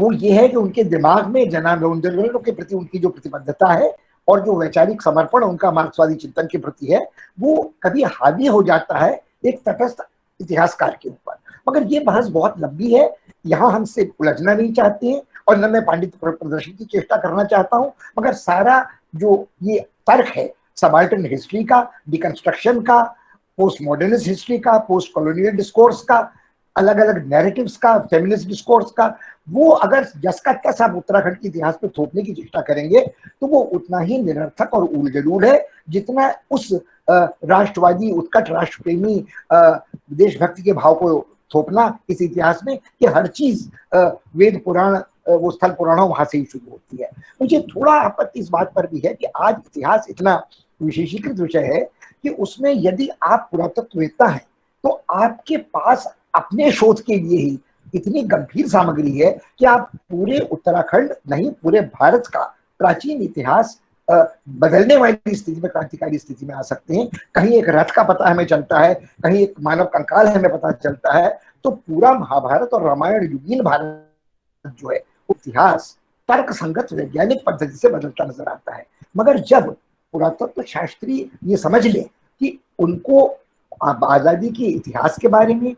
वो ये है कि उनके दिमाग में जन आंदोलनों के प्रति उनकी जो प्रतिबद्धता है और जो वैचारिक समर्पण उनका मार्क्सवादी चिंतन के प्रति है, वो कभी हावी हो जाता है एक तटस्थ इतिहासकार के ऊपर। मगर ये बहस बहुत लंबी है, यहाँ हमसे उलझना नहीं चाहते हैं और न मैं पांडित्य प्रदर्शन की चेष्टा करना चाहता हूँ, मगर सारा जो ये तर्क है सबाल्टर्न हिस्ट्री का, डिकंस्ट्रक्शन का, पोस्ट मॉडर्निस्ट हिस्ट्री का, पोस्ट कॉलोनियल डिस्कोर्स का, अलग अलग नैरेटिव्स का, फेमिनिस्ट डिस्कोर्स का, वो अगर जस का तस आप उत्तराखंड के इतिहास पे थोपने की चेष्टा करेंगे तो वो उतना ही निरर्थक और उलझलूल है जितना उस राष्ट्रवादी उत्कट राष्ट्रप्रेमी देशभक्ति के भाव को थोपना इस इतिहास में कि हर चीज वेद पुराण वो स्थल पुराणों वहां से ही शुरू होती है। मुझे थोड़ा आपत्ति इस बात पर भी है कि आज इतिहास इतना विशेषीकृत विषय है कि उसमें यदि आप पुरातत्ववेत्ता हैं तो आपके पास अपने शोध के लिए ही इतनी गंभीर सामग्री है कि आप पूरे उत्तराखंड नहीं पूरे भारत का प्राचीन इतिहास बदलने वाली स्थिति में, क्रांतिकारी स्थिति में आ सकते हैं। कहीं एक रथ का पता हमें चलता है, कहीं एक मानव कंकाल हमें पता चलता है, तो पूरा महाभारत और रामायण युगीन भारत जो है इतिहास तर्क संगत वैज्ञानिक पद्धति से बदलता नजर आता है। मगर जब पुरातत्व शास्त्री ये समझ ले कि उनको आजादी के इतिहास के बारे में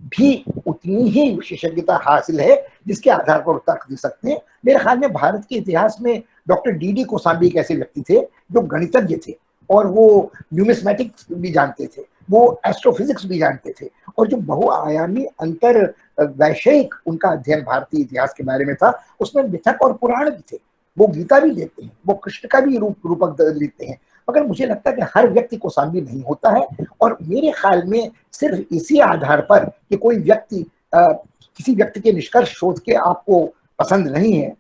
भी उतनी ही विशेषज्ञता हासिल है जिसके आधार पर तर्क दे सकते हैं। मेरे ख्याल में भारत के इतिहास में डॉक्टर डी कोसांबी एक ऐसे व्यक्ति थे जो गणितज्ञ थे और वो न्यूमिस्मेटिक्स भी जानते थे, वो एस्ट्रोफिजिक्स भी जानते थे और जो बहुआयामी अंतर वैषयिक उनका अध्ययन भारतीय इतिहास के बारे में था, उसमें मिथक और पुराण भी थे। वो गीता भी लेते हैं, वो कृष्ण का भी रूपक लेते हैं। मगर मुझे लगता है कि हर व्यक्ति कोसांबी नहीं होता है और मेरे ख्याल में सिर्फ इसी आधार पर कि कोई व्यक्ति किसी व्यक्ति के निष्कर्ष शोध के आपको पसंद नहीं है,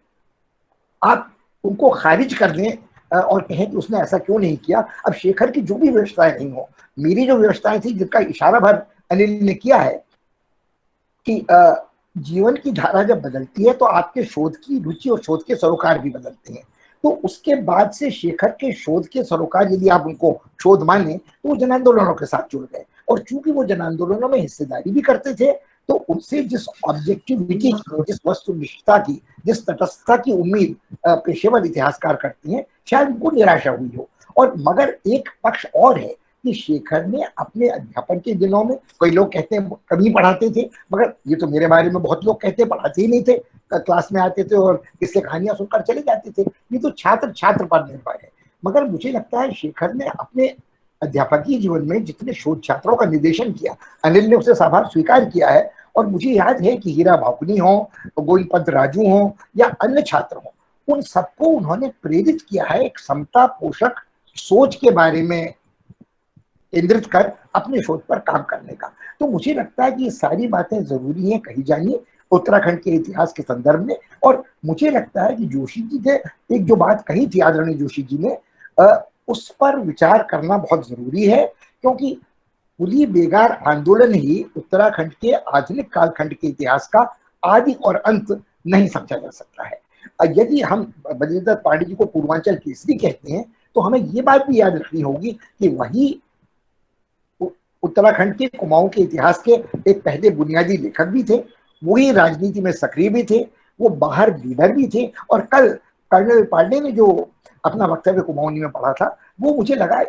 आप उनको खारिज कर दें और कहें कि उसने ऐसा क्यों नहीं किया। अब शेखर की जो भी व्यवस्थाएं नहीं हो, मेरी जो व्यवस्थाएं थी जिनका इशारा भर अनिल ने किया है कि जीवन की धारा जब बदलती है तो आपके शोध की रुचि और शोध के सरोकार भी बदलते हैं। तो उसके बाद से शेखर के शोध के सरोकार यदि आप उनको शोध माने तो वो जन आंदोलनों के साथ जुड़ गए और चूंकि वो जन आंदोलनों में हिस्सेदारी भी करते थे तो उनसे जिस ऑब्जेक्टिविटी की, जिस वस्तुनिष्ठता की, जिस तटस्थता की उम्मीद पेशेवर इतिहासकार करते हैं, शायद उनको निराशा हुई हो। और मगर एक पक्ष और है कि शेखर ने अपने अध्यापन के दिनों में, कई लोग कहते हैं कभी पढ़ाते थे, मगर ये तो मेरे बारे में बहुत लोग कहते हैं पढ़ाते ही नहीं थे, क्लास में आते थे और इससे कहानियां सुनकर चले जाते थे। ये तो छात्र छात्र पर निर्भर है। मगर मुझे लगता है शेखर ने अपने अध्यापकीय जीवन में जितने शोध छात्रों का निर्देशन किया, अनिल ने उसे साभार स्वीकार किया है। और मुझे याद है कि हीरा भाकुनी हो, गोविंद पंत राजू हो या अन्य छात्र हो, उन सबको उन्होंने प्रेरित किया है एक समता पोषक सोच के बारे में केंद्रित कर अपने शोध पर काम करने का। तो मुझे लगता है कि ये सारी बातें जरूरी हैं कही जानी उत्तराखंड के इतिहास के संदर्भ में। और मुझे लगता है कि जोशी जी ने एक जो बात कही थी, आदरणीय जोशी जी ने, उस पर विचार करना बहुत जरूरी है, क्योंकि कुली बेगार आंदोलन ही उत्तराखंड के आधुनिक कालखंड के इतिहास का आदि और अंत नहीं समझा जा सकता है। यदि हम बद्रीदत्त पांडे जी को पूर्वांचल केसरी कहते हैं तो हमें ये बात भी याद रखनी होगी कि वही उत्तराखंड के कुमाऊं के इतिहास के एक पहले बुनियादी लेखक भी थे, वही राजनीति में सक्रिय भी थे, वो बाहर लीडर भी थे। और कल कर्नल पांडे ने जो अपना वक्तव्य कुमाऊनी में पढ़ा था वो मुझे लगा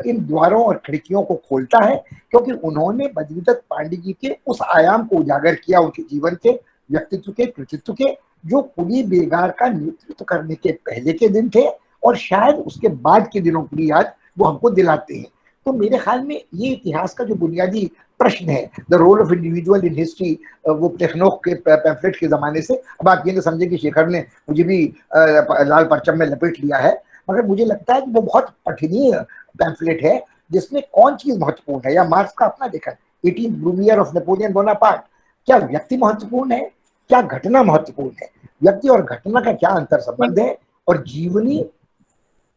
इन द्वारों और खिड़कियों को खोलता है, क्योंकि उन्होंने बद्रीदत्त पांडे जी के उस आयाम को उजागर किया उनके जीवन के, व्यक्तित्व के, कृतित्व के, जो कुली बेगार का नेतृत्व करने के पहले के दिन थे और शायद उसके बाद के दिनों की याद वो हमको दिलाते हैं। तो मेरे ख्याल में ये इतिहास का जो बुनियादी प्रश्न है, the role of individual in history, वो प्लेखनोफ के पैम्फलेट के जमाने से, अब आप ये ना समझे कि शेखर ने मुझे भी लाल परचम में लपेट लिया है, मगर मुझे लगता है कि वो बहुत पठनीय पैम्फलेट है जिसमें कौन चीज महत्वपूर्ण है। या मार्क्स का अपना लेखन 18th Bloom year of Napoleon Bonaparte, क्या व्यक्ति महत्वपूर्ण है, क्या घटना महत्वपूर्ण है, व्यक्ति और घटना का क्या अंतर संबंध है, और जीवनी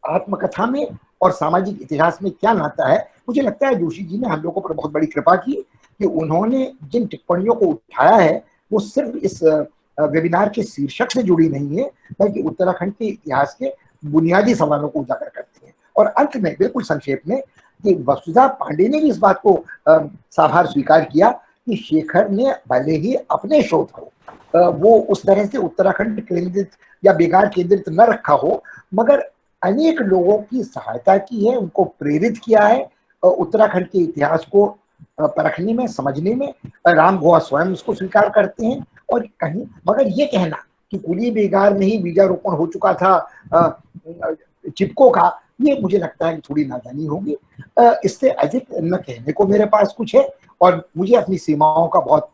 आत्मकथा में और सामाजिक इतिहास में क्या नाता है। मुझे लगता है जोशी जी ने हम लोगों पर बहुत बड़ी कृपा की कि उन्होंने जिन टिप्पणियों को उठाया है वो सिर्फ इस वेबिनार के शीर्षक से जुड़ी नहीं है, बल्कि उत्तराखंड के इतिहास के बुनियादी सवालों को उजागर करती है। और अंत में बिल्कुल संक्षेप में कि वसुधा पांडे ने भी इस बात को साभार स्वीकार किया कि शेखर ने भले ही अपने शोध को वो उस तरह से उत्तराखंड केंद्रित या बेगार केंद्रित न रखा हो, मगर अनेक लोगों की सहायता की है, उनको प्रेरित किया है उत्तराखंड के इतिहास को परखने में, समझने में। राम गोवा स्वयं उसको स्वीकार करते हैं। और कहीं मगर ये कहना कि कुली बेगार में ही बीजारोपण हो चुका था चिपको का, ये मुझे लगता है कि थोड़ी नादानी होगी। इससे अधिक न कहने को मेरे पास कुछ है, और मुझे अपनी सीमाओं का बहुत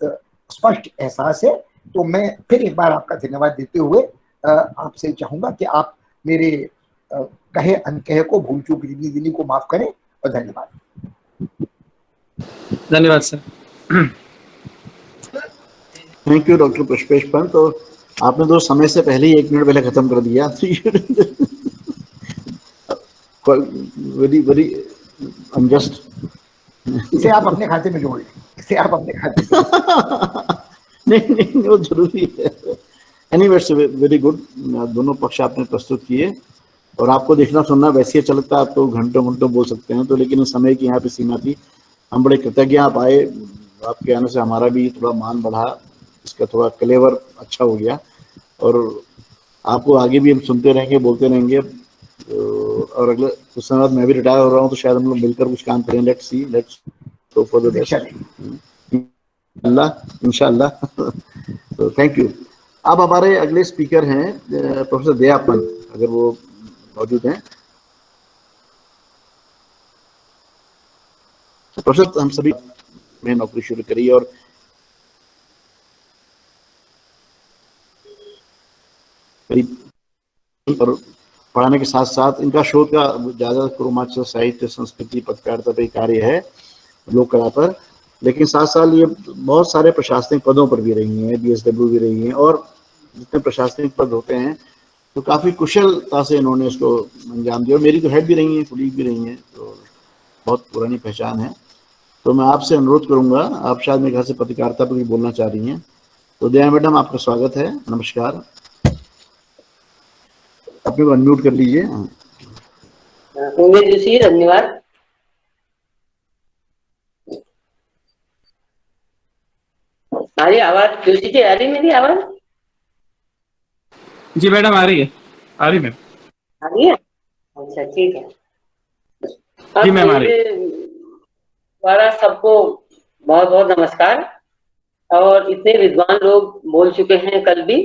स्पष्ट एहसास है। तो मैं फिर एक बार आपका धन्यवाद देते हुए आपसे चाहूंगा कि आप मेरे कहे अनकहे को, भूल चूक ऋणी दिनी को माफ करें, और धन्यवाद। धन्यवाद sir. Thank you doctor Pushpesh Pant. तो आपने तो समय से पहले ही 1 मिनट पहले खत्म कर दिया। Very very unjust. इसे आप अपने खाते में जोड़ लें, इसे आप अपने खाते में नहीं वो जरूरी है। Anyway very good. दोनों पक्ष आपने प्रस्तुत किए, और आपको देखना सुनना वैसे ही चलता है, आप तो घंटों घंटों बोल सकते हैं, तो लेकिन समय की यहाँ पे सीमा थी। हम बड़े कृतज्ञ आप आए, आपके आने से हमारा भी थोड़ा मान बढ़ा, इसका थोड़ा क्लेवर अच्छा हो गया, और आपको आगे भी हम सुनते रहेंगे, बोलते रहेंगे। और अगले कुछ समय बाद मैं भी रिटायर हो रहा हूँ, तो शायद हम लोग मिलकर कुछ काम करें। Let's see, let's hope for the best. इंशाल्लाह। तो थैंक यू। अब हमारे अगले स्पीकर हैं प्रोफेसर दया पंत, अगर वो मौजूद हैं। प्रोफेसर, हम सभी में नौकरी शुरू करी, और पढ़ाने के साथ साथ इनका शोध का ज्यादा रोमांचक साहित्य, संस्कृति, पत्रकारिता पे कार्य है, लोक कला पर। लेकिन साथ साथ ये बहुत सारे प्रशासनिक पदों पर भी रही हैं, BSW भी रही हैं, और जितने प्रशासनिक पद होते हैं तो काफी कुशलता से इन्होंने इसको अंजाम दिया। मेरी तो हेड भी रही हैं, कुलीग भी रही हैं, तो बहुत पुरानी पहचान है। तो मैं आपसे अनुरोध करूंगा, आप शायद मेरे घर से पत्रकारिता पर भी बोलना चाह रही हैं, तो दया मैडम आपका स्वागत है। नमस्कार, अपने को अनम्यूट कर लीजिए। उमेश जी, धन्यवाद। हमारी आवाज जोशी जी आ रही, मेरी आवाज? जी मैडम आ रही है, आ रही मैम। आ रही है? अच्छा ठीक है। जी मैम आ रही है। द्वारा सबको बहुत बहुत नमस्कार। और इतने विद्वान लोग बोल चुके हैं कल भी,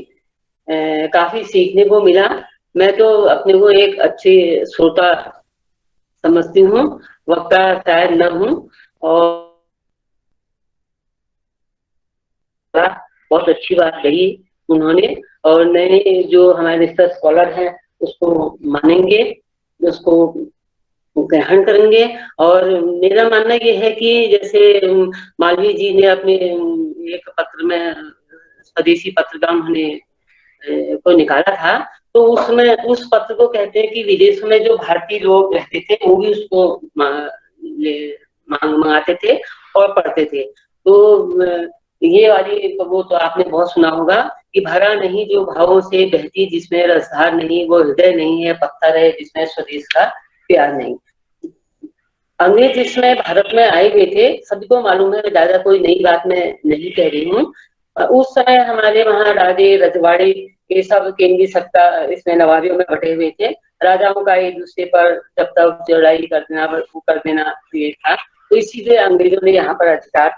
काफी सीखने को मिला। मैं तो अपने को एक अच्छी श्रोता समझती हूँ, वक्ता शायद न हूँ। और बहुत अच्छी बात कही उन्होंने, और नए जो हमारे रिसर्च स्कॉलर हैं उसको मानेंगे, उसको ग्रहण करेंगे। और मेरा मानना ये है कि जैसे मालवीय जी ने अपने एक पत्र में, स्वदेशी पत्रकार उन्होंने को निकाला था, तो उसमें उस पत्र को कहते हैं कि विदेशों में जो भारतीय लोग रहते थे वो भी उसको मंगाते थे और पढ़ते थे। तो ये वाली वो तो आपने बहुत सुना होगा कि भरा नहीं जो भावों से बहती जिसमें रसधार नहीं, वो हृदय नहीं है पत्थर है जिसमें स्वदेश का प्यार नहीं। अंग्रेज इसमें भारत में आए हुए थे, सभी को मालूम है, ज्यादा कोई नई बात मैं नहीं कह रही हूँ। उस समय हमारे वहाँ राजे रजवाड़े ये सब केंद्रीय सत्ता इसमें नवाबियों में बटे हुए थे। राजाओं का एक दूसरे पर जब तक लड़ाई कर देना ये था, तो इसीलिए अंग्रेजों ने यहाँ पर अधिकार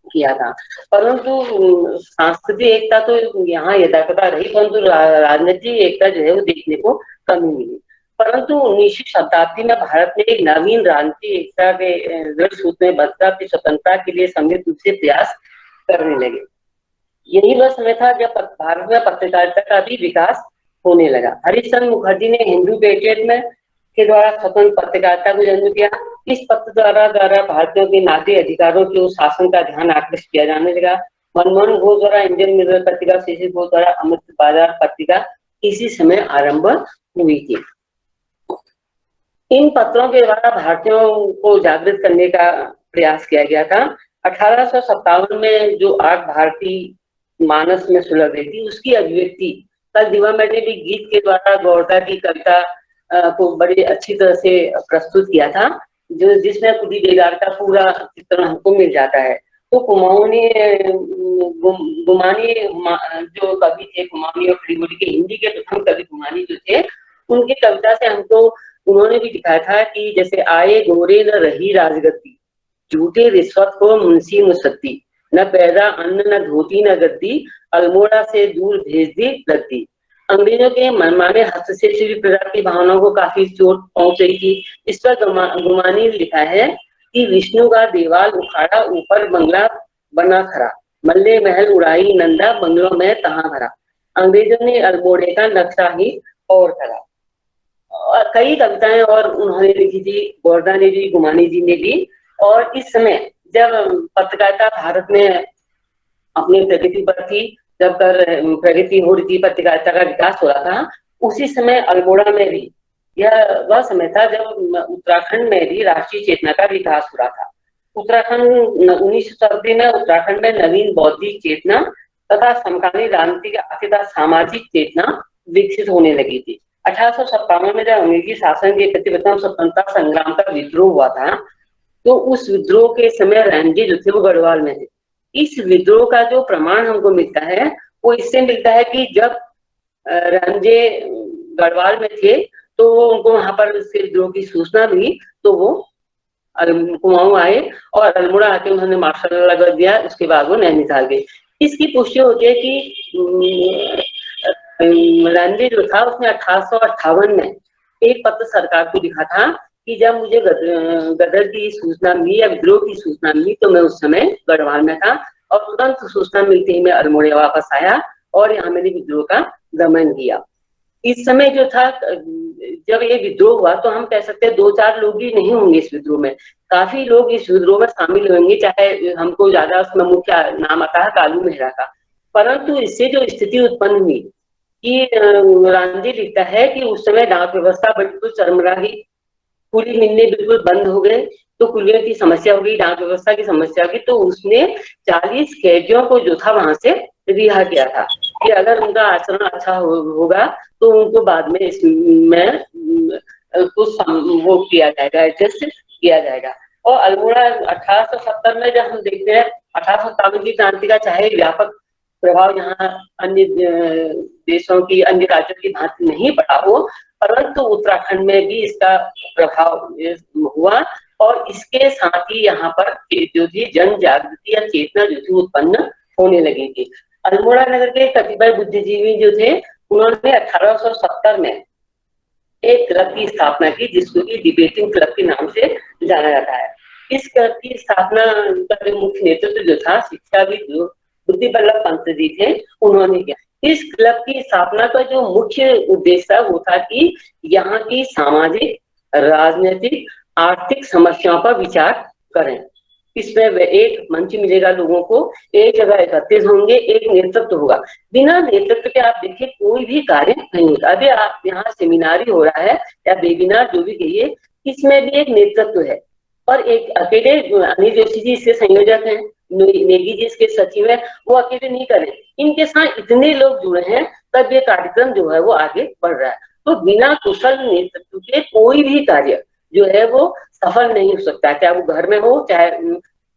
किया था। परंतु सांस्कृतिक एकता तो यहाँ यथाकथा रही, परंतु राजनीतिक एकता जो है वो देखने को कमी मिली। परंतु 19वीं शताब्दी में भारत ने एक नवीन राजनीतिक एकता के दृढ़ सूत्र में बंधकर अपनी स्वतंत्रता के लिए संयुक्त रूप से प्रयास करने लगे। यही वह समय था जब भारत में पत्रकारिता का भी विकास होने लगा। हरिश्चंद्र मुखर्जी ने हिंदू पेट्रियट में के द्वारा स्वतंत्र पत्रकारिता को जन्म दिया। इस पत्र द्वारा भारतीयों के नागरिक अधिकारों के शासन का ध्यान आकृष्ट किया जाने लगा। मनमोहन घोष द्वारा इंडियन मिरर पत्रिका, सीसी घोष द्वारा अमृत बाजार पत्रिका इसी समय आरंभ हुई थी। इन पत्रों के द्वारा भारतीयों को जागृत करने का प्रयास किया गया था। 1857 में जो आग भारतीय मानस में सुलग रही थी, उसकी अभिव्यक्ति कल दिवा मैंने भी गीत के द्वारा गौरता की कविता को बड़ी अच्छी तरह से प्रस्तुत किया था, जो जिसमें खुदी बेगार का पूरा चित्रण हमको मिल जाता है। तो गुमानी जो कवि थे, गुमानी और खड़ीबोली के हिंदी के प्रथम कवि गुमानी जो थे, उनकी कविता से हमको उन्होंने भी दिखाया था कि जैसे आए गोरे न रही राजगद्दी, झूठे रिश्वत को मुंशी मुसद्दी, न पैदा अन्न न धोती न गद्दी, अल्मोड़ा से दूर भेज दी लद्दी। अंग्रेजों के मनमाने हस्तक्षेप से भी प्रजा की भावनाओं को काफी चोट पहुंच रही थी। इस पर गुमानी ने लिखा है कि विष्णु का देवाल उखाड़ा, ऊपर बंगला बना खड़ा, मल्ले महल उड़ाई नंदा, बंगलों में तहां भरा, अंग्रेजों ने अल्मोड़े का नक्शा ही और करा। और कई कविताएं और उन्होंने लिखी थी, गोरदा ने भी, गुमानी जी ने भी। और इस समय जब पत्रकारिता भारत में अपनी प्रगति पर थी, जब प्रगति हो रही थी, पत्रकारिता का विकास हो रहा था, उसी समय अल्मोड़ा में भी यह वह समय था जब उत्तराखंड में भी राष्ट्रीय चेतना का विकास हो रहा था। उत्तराखंड 19वीं शताब्दी में उत्तराखंड में नवीन बौद्धिक चेतना तथा समकालीन राजनीतिक तथा सामाजिक चेतना विकसित होने लगी थी। 1857 में जब अंग्रेजी शासन के प्रति प्रथम स्वतंत्रता संग्राम का विद्रोह हुआ था, तो उस विद्रोह के समय रंजे जो थे वो गढ़वाल में थे। इस विद्रोह का जो प्रमाण हमको मिलता है वो इससे मिलता है कि जब रंजे गढ़वाल में थे तो उनको वहां पर इसके विद्रोह की सूचना मिली, तो वो कुमाऊं आए और अल्मोड़ा आके उन्होंने मार्शल लॉ लगा दिया। उसके बाद वो नैनीताल गए। इसकी पुष्टि होती है कि रंजे जो था उसने 1858 में एक पत्र सरकार को लिखा था कि जब मुझे गदर की सूचना मिली या विद्रोह की सूचना मिली तो मैं उस समय गढ़वाल में था और तुरंत सूचना मिलते ही मैं अल्मोड़ा वापस आया और यहाँ मैंने विद्रोह का दमन किया। इस समय जो था, जब ये विद्रोह हुआ तो हम कह सकते हैं 2-4 लोग ही नहीं होंगे इस विद्रोह में, काफी लोग इस विद्रोह में शामिल होंगे। चाहे हमको ज्यादा उसमें मुख्य नाम आता है कालू मेहरा का, परंतु इससे जो स्थिति उत्पन्न हुई कि रांझे लिखता है कि उस समय डाक व्यवस्था बिल्कुल चरमराही, कुली मिलने बिल्कुल बंद हो गए, तो कुलियों की समस्या हो गई, डाक व्यवस्था की समस्या होगी। तो उसने 40 कैदियों को जो था वहां से रिहा किया था कि अगर उनका आचरण अच्छा होगा तो उनको बाद में इसमें कुछ वो किया जाएगा, एडजस्ट किया जाएगा। और अल्मोड़ा 1870 में जब हम देखते हैं 1857 की क्रांति का चाहे व्यापक प्रभाव यहाँ अन्य देशों की, अन्य राज्यों की भांति नहीं पड़ा हो, परंतु उत्तराखंड में भी इसका प्रभाव हुआ और इसके साथ ही यहाँ पर जो थी जन जागृति या चेतना जो थी उत्पन्न होने लगी थी। अल्मोड़ा नगर के कतिपय बुद्धिजीवी जो थे उन्होंने 1870 में एक क्लब की स्थापना की जिसको कि डिबेटिंग क्लब के नाम से जाना जाता है। इस क्लब की स्थापना का जो मुख्य नेतृत्व जो था शिक्षाविद जो बुद्धि बल्लभ पंत जी थे उन्होंने किया। इस क्लब की स्थापना का जो मुख्य उद्देश्य था वो था कि यहाँ की सामाजिक, राजनीतिक, आर्थिक समस्याओं पर विचार करें। इसमें एक मंच मिलेगा लोगों को, एक जगह एकत्रित होंगे, एक नेतृत्व होगा। बिना नेतृत्व के आप देखिए कोई भी कार्य नहीं होगा। अभी आप यहाँ सेमिनारी हो रहा है या वेबिनार जो भी कहिए, इसमें भी एक नेतृत्व है और एक अकेले अनिल जोशी जी इसके संयोजक हैं, नेगी जी इसके सचिव है, वो अकेले नहीं करें, इनके साथ इतने लोग जुड़े हैं तब ये कार्यक्रम जो है वो आगे बढ़ रहा है। तो बिना कुशल नेतृत्व के कोई भी कार्य जो है वो सफल नहीं हो सकता, चाहे वो घर में हो, चाहे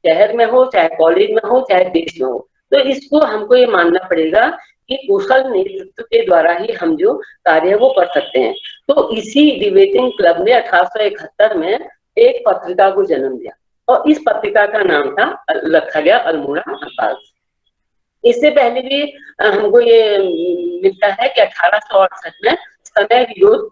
शहर में हो, चाहे कॉलेज में हो, चाहे देश में हो। तो इसको हमको ये मानना पड़ेगा कि कुशल नेतृत्व के द्वारा ही हम जो कार्य है वो कर सकते हैं। तो इसी डिबेटिंग क्लब ने 1871 में एक पत्रिका को जन्म दिया और इस पत्रिका का नाम था, रखा गया अल्मोड़ा अखबार। इससे पहले भी हमको ये मिलता है कि 1868 में समय विरोध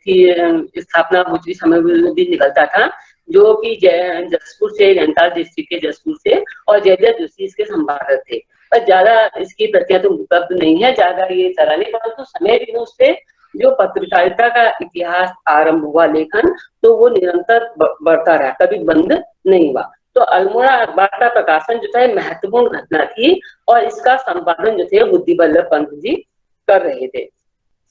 की स्थापना हुई, समय विरोध दिन निकलता था जो कि जसपुर से, नैनीताल डिस्ट्रिक्ट के जसपुर से, और जयदेव जोशी इसके संपादक थे। पर ज्यादा इसकी प्रतियां तो उपलब्ध नहीं है, ज्यादा ये चला नहीं, परंतु समय विरोध से जो पत्रकारिता का इतिहास आरंभ हुआ लेखन, तो वो निरंतर बढ़ता रहा, कभी बंद नहीं हुआ। तो अल्मोड़ा अखबार का प्रकाशन जो था महत्वपूर्ण घटना थी और इसका संपादन जो थे बुद्धि बल्लभ पंत जी कर रहे थे।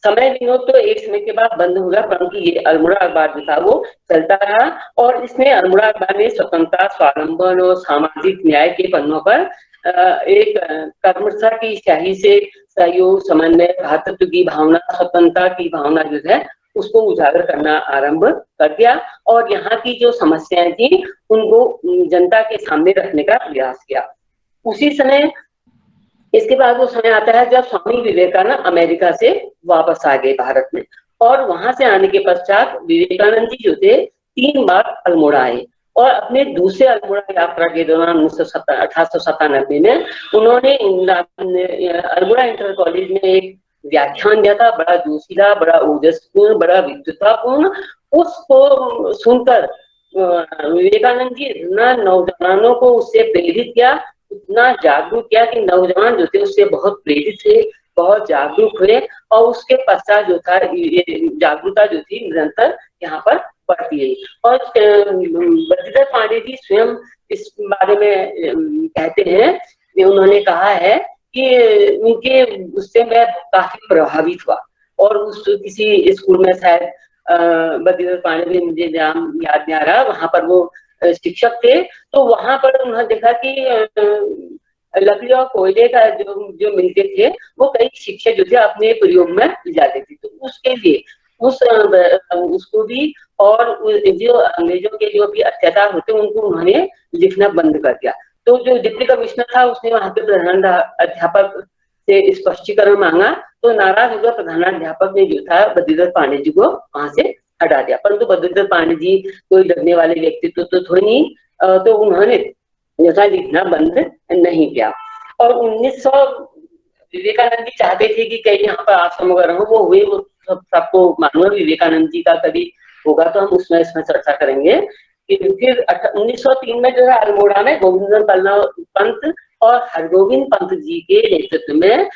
समय विनोद तो एक समय के बाद बंद हो गया, परंतु ये अल्मोड़ा अखबार जो था वो चलता रहा और इसमें अल्मोड़ा अखबार ने स्वतंत्रता, स्वावलंबन और सामाजिक न्याय के पन्नों पर एक कर्मठता की स्याही से सहयोग, समन्वय, भ्रातृत्व की भावना, स्वतंत्रता की भावना जो है उसको उजागर करना आरंभ कर दिया और यहाँ की जो समस्याएं थी उनको जनता के सामने रखने का प्रयास किया। उसी समय इसके बाद वो समय आता है जब स्वामी विवेकानंद अमेरिका से वापस आ गए भारत में, और वहां से आने के पश्चात विवेकानंद जी जो थे 3 बार अल्मोड़ा आए और अपने दूसरे अल्मोड़ा यात्रा के दौरान 1897 में उन्होंने अल्मोड़ा इंटर कॉलेज में एक व्याख्यान दिया था, बड़ा जोशीला, बड़ा ओजस्पूर्ण, बड़ा विद्वतापूर्ण। उसको सुनकर विवेकानंद जी इतना नौजवानों को उससे प्रेरित किया, इतना जागरूक किया कि नौजवान जो थे उससे बहुत प्रेरित थे, बहुत जागरूक हुए और उसके पश्चात जो था ये जागरूकता जो थी निरंतर यहाँ पर बढ़ती गई। और बद्रीधर पांडे जी स्वयं इस बारे में कहते हैं, उन्होंने कहा है कि उनके उससे मैं काफी प्रभावित हुआ और उस किसी स्कूल में शायद बद्रीधर पांडे जी, मुझे नाम याद नहीं आ रहा, वहां पर वो शिक्षक थे। तो वहां पर उन्होंने देखा कि लकड़ी और कोयले का जो मिलते थे वो कई शिक्षक जो थे अपने प्रयोग में ले जाते थे। तो उसके लिए उसको भी और जो अंग्रेजों के जो भी अत्याचार होते उनको उन्होंने लिखना बंद कर दिया। तो जो डिप्टी कमिश्नर था उसने वहां के प्रधान अध्यापक से स्पष्टीकरण मांगा, तो नाराज होकर प्रधानाध्यापक ने जो था बद्रीधर पांडे जी को वहां से हटा दिया। परंतु बद्रीधर पांडे जी कोई डरने वाले व्यक्तित्व तो थोड़े नहीं, तो उन्होंने जैसा लिखना बंद नहीं किया। और 1900 विवेकानंद जी चाहते थे कि कहीं यहाँ पर आश्रम वगैरह हो, वो हुए, वो सबको मालूम है। विवेकानंद जी का कभी होगा तो हम उसमें इसमें चर्चा करेंगे। फिर 1903 में जो है अल्मोड़ा में गोविंद पंत और हरगोविंद पंत जी के नेतृत्व में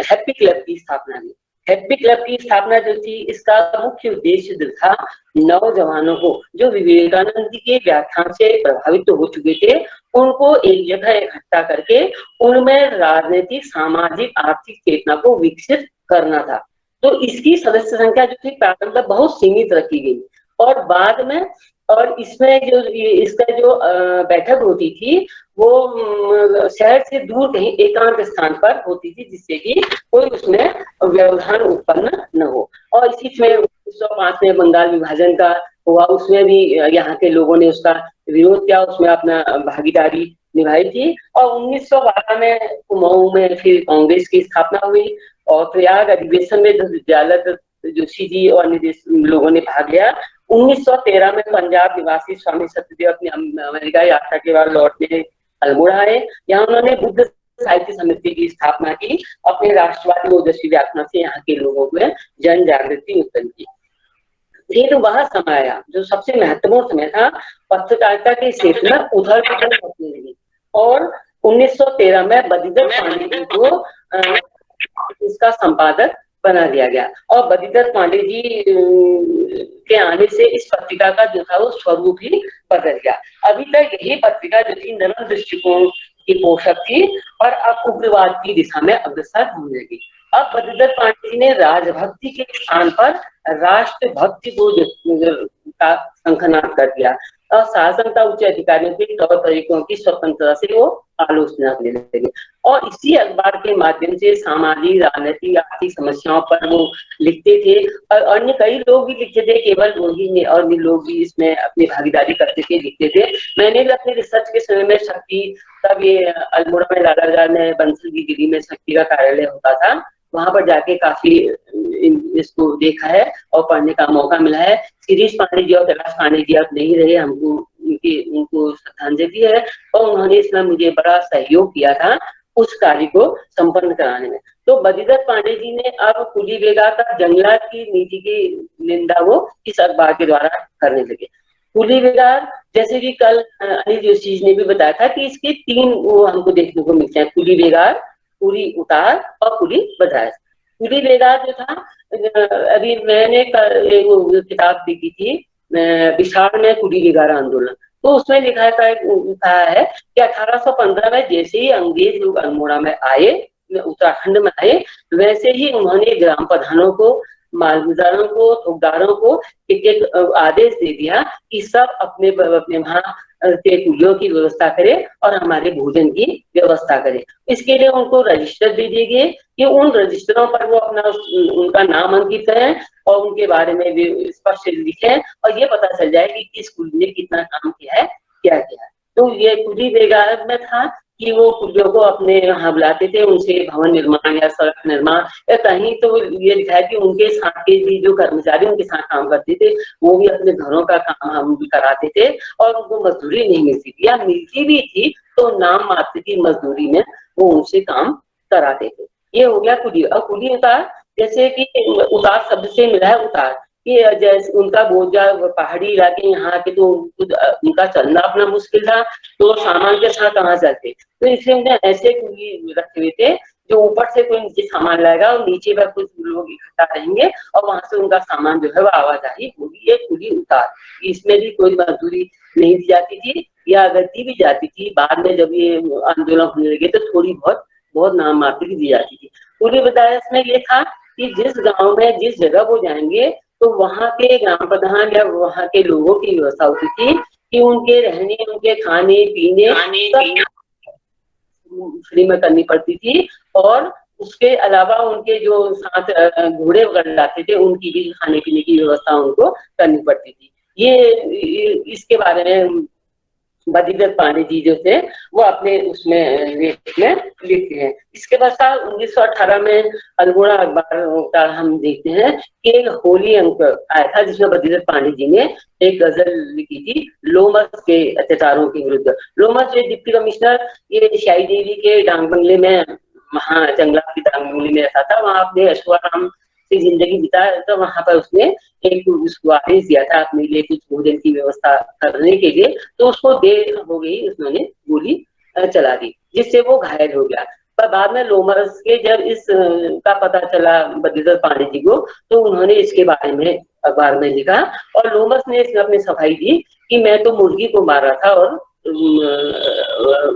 हैप्पी क्लब की स्थापना हुई। हैप्पी क्लब की स्थापना जो थी, इसका मुख्य उद्देश्य जो था, नौजवानों को जो विवेकानंद जी के व्याख्यान से प्रभावित हो चुके थे उनको एक जगह इकट्ठा करके उनमें राजनीतिक, सामाजिक, आर्थिक चेतना को विकसित करना था। तो इसकी सदस्य संख्या जो थी प्रारंभ में बहुत सीमित रखी गई और बाद में, और इसमें जो इसका जो बैठक होती थी वो शहर से दूर कहीं एकांत स्थान पर होती थी, जिससे कि कोई उसमें व्यवधान उत्पन्न न हो। और इसी में 1905 में बंगाल विभाजन का हुआ, उसमें भी यहाँ के लोगों ने उसका विरोध किया, उसमें अपना भागीदारी निभाई थी। और 1912 में कुमाऊं में फिर कांग्रेस की स्थापना हुई और प्रयाग अधिवेशन में दयालत जोशी जी और अन्य लोगों ने भाग लिया। 1913 में पंजाब निवासी स्वामी सत्यदेव अपनी अमेरिका यात्रा के बाद लौटने अल्मोड़ा आए। यहाँ उन्होंने बुद्ध साहित्य समिति की स्थापना की, अपने राष्ट्रवादी ओजस्वी व्याख्यान से यहाँ के लोगों में जन जागृति उत्पन्न की। फिर वह समय आया जो सबसे महत्वपूर्ण समय था, पत्रकारिता के क्षेत्र में उधर पुधर होने लगी और 1913 में बद्रीधर पांडे जी को इसका संपादक बना दिया गया। और बद्रीधर पांडे जी के आने से इस पत्रिका का जो था वो स्वरूप ही बदल गया। अभी तक यही पत्रिका जो थी नरम दृष्टिकोण की पोषक थी और अब उग्रवाद की दिशा में अग्रसर होने लगी। अब बद्रीधर पांडे जी ने राजभक्ति के स्थान पर राष्ट्रभक्ति को का संखनाद कर दिया और शासन का उच्च अधिकारियों के तौर तरीकों की स्वतंत्रता से वो आलोचना करने लगे। और इसी अखबार के माध्यम से सामाजिक, राजनीतिक, आर्थिक समस्याओं पर वो लिखते थे और अन्य कई लोग भी लिखते थे, केवल वो ही नहीं और भी लोग भी इसमें अपनी भागीदारी करते थे, लिखते थे। मैंने भी अपने रिसर्च के समय में शक्ति, तब ये अल्मोड़ा में लालागढ़ में बंसल की गिरी में शक्ति का कार्यालय होता था, वहां पर जाके काफी इसको देखा है और पढ़ने का मौका मिला है। शिरीष पांडे जी और कैलाश पांडे जी अब नहीं रहे, हमको उनको श्रद्धांजलि है और उन्होंने इसमें मुझे बड़ा सहयोग किया था उस कार्य को संपन्न कराने में। तो बद्रीधर पांडे जी ने अब कुली बेगार का जंगलात की नीति की निंदा वो इस अखबार के द्वारा करने लगे। कुली बेगार, जैसे कि कल अनिल जोशी ने भी बताया था कि इसके 3 वो हमको देखने को मिलते हैं, कुली बेगार, कुली उतार और कुली बधार। कुली बेगार जो था, अभी मैंने एक किताब देखी थी बिहार में कुली बेगार आंदोलन, तो उसमें लिखा है कि 1815 में जैसे ही अंग्रेज लोग अल्मोड़ा में आए, उत्तराखंड में आए, वैसे ही उन्होंने ग्राम प्रधानों को, मालदारों को, ठेकेदारों को एक आदेश दे दिया कि सब अपने वहाँ के कुलियों की व्यवस्था करे और हमारे भोजन की व्यवस्था करे। इसके लिए उनको रजिस्टर दे दिए कि उन रजिस्टरों पर वो अपना उनका नाम अंकित करें और उनके बारे में भी स्पष्ट लिखें और ये पता चल जाए कि किस कुली ने कितना काम किया है, क्या किया है। तो ये कुली बेगार में था कि वो कुलियों को अपने यहाँ बुलाते थे, उनसे भवन निर्माण या सड़क निर्माण या कहीं तो ये लिखा है कि उनके साथ के भी जो कर्मचारी उनके साथ काम करते थे वो भी अपने घरों का काम हम भी कराते थे और उनको मजदूरी नहीं मिलती थी या मिलती भी थी तो नाम मात्र की मजदूरी में वो उनसे काम कराते थे। ये हो गया कुली। और कुली उतार जैसे कि उतार शब्द से मिला है उतार, कि जैसे उनका बोझा पहाड़ी इलाके यहाँ के तो उनका चलना अपना मुश्किल था तो सामान के साथ कहाँ चलते, तो इसलिए उन्हें ऐसे कुली रखे हुए थे जो ऊपर से कोई नीचे सामान लाएगा और नीचे पर कुछ लोग इकट्ठा रहेंगे और वहां से उनका सामान जो है वो आवाजाही होगी, ये कुली उतार। इसमें भी कोई मजदूरी नहीं दी जाती थी या अगर दी भी जाती थी बाद में जब ये आंदोलन होने लगे तो थोड़ी बहुत नाम मात्र की दी जाती थी। कुली विदायस में ये था कि जिस गांव में जिस जगह वो जाएंगे तो वहां के ग्राम प्रधान या वहां के लोगों की व्यवस्था होती थी कि उनके रहने, उनके खाने पीने फ्री में करनी पड़ती थी और उसके अलावा उनके जो साथ घोड़े वगैरह लाते थे उनकी भी खाने पीने की व्यवस्था उनको करनी पड़ती थी। ये इसके बारे में बद्रीदत्त पांडे जी जो थे वो अपने उसमें लेख में लिखते हैं। इसके बाद साल 1918 में अल्मोड़ा अखबार का हम देखते हैं कि एक होली अंक आया था जिसमें बद्रीदत्त पांडे जी ने एक गजल लिखी थी लोमस के अत्याचारों के विरुद्ध। लोमस एक डिप्टी कमिश्नर ये शाही देवी के डांग बंगले में, वहाँ जंगलात की डांग बंगले में रहता था, वहां अपने अश्वाराम से जिंदगी बिता तो वहां पर उसने एक उसको आदेश दिया था अपने लिए कुछ भोजन की व्यवस्था करने के लिए, तो उसको देर हो गई, उसने गोली चला दी जिससे वो घायल हो गया। पर बाद में लोमस के जब इस का पता चला बद्रीदत्त पांडे जी को तो उन्होंने इसके बारे में अखबार में लिखा और लोमस ने इसमें अपनी सफाई दी कि मैं तो मुर्गी को मारा था और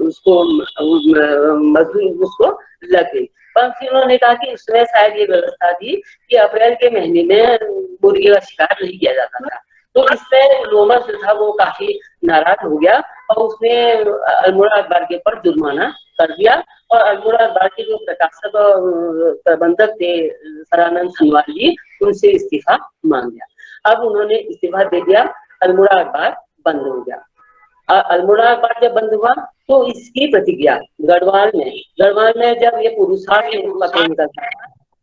उसको मजदूरी उसको लग गई। पर फिर उन्होंने कहा कि उसमें शायद ये व्यवस्था थी कि अप्रैल के महीने में मुर्गी का शिकार नहीं किया जाता था, तो इससे लोमस जो था वो काफी नाराज हो गया और उसने अल्मोड़ा अखबार के ऊपर जुर्माना कर दिया और अल्मोड़ा अखबार के जो प्रकाशक और प्रबंधक थे सरानंद सनवाल जी उनसे इस्तीफा मांग दिया। अब उन्होंने इस्तीफा दे दिया, अल्मोड़ा अखबार बंद हो गया। अल्मोड़ा अखबार जब बंद हुआ तो इसकी प्रतिक्रिया गढ़वाल में जब ये पुरुषार्थ पत्र निकलता था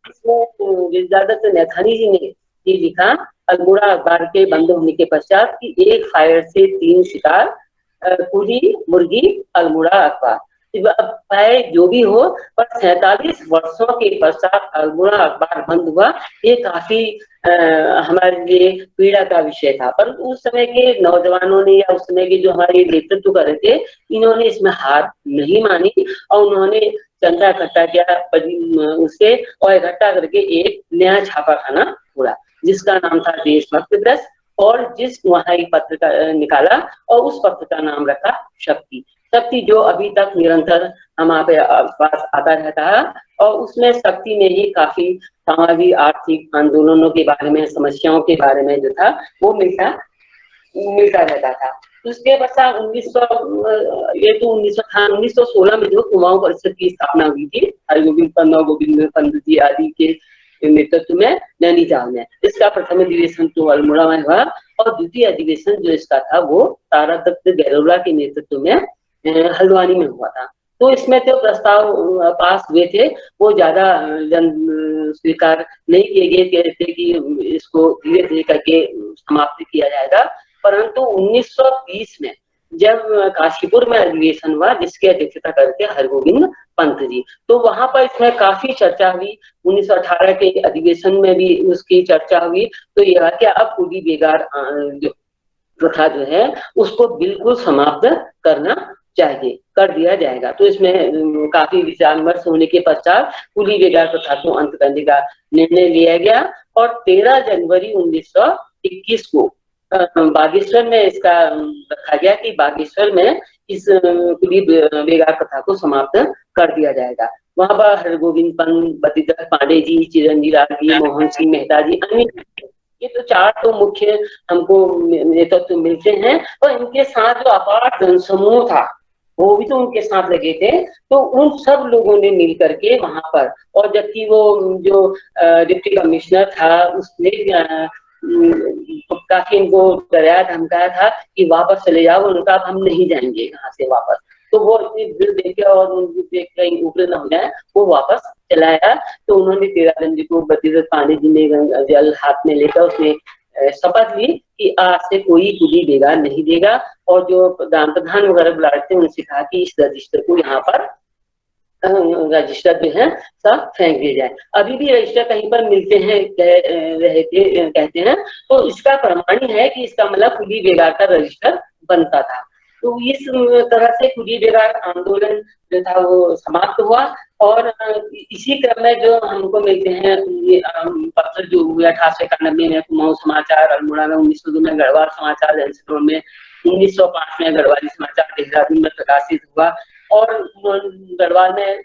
इसमें विद्यादत्त नैथानी जी ने ये लिखा अल्मोड़ा अखबार के बंद होने के पश्चात कि एक फायर से 3 शिकार, कुली मुर्गी अल्मोड़ा अखबार। चाहे जो भी हो पर 47 वर्षों के पश्चात अल्मोड़ा अखबार बंद हुआ, ये काफी हमारे लिए पीड़ा का विषय था। पर उस समय के नौजवानों ने या उस समय के जो हमारे नेतृत्व कर रहे थे इन्होंने इसमें हार नहीं मानी और उन्होंने चंदा इकट्ठा किया उससे और इकट्ठा करके एक नया छापाखाना खोला जिसका नाम था देशभक्त प्रेस और जिस वहां एक पत्र का निकाला और उस पत्र का नाम रखा शक्ति जो अभी तक निरंतर हमारे पास आता रहता है और उसमें शक्ति में ही काफी सामाजिक आर्थिक आंदोलनों के बारे में, समस्याओं के बारे में जो था वो मिलता रहता था। उसके पश्चात 1916 में जो कुमाऊं परिषद की स्थापना हुई थी हरगोविंद पंत, गोविंद पंत जी आदि के नेतृत्व में नैनीताल में। इसका प्रथम अधिवेशन तो अल्मोड़ा में हुआ और द्वितीय अधिवेशन जो इसका था वो तारादत्त गैरोला के नेतृत्व में हल्द्वानी में हुआ था। तो इसमें जो प्रस्ताव पास हुए थे वो ज्यादा जन स्वीकार नहीं किए गए, कहते कि इसको धीरे धीरे करके समाप्त किया जाएगा। परंतु 1920 में जब काशीपुर में अधिवेशन हुआ जिसकी अध्यक्षता करते हरगोविंद पंत जी, तो वहां पर इसमें काफी चर्चा हुई। 1918 के अधिवेशन में भी उसकी चर्चा हुई। तो यह कि अब कुली बेगार जो प्रथा जो है उसको बिल्कुल समाप्त करना चाहिए, कर दिया जाएगा। तो इसमें काफी विचार विमर्श होने के पश्चात कुली बेगार प्रथा को अंत करने का निर्णय लिया गया और 13 जनवरी 1921 को बागेश्वर में इसका रखा गया कि बागेश्वर में इस कुली बेगार प्रथा को समाप्त कर दिया जाएगा। वहां पर हरगोविंद पंत, बद्रीदत्त पांडे जी, चिरंजीव लाल जी, मोहन सिंह मेहता जी, अन्य ये तो 4 तो मुख्य हमको नेतृत्व तो मिलते हैं, और इनके साथ जो अपार जनसमूह था वो भी तो उनके साथ लगे थे। तो उन सब लोगों ने मिल करके वहां पर, और जबकि वो जो डिप्टी कमिश्नर था उसने काफी इनको डराया धमकाया था कि वापस चले जाओ, उनका अब हम नहीं जाएंगे यहाँ से वापस। तो वो इतनी भीड़ देखे और देख कहीं ऊपर न हो जाए, वो वापस चलाया। तो उन्होंने तेरानंद जी को बद्रीदत्त पांडे जी ने जल हाथ में लेकर उसने शपथ ली कि आज से कोई कुली बेगार नहीं देगा, और जो प्रधान वगैरह बुलाए थे उनसे कहा कि इस रजिस्टर को यहाँ पर रजिस्टर जो है सब फेंक दिया जाए। अभी भी रजिस्टर कहीं पर मिलते हैं, कहते हैं, तो इसका प्रमाण है कि इसका मतलब कुली बेगार का रजिस्टर बनता था। तो इस तरह से कुली बेगार आंदोलन जो था वो समाप्त हुआ। और इसी क्रम में जो हमको मिलते हैं ये पत्र जो हुए 1891 में कुमाऊं समाचार, अल्मोड़ा में 1902 में गढ़वाल समाचार, जैसलमेर में 1905 में गढ़वाली समाचार देहरादून में प्रकाशित हुआ। और गढ़वाल में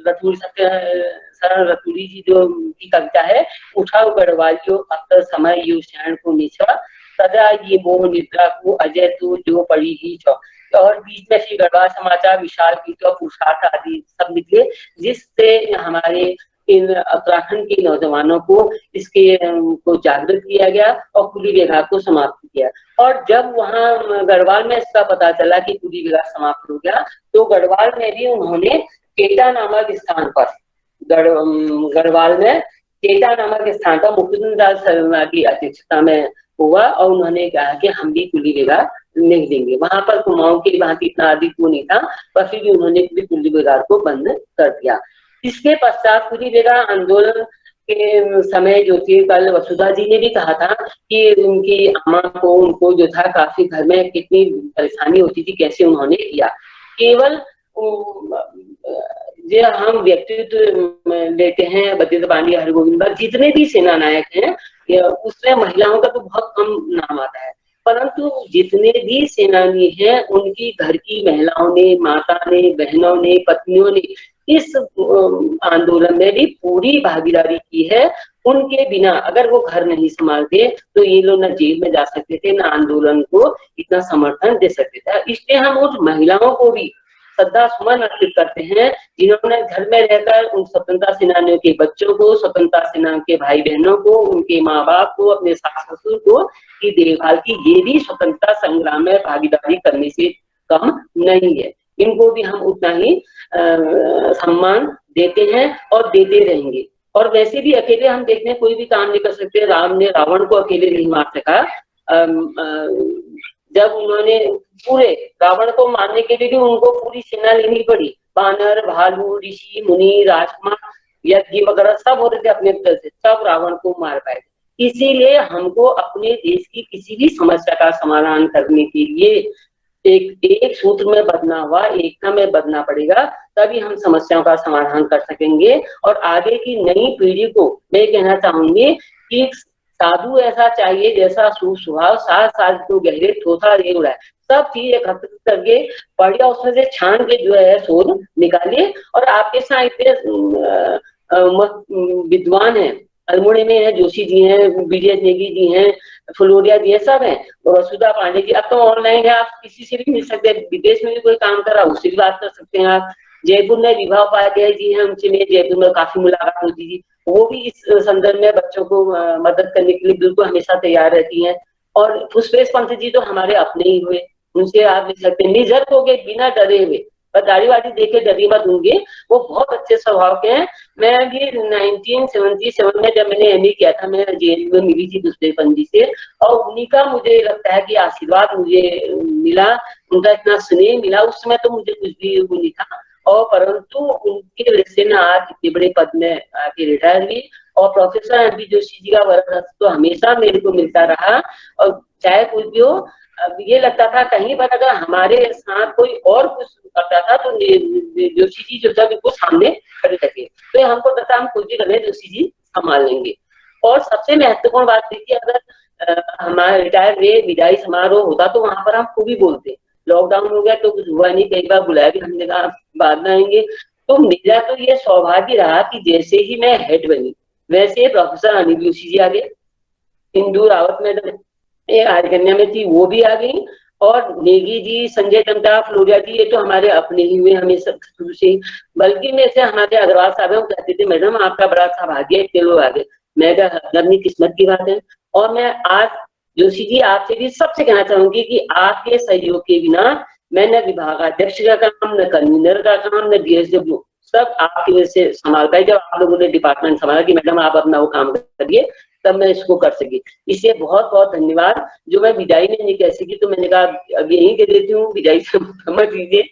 रतूड़ी शरण रतूड़ी जी जो की कविता है, उठाओ गढ़वालियों अब समय यू शरण को नीचा, सदा ये मोह निद्रा को अजय तू जो पड़ी ही चौ। और बीच में श्री गढ़वाल समाचार, विशाल गीत और पुरुषार्थ आदि सब निकले, जिससे हमारे इन उत्तराखंड के नौजवानों को इसके को जागृत किया गया और कुली बेगार को समाप्त किया। और जब वहां गढ़वाल में इसका पता चला कि कुली बेगार समाप्त हो गया, तो गढ़वाल में भी उन्होंने केटा नामक स्थान पर, गढ़वाल में केटा नामक स्थान पर मुकुंद दास शर्मा की अध्यक्षता में हुआ, और उन्होंने कहा कि हम भी कुली बेगार नहीं देंगे। वहां पर कुमाऊं की भांति इतना अधिक वो नहीं था, पर फिर भी उन्होंने भी कुली बेगार को बंद कर दिया। इसके पश्चात कुली बेगार आंदोलन के समय जो थी, कल वसुधा जी ने भी कहा था कि उनकी अम्मा को, उनको जो था काफी घर में कितनी परेशानी होती थी, कैसे उन्होंने किया। केवल जो हम व्यक्तित्व लेते हैं बद्रीदत्त पांडे, हरगोविंद, जितने भी सेना नायक हैं उसमें महिलाओं का तो बहुत कम नाम आता है, परंतु जितने भी सेनानी हैं उनकी घर की महिलाओं ने, माता ने, बहनों ने, पत्नियों ने इस आंदोलन में भी पूरी भागीदारी की है। उनके बिना अगर वो घर नहीं संभालते तो ये लोग न जेल में जा सकते थे, न आंदोलन को इतना समर्थन दे सकते थे। इसलिए हम उस महिलाओं को भी श्रद्धा सुमन अर्पित करते हैं जिन्होंने घर में रहकर उन स्वतंत्रता सेनानियों के बच्चों को, स्वतंत्रता सेनानियों के भाई बहनों को, उनके माँ बाप को, अपने सास ससुर को की देखभाल की। ये भी स्वतंत्रता संग्राम में भागीदारी करने से कम नहीं है। इनको भी हम उतना ही सम्मान देते हैं और देते रहेंगे। और वैसे भी अकेले हम देखते हैं कोई भी काम नहीं कर सकते। राम ने रावण को अकेले नहीं मार सका। जब उन्होंने पूरे रावण को मारने के लिए भी उनको पूरी सेना लेनी पड़ी, बानर, भालू, ऋषि, मुनि, राजकुमार, यज्ञ वगैरह सब होते थे अपने तरफ से, सब रावण को मार पाए। इसीलिए हमको अपने देश की किसी भी समस्या का समाधान करने के लिए एक सूत्र में बंधना हुआ, एकता में बंधना पड़ेगा, तभी हम समस्याओं का समाधान कर सकेंगे। और आगे की नई पीढ़ी को मैं कहना चाहूंगी कि साधु ऐसा चाहिए जैसा सुस्वभाव, साथ साथ को गहरे थोथा रे उड़ाए, सब चीज एकत्रित करके बढ़िया उसमें से छान के जो है शोध निकालिए। और आपके साहित्य विद्वान है, अल्मोड़े में है, जोशी जी हैं, विजय नेगी जी हैं, फलोरिया जी हैं, सब हैं, वसुधा पांडे जी। अब तो ऑनलाइन है, आप किसी से भी मिल सकते हैं। विदेश में भी कोई काम कर रहा है उससे भी बात कर सकते हैं आप। जयपुर में विभा उपाध्याय जी हैं, उनसे मेरे जयपुर में काफी मुलाकात होती थी, वो भी इस संदर्भ में बच्चों को मदद करने के लिए बिल्कुल हमेशा तैयार रहती हैं। और पुष्पेश पंत जी तो हमारे अपने ही हुए, उनसे आप लिख सकते हैं, निर्झर हो गए बिना डरे हुए, पर दाढ़ी वाड़ी देखे डरी मत होंगे, वो बहुत अच्छे स्वभाव के हैं। मैं भी 1977 में जब मैंने एमए किया था, मैं जेल में मिली थी दूसरे पंजी से, और उन्हीं का मुझे लगता है कि आशीर्वाद मुझे मिला, उनका इतना स्नेह मिला। उस समय तो मुझे कुछ भी वो नहीं था, और परंतु उनके वजह से ना आज इतने बड़े पद में आके रिटायर हुई। और प्रोफेसर एमपी जोशी जी का वर्क तो हमेशा मेरे को मिलता रहा, और चाहे कुछ भी हो, ये लगता था कहीं पर अगर हमारे साथ कोई और कुछ करता था तो जोशी जी जो था बिल्कुल सामने खड़े रखे, तो हमको पता हम कुछ भी करें जोशी जी संभाल लेंगे। और सबसे महत्वपूर्ण बात देखिए, अगर हमारा रिटायर हुए विदाई समारोह होता तो वहां पर हम खूब ही बोलते। लॉकडाउन हो गया तो कुछ हुआ नहीं, कई बार बुलाया भी, हमने कहा बाद में आएंगे। तो मेरा तो ये सौभाग्य रहा कि जैसे ही मैं हेड बनी वैसे प्रोफेसर अनिल जोशी जी आ गए, इंदू रावत मैडम ये आर्यकन्या में थी, वो भी आ गई। और नेगी जी, संजय टंटा, फ्लोरिया जी, ये तो हमारे अपने ही हुए हमेशा शुरू से ही। बल्कि में से हमारे अग्रवाल साहब हैं, वो कहते थे मैडम आपका बड़ा सौभाग्य है, इतने लोग आ गए। मैं कहा अपनी किस्मत की बात है। और मैं आज जोशी जी आपसे भी सबसे कहना चाहूंगी कि आपके सहयोग के बिना मैं न विभागाध्यक्ष का काम, न कन्वीनर का काम, न DSW, सब आपकी वजह से संभाल पाई। जब आप लोगों ने डिपार्टमेंट संभाला कि मैडम आप अपना वो काम करिए, तब मैं इसको कर सकी। इसलिए बहुत बहुत धन्यवाद। जो मैं विदाई में नहीं कह सकी तो मैंने कहा अब यहीं कह देती हूँ, विदाई से समझ लीजिए।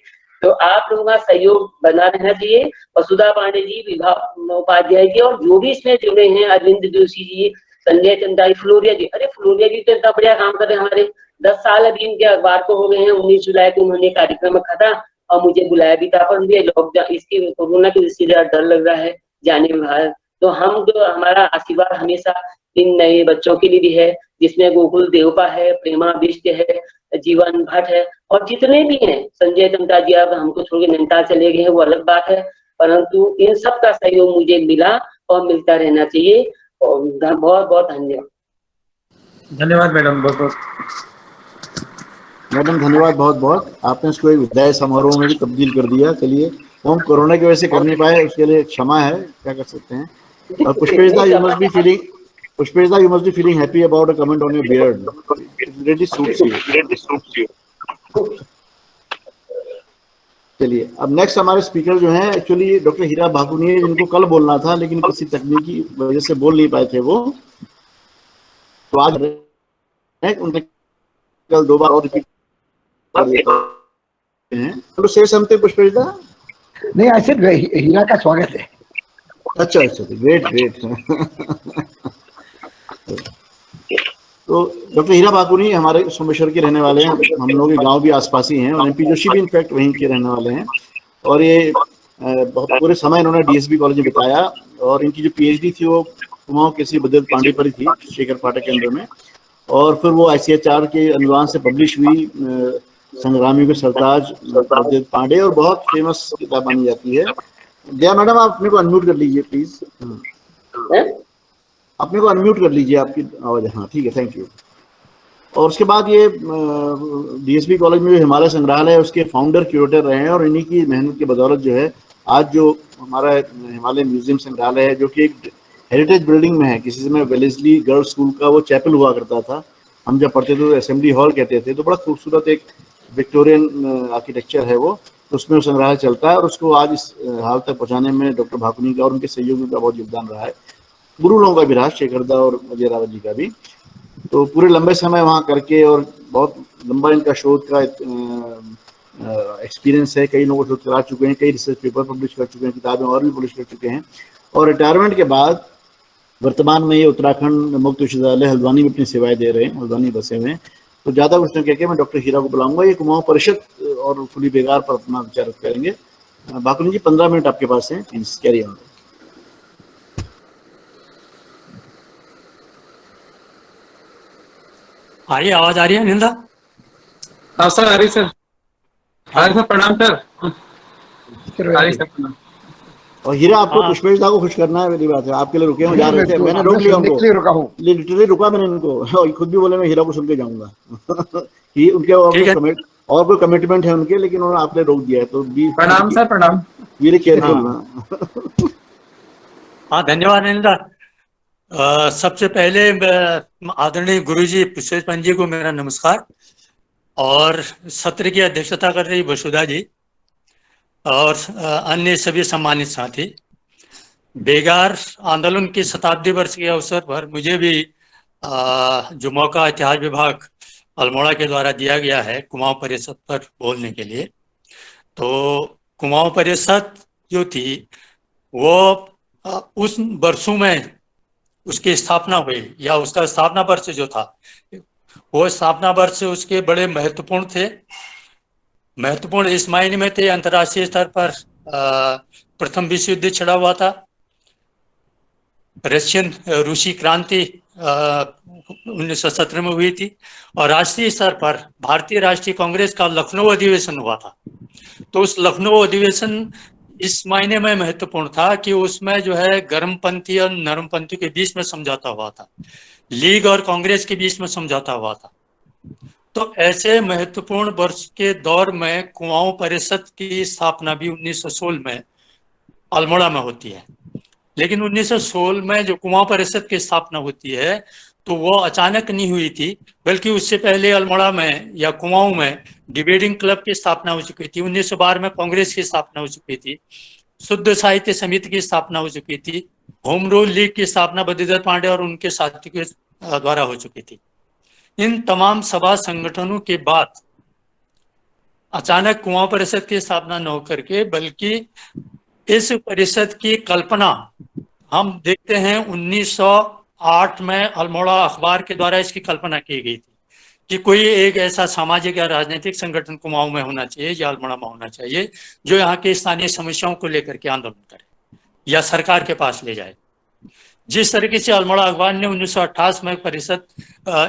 तो आप लोगों का सहयोग बना रहना चाहिए। और सुधा पांडे जी, विभाग उपाध्याय जी, और जो भी इसमें जुड़े हैं, अरविंद जोशी जी, संजय चंदा, फ्लोरिया जी, अरे फ्लोरिया जी तो इतना बढ़िया काम कर रहे हैं। हमारे 10 साल अभी इनके अखबार को हो गए हैं। 19 जुलाई को उन्होंने कार्यक्रम रखा था और मुझे बुलाया भी था, पर मुझे लॉकडाउन इसकी कोरोना की वजह से डर लग रहा है जाने में बाहर। तो हम जो हमारा आशीर्वाद हमेशा इन नए बच्चों के लिए भी है, जिसमें गोकुल देवपा है, प्रेमा बिष्ट है, जीवन भट्ट है, और जितने भी हैं, संजय चंदा जी अब हमको छोड़ के नैनीताल चले गए हैं, वो अलग बात है। परंतु इन सब का सहयोग मुझे मिला और मिलता रहना चाहिए। और बहुत बहुत धन्यवाद। धन्यवाद मैडम, बहुत बहुत। मैडम धन्यवाद बहुत बहुत, आपने इसको एक विदाई समारोह में भी तब्दील कर दिया। चलिए, वो हम कोरोना की वजह से कर नहीं पाए, उसके लिए क्षमा है, क्या कर सकते हैं। और पुष्पेशदा, you must be feeling happy about a comment on your beard, it really suits you. चलिए, अब नेक्स्ट हमारे स्पीकर जो हैं एक्चुअली डॉक्टर हीरा भाकुनी है, जिनको कल बोलना था लेकिन किसी तकनीकी वजह से बोल नहीं पाए थे वो, तो आज उनने कल 2 बार और रिपीट कर दिया हैं। तो से समथिंग पुष्पेशदा? नहीं, ऐसे हीरा का स्वागत है। अच्छा, ग्रेट। तो डॉक्टर हीरा भाकुनी हमारे सोमेश्वर के रहने वाले हैं, हम लोग के गांव भी आसपास ही हैं, और MP जोशी भी इनफैक्ट वहीं के रहने वाले हैं। और ये बहुत पूरे समय इन्होंने DSB कॉलेज में बिताया, और इनकी जो PhD थी वो कुमाऊं किसी बद्रीनाथ पांडे पर ही थी, शेखर फाटक के अंदर में। और फिर वो ICHR के अनुदान से पब्लिश हुई, संग्रामियों के सरताज बद्रीनाथ पांडे, और बहुत फेमस किताब मानी जाती है। जया मैडम, आप अपने को अनम्यूट कर लीजिए प्लीज, अपने को अनम्यूट कर लीजिए, आपकी आवाज। हाँ ठीक है, थैंक यू। और उसके बाद ये DSB कॉलेज में जो हिमालय संग्रहालय है उसके फाउंडर क्यूरेटर रहे हैं, और इन्हीं की मेहनत की बदौलत जो है आज जो हमारा हिमालय म्यूजियम संग्रहालय है, जो कि एक हेरिटेज बिल्डिंग में है, किसी समय वेलेस्ली गर्ल्स स्कूल का वो चैपल हुआ करता था, हम जब पढ़ते थे तो असेंबली हॉल कहते थे। तो बड़ा खूबसूरत एक विक्टोरियन आर्किटेक्चर है वो, तो उसमें वो संग्रहालय चलता है, और उसको आज इस हाल तक पहुंचाने में डॉक्टर भाकुनी का और उनके सहयोगियों का बहुत योगदान रहा है, गुरु लोगों का भी रहा, शेखरदा और अजय रावत जी का भी। तो पूरे लंबे समय वहाँ करके, और बहुत लंबा इनका शोध का एक्सपीरियंस है, कई लोग शोध करा चुके हैं, कई रिसर्च पेपर पब्लिश कर चुके हैं, किताबें और भी पब्लिश कर चुके हैं। और रिटायरमेंट के बाद वर्तमान में ये उत्तराखंड मुक्त विश्वविद्यालय हल्द्वानी में अपनी सेवाएं दे रहे हैं, हल्द्वानी बसे हुए हैं। तो ज्यादा कुछ नहीं कहकर मैं डॉक्टर हीरा को बुलाऊंगा, ये कुमाऊं परिषद और फुली बेगार पर अपना विचार करेंगे। भाकुनी जी 15 मिनट आपके पास हैं, प्लीज कैरी ऑन। आइए, आवाज आ रही है निंदा? हाँ सर, आ रही सर। सर प्रणाम सर। आ रही सर, प्रणाम। और हीरा, आपको पुष्पेशदा को खुश करना है, मेरी बात है, आपके लिए रुके हैं, जा रहे थे, मैंने रोक लिया उनको, लिटरली रुका मैंने उनको, खुद भी बोले मैं हीरा को सुन के जाऊंगा। उनके और कोई कमिटमेंट है उनके, लेकिन उन्होंने आपने रोक दिया है, तो प्रणाम सर, प्रणाम। Very careful. हाँ, धन्यवाद निंदा। सबसे पहले आदरणीय गुरुजी पुष्पेश पंत जी को मेरा नमस्कार, और सत्र की अध्यक्षता कर रही वसुधा जी और अन्य सभी सम्मानित साथी। बेगार आंदोलन की शताब्दी वर्ष के अवसर पर मुझे भी जो मौका इतिहास विभाग अल्मोड़ा के द्वारा दिया गया है कुमाऊं परिषद पर बोलने के लिए, तो कुमाऊं परिषद जो थी वो उस वर्षों में उसकी स्थापना हुई, या उसका स्थापना वर्ष जो था वो स्थापना वर्ष उसके बड़े महत्वपूर्ण थे। महत्वपूर्ण इस मायने में थे, अंतर्राष्ट्रीय स्तर पर प्रथम विश्व युद्ध छिड़ा हुआ था, रूसी क्रांति 1917 में हुई थी, और राष्ट्रीय स्तर पर भारतीय राष्ट्रीय कांग्रेस का लखनऊ अधिवेशन हुआ था। तो उस लखनऊ अधिवेशन इस मायने में महत्वपूर्ण था कि उसमें जो है गर्मपंथी और नरमपंथी के बीच में समझौता हुआ था, लीग और कांग्रेस के बीच में समझौता हुआ था। तो ऐसे महत्वपूर्ण वर्ष के दौर में कुमाऊं परिषद की स्थापना भी 1916 में अल्मोड़ा में होती है। लेकिन 1916 में जो कुमाऊं परिषद की स्थापना होती है तो वो अचानक नहीं हुई थी, बल्कि उससे पहले अल्मोड़ा में या कुमाऊं में डिबेटिंग क्लब की स्थापना हो चुकी थी। 1912 में कांग्रेस की स्थापना हो चुकी थी, शुद्ध साहित्य समिति की स्थापना हो चुकी थी, होम रूल लीग की स्थापना बद्रीदत्त पांडे और उनके साथियों के द्वारा हो चुकी थी। इन तमाम सभा संगठनों के बाद अचानक कुमाऊं परिषद की स्थापना न होकर के, बल्कि इस परिषद की कल्पना हम देखते हैं 1908 में अल्मोड़ा अखबार के द्वारा इसकी कल्पना की गई थी कि कोई एक ऐसा सामाजिक या राजनीतिक संगठन कुमाऊं में होना चाहिए या अल्मोड़ा में होना चाहिए जो यहाँ की स्थानीय समस्याओं को लेकर के आंदोलन करे या सरकार के पास ले जाए। जिस तरीके से अल्मोड़ा अखबार ने 1928 में परिषद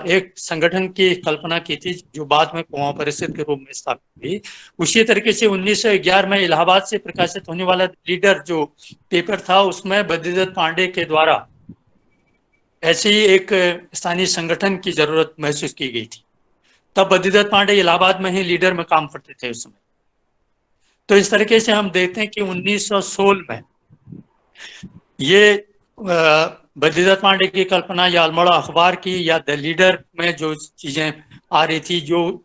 एक संगठन की कल्पना की थी जो बाद में कुमाऊं परिषद के रूप में स्थापित हुई, उसी तरीके से 1911 में इलाहाबाद से प्रकाशित होने वाला लीडर जो पेपर था उसमें बद्रीदत्त पांडे के द्वारा ऐसे ही एक स्थानीय संगठन की जरूरत महसूस की गई थी। तब बद्रीदत्त पांडे इलाहाबाद में ही लीडर में काम करते थे उस समय। तो इस तरीके से हम देखते हैं कि 1916 में ये बद्रीदत्त पांडे की कल्पना या अल्मोड़ा अखबार की या द लीडर में जो चीजें आ रही थी, जो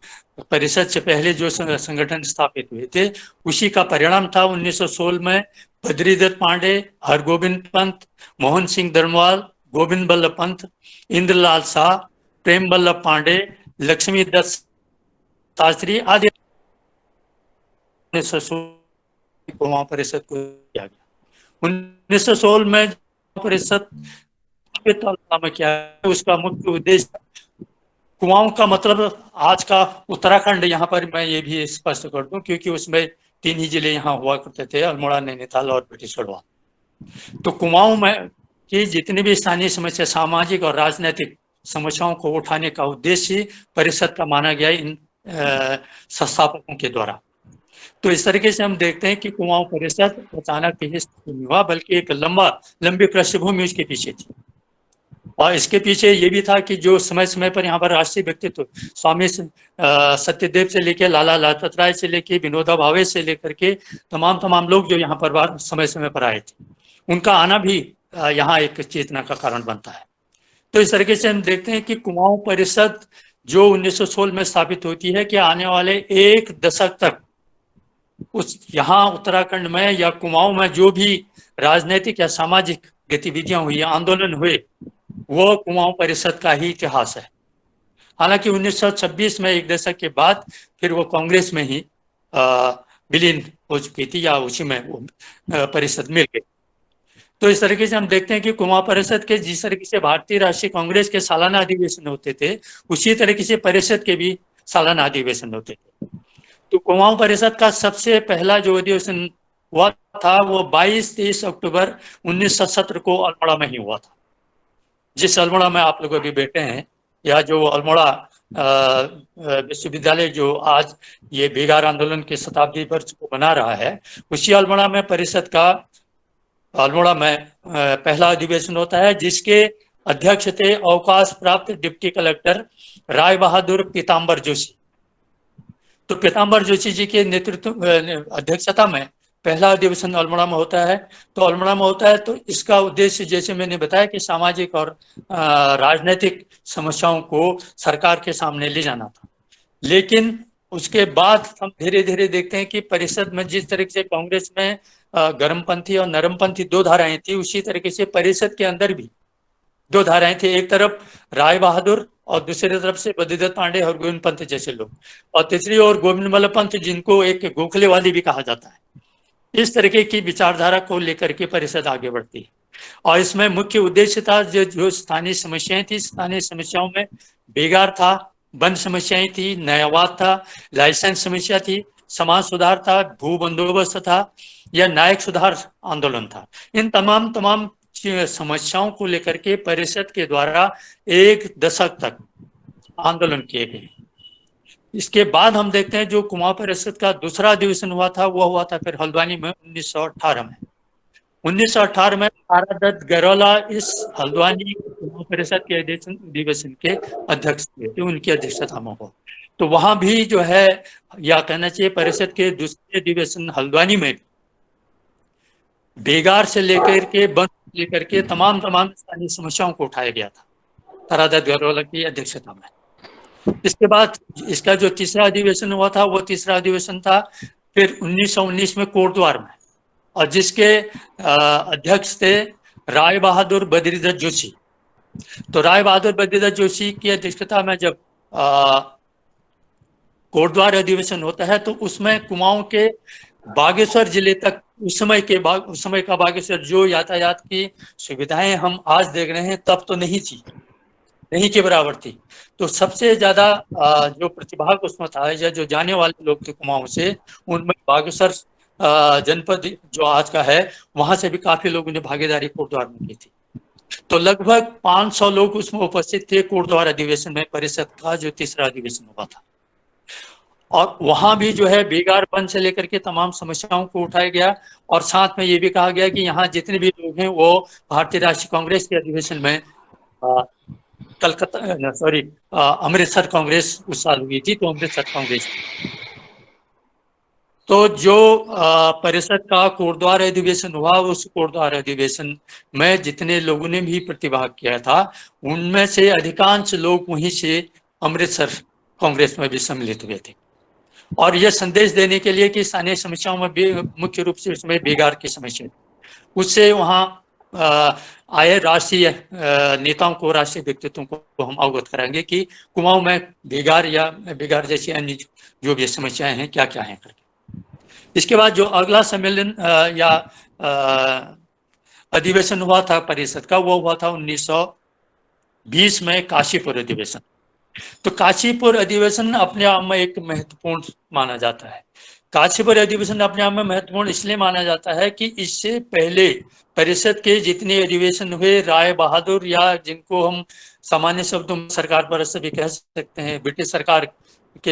परिषद से पहले जो संगठन स्थापित हुए थे, उसी का परिणाम था 1916 में बद्रीदत्त पांडे, हरगोविंद पंत, मोहन सिंह दरनवाल, गोविंद बल्लभ पंत, इंद्रलाल शाह, प्रेम बल्लभ पांडे, लक्ष्मी दत्त शास्त्री आदि 1916 कुमाऊं परिषद को किया गया। 1916 में परिषद में क्या है, उसका मुख्य उद्देश्य कुमाऊं का मतलब आज का उत्तराखंड, यहाँ पर मैं ये भी स्पष्ट कर दूं क्योंकि उसमें 3 ही जिले यहाँ हुआ करते थे, अल्मोड़ा, नैनीताल और ब्रिटिश गढ़वाल। तो कुमाऊं में की जितनी भी स्थानीय समस्या, सामाजिक और राजनीतिक समस्याओं को उठाने का उद्देश्य परिषद का माना गया इन संस्थापकों के द्वारा। तो इस तरीके से हम देखते हैं कि कुमाऊं परिषद अचानक नहीं हुआ, बल्कि एक लंबी पृष्ठभूमि उसके पीछे थी। और इसके पीछे ये भी था कि जो समय समय पर यहाँ पर राष्ट्रीय व्यक्तित्व स्वामी सत्यदेव से लेके लाला लाजपत राय से लेके विनोबा भावे से लेकर के तमाम लोग जो यहाँ पर समय समय पर आए थे, उनका आना भी यहाँ एक चेतना का कारण बनता है। तो इस तरीके से हम देखते हैं कि कुमाऊं परिषद जो 1916 में स्थापित होती है कि आने वाले 1 दशक तक उस यहाँ उत्तराखंड में या कुमाऊं में जो भी राजनीतिक या सामाजिक गतिविधियां हुई, आंदोलन हुए, वो कुमाऊं परिषद का ही इतिहास है। हालांकि 1926 में 1 दशक के बाद फिर वो कांग्रेस में ही विलीन हो चुकी थी या उसी में वो परिषद मिल गई। तो इस तरीके से हम देखते हैं कि कुमाऊं परिषद के जिस तरीके से भारतीय राष्ट्रीय कांग्रेस के सालाना अधिवेशन होते थे, उसी तरीके से परिषद के भी सालाना अधिवेशन होते थे। तो कुमाऊं परिषद का सबसे पहला जो अधिवेशन हुआ था वो 22-23 अक्टूबर 1917 को अल्मोड़ा में ही हुआ था। जिस अल्मोड़ा में आप लोग अभी बैठे हैं, या जो अल्मोड़ा विश्वविद्यालय जो आज ये बेगार आंदोलन के शताब्दी वर्ष को बना रहा है, उसी अल्मोड़ा में परिषद का अल्मोड़ा में पहला अधिवेशन होता है, जिसके अध्यक्ष थे अवकाश प्राप्त डिप्टी कलेक्टर राय बहादुर पीताम्बर जोशी। तो पीताम्बर जोशी जी के नेतृत्व अध्यक्षता में पहला अधिवेशन अल्मोड़ा में होता है। तो अल्मोड़ा में होता है तो इसका उद्देश्य, जैसे मैंने बताया, कि सामाजिक और राजनीतिक समस्याओं को सरकार के सामने ले जाना था। लेकिन उसके बाद हम धीरे धीरे देखते हैं कि परिषद में जिस तरीके से कांग्रेस में गर्मपंथी और नरमपंथी 2 धाराएं थी, उसी तरीके से परिषद के अंदर भी 2 धाराएं थी। एक तरफ राय बहादुर और दूसरी तरफ से बद्रीदत्त पांडे और गोविंद पंत जैसे लोग, और तीसरी ओर गोविंद बल्लभ पंत, जिनको एक गोखलेवादी भी कहा जाता है। इस तरीके की विचारधारा को लेकर के परिषद आगे बढ़ती है। और इसमें मुख्य उद्देश्य था जो स्थानीय समस्याएं थी, स्थानीय समस्याओं में बेगार था, वन समस्याएं थी, न्यायवाद था, लाइसेंस समस्या थी, समाज सुधार था, भू बंदोबस्त था, या न्यायिक सुधार आंदोलन था। इन तमाम समस्याओं को लेकर के परिषद के द्वारा 1 दशक तक आंदोलन किए गए। इसके बाद हम देखते हैं जो कुमाऊं परिषद का दूसरा अधिवेशन हुआ था वो हुआ था फिर हल्द्वानी में 1918 में। 1918 में तारादत्त गरोला इस हल्द्वानी कुमाऊं परिषद के अधिवेशन के अध्यक्ष थे, उनकी अध्यक्षता में हुआ। तो वहां भी जो है, या कहना चाहिए परिषद के दूसरे अधिवेशन हल्द्वानी में बेगार से लेकर के वन लेकर के तमाम स्थानीय समस्याओं को उठाया गया था तारादत्त गरोला की अध्यक्षता में। इसके बाद इसका जो तीसरा अधिवेशन हुआ था वो तीसरा अधिवेशन था फिर 1919 में कोटद्वार में, और जिसके अध्यक्ष थे राय बहादुर बद्रीदत्त जोशी। तो राय बहादुर बद्रीदत्त जोशी की अध्यक्षता में जब कोटद्वार अधिवेशन होता है तो उसमें कुमाऊं के बागेश्वर जिले तक उस समय का बागेश्वर जो यातायात की सुविधाएं हम आज देख रहे हैं तब तो नहीं थी, नहीं के बराबर थी। तो सबसे ज्यादा जो प्रतिभाग उसमें था या जो जाने वाले लोग थे कुमाऊं से, उनमें बागेश्वर जनपद जो आज का है वहां से भी काफी लोगों ने भागीदारी कोटद्वार में की थी। तो लगभग 500 लोग उसमें उपस्थित थे कोटद्वार अधिवेशन में, परिषद का जो तीसरा अधिवेशन हुआ था। और वहां भी जो है बेगार वन से लेकर के तमाम समस्याओं को उठाया गया, और साथ में ये भी कहा गया कि यहाँ जितने भी लोग हैं वो भारतीय राष्ट्रीय कांग्रेस के अधिवेशन में अमृतसर कांग्रेस उस साल हुई थी, तो अमृतसर कांग्रेस। तो जो परिषद का कोटद्वार अधिवेशन हुआ, उस कोटद्वार अधिवेशन में जितने लोगों ने भी प्रतिभाग किया था उनमें से अधिकांश लोग वहीं से अमृतसर कांग्रेस में भी सम्मिलित हुए थे, और यह संदेश देने के लिए कि स्थानीय समस्याओं में मुख्य रूप से उसमें बेगार की समस्या थी, उससे वहाँ आए राष्ट्रीय नेताओं को, राष्ट्रीय व्यक्तित्वों को हम अवगत कराएंगे कि कुमाऊं में बेगार या बेगार जैसी अन्य जो भी समस्याएं हैं क्या क्या हैं करके। इसके बाद जो अगला सम्मेलन या अधिवेशन हुआ था परिषद का, वो हुआ था 1920 में काशीपुर अधिवेशन। तो काशीपुर अधिवेशन अपने आप में एक महत्वपूर्ण माना जाता है। काशीपुर अधिवेशन अपने आप में महत्वपूर्ण इसलिए माना जाता है कि इससे पहले परिषद के जितने अधिवेशन हुए, राय बहादुर या जिनको हम सामान्य शब्दों में सरकार परिषद भी कह सकते हैं, ब्रिटिश सरकार के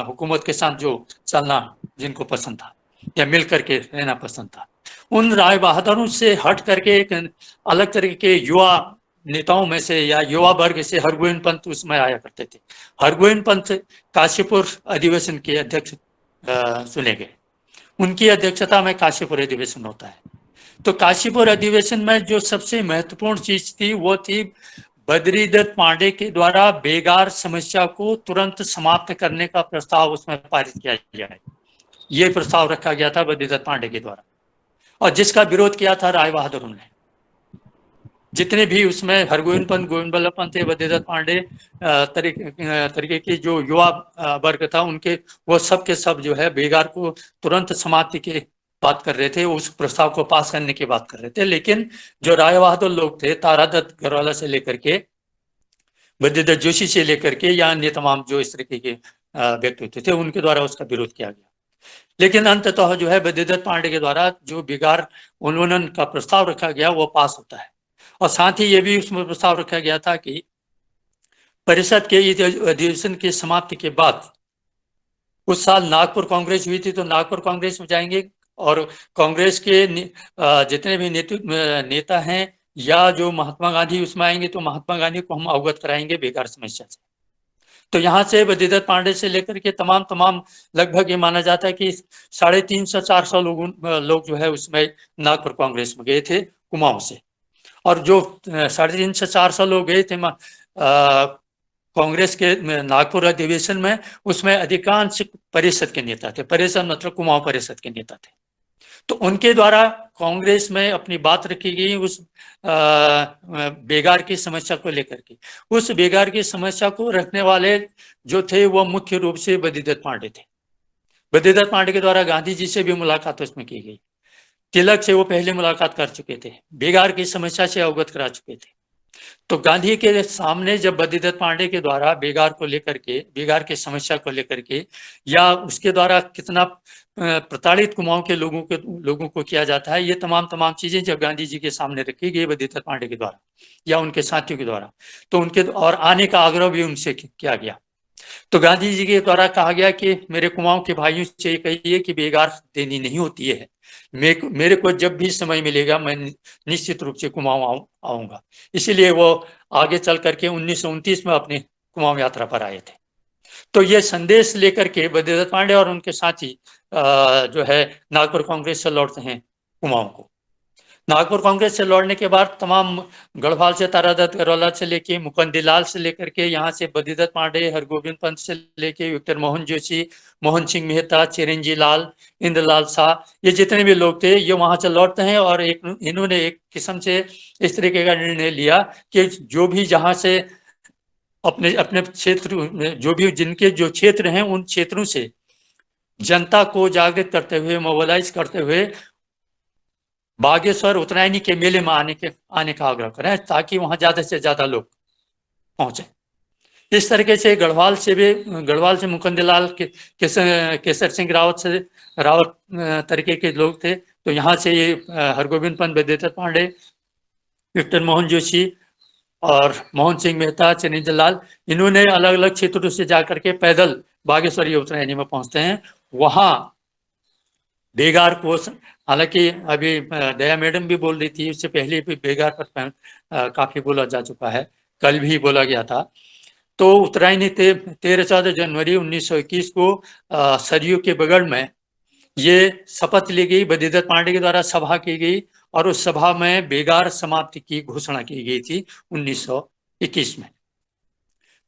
हुकूमत के साथ जो चलना जिनको पसंद था या मिल करके रहना पसंद था, उन राय बहादुरों से हट करके एक अलग तरह के युवा नेताओं में से या युवा वर्ग से हरगोविंद पंत उसमें आया करते थे। हरगोविंद पंत काशीपुर अधिवेशन के अध्यक्ष चुने गए, उनकी अध्यक्षता में काशीपुर अधिवेशन होता है। तो काशीपुर अधिवेशन में जो सबसे महत्वपूर्ण चीज थी वो थी बद्रीदत्त पांडे के द्वारा बेगार समस्या को तुरंत समाप्त करने का प्रस्ताव उसमें पारित किया जाए। ये प्रस्ताव रखा गया था बद्रीदत्त पांडे के द्वारा, और जिसका विरोध किया था राय बहादुर ने। जितने भी उसमें हरगोविंद पंत, गोविंद बल्लभ पंत, बद्रीदत्त पांडे तरीके की जो युवा वर्ग था उनके, वो सब के सब जो है बेगार को तुरंत समाप्ति की बात कर रहे थे, उस प्रस्ताव को पास करने की बात कर रहे थे। लेकिन जो राय बहादुर लोग थे, तारादत्त गरोला से लेकर के बद्रीदत्त जोशी से लेकर के या अन्य तमाम जो इस तरीके के व्यक्तित्व थे, उनके द्वारा उसका विरोध किया गया। लेकिन अंततः जो है बद्रीदत्त पांडे के द्वारा जो बेगार उन्मूलन का प्रस्ताव रखा गया वो पास होता है। और साथ ही ये भी उसमें प्रस्ताव रखा गया था कि परिषद के अधिवेशन की समाप्ति के बाद उस साल नागपुर कांग्रेस हुई थी, तो नागपुर कांग्रेस में जाएंगे और कांग्रेस के जितने भी नेता हैं या जो महात्मा गांधी उसमें आएंगे, तो महात्मा गांधी को हम अवगत कराएंगे बेगार समस्या से। तो यहाँ से बद्रीदत्त पांडे से लेकर के तमाम लगभग ये माना जाता है कि 350-400 लोग जो है उसमें नागपुर कांग्रेस में गए थे कुमाऊं से। और जो 350-400 लोग गए थे कांग्रेस के नागपुर अधिवेशन में, उसमें अधिकांश परिषद के नेता थे। परिषद मतलब कुमाऊं परिषद के नेता थे। तो उनके द्वारा कांग्रेस में अपनी बात रखी गई उस बेगार की समस्या को लेकर के। उस बेगार की समस्या को रखने वाले जो थे वो मुख्य रूप से बद्रीदत्त पांडे थे। बद्रीदत्त पांडे के द्वारा गांधी जी से भी मुलाकात उसमें की गई। तिलक से वो पहले मुलाकात कर चुके थे, बेगार की समस्या से अवगत करा चुके थे। तो गांधी के सामने जब बद्रीदत्त पांडे के द्वारा बेगार को लेकर के, बेगार की समस्या को लेकर के, या उसके द्वारा कितना प्रताड़ित कुमाऊं के लोगों को किया जाता है, ये तमाम चीजें जब गांधी जी के सामने रखी गई बद्रीदत्त पांडे के द्वारा या उनके साथियों के द्वारा, तो उनके और आने का आग्रह भी उनसे किया गया। तो गांधी जी के द्वारा कहा गया कि मेरे कुमाऊं के भाइयों से कहिए कि बेगार देनी नहीं होती है। मेरे को जब भी समय मिलेगा मैं निश्चित रूप से कुमाऊं आऊंगा। इसीलिए वो आगे चल करके 1929 में अपनी कुमाऊं यात्रा पर आए थे। तो ये संदेश लेकर के बद्रीदत्त पांडे और उनके साथी जो है नागपुर कांग्रेस से लौटते हैं कुमाऊं को। नागपुर कांग्रेस से लौटने के बाद तमाम गढ़वाल से तारादत्त गरवाला से लेके मुकुंदलाल से लेकर के यहाँ से बद्रीदत्त पांडे, हरगोविंद पंत से लेके विक्टर मोहन जोशी, मोहन सिंह मेहता, चिरंजी लाल, इंद्रलाल शाह, ये जितने भी लोग थे ये वहां से लौटते हैं। और इन्होंने एक किस्म से इस तरीके का निर्णय लिया कि जो भी जहां से अपने अपने क्षेत्र में जो भी जिनके जो क्षेत्र हैं उन क्षेत्रों से जनता को जागृत करते हुए, मोबिलाइज करते हुए बागेश्वर उत्तरायणी के मेले में आने का आग्रह करें ताकि वहां ज्यादा से ज्यादा लोग पहुंचे। इस तरीके से गढ़वाल से मुकुंदलाल केसर सिंह रावत तरीके के लोग थे। तो यहाँ से ये हरगोविंद पंत, बद्रीदत्त पांडे, विक्टर मोहन जोशी और मोहन सिंह मेहता, चिरंजी लाल, इन्होंने अलग अलग क्षेत्रों से जाकर के पैदल बागेश्वर या उत्तरायणी में पहुंचते हैं। वहां बेगार को, हालांकि अभी दया मैडम भी बोल रही थी, उससे पहले भी बेगार पर काफी बोला जा चुका है, कल भी बोला गया था। तो उत्तरायणी 13-14 जनवरी 1921 को सरयू के बगल में ये शपथ ली गई, बद्रीदत्त पांडे के द्वारा सभा की गई और उस सभा में बेगार समाप्ति की घोषणा की गई थी 1921 में।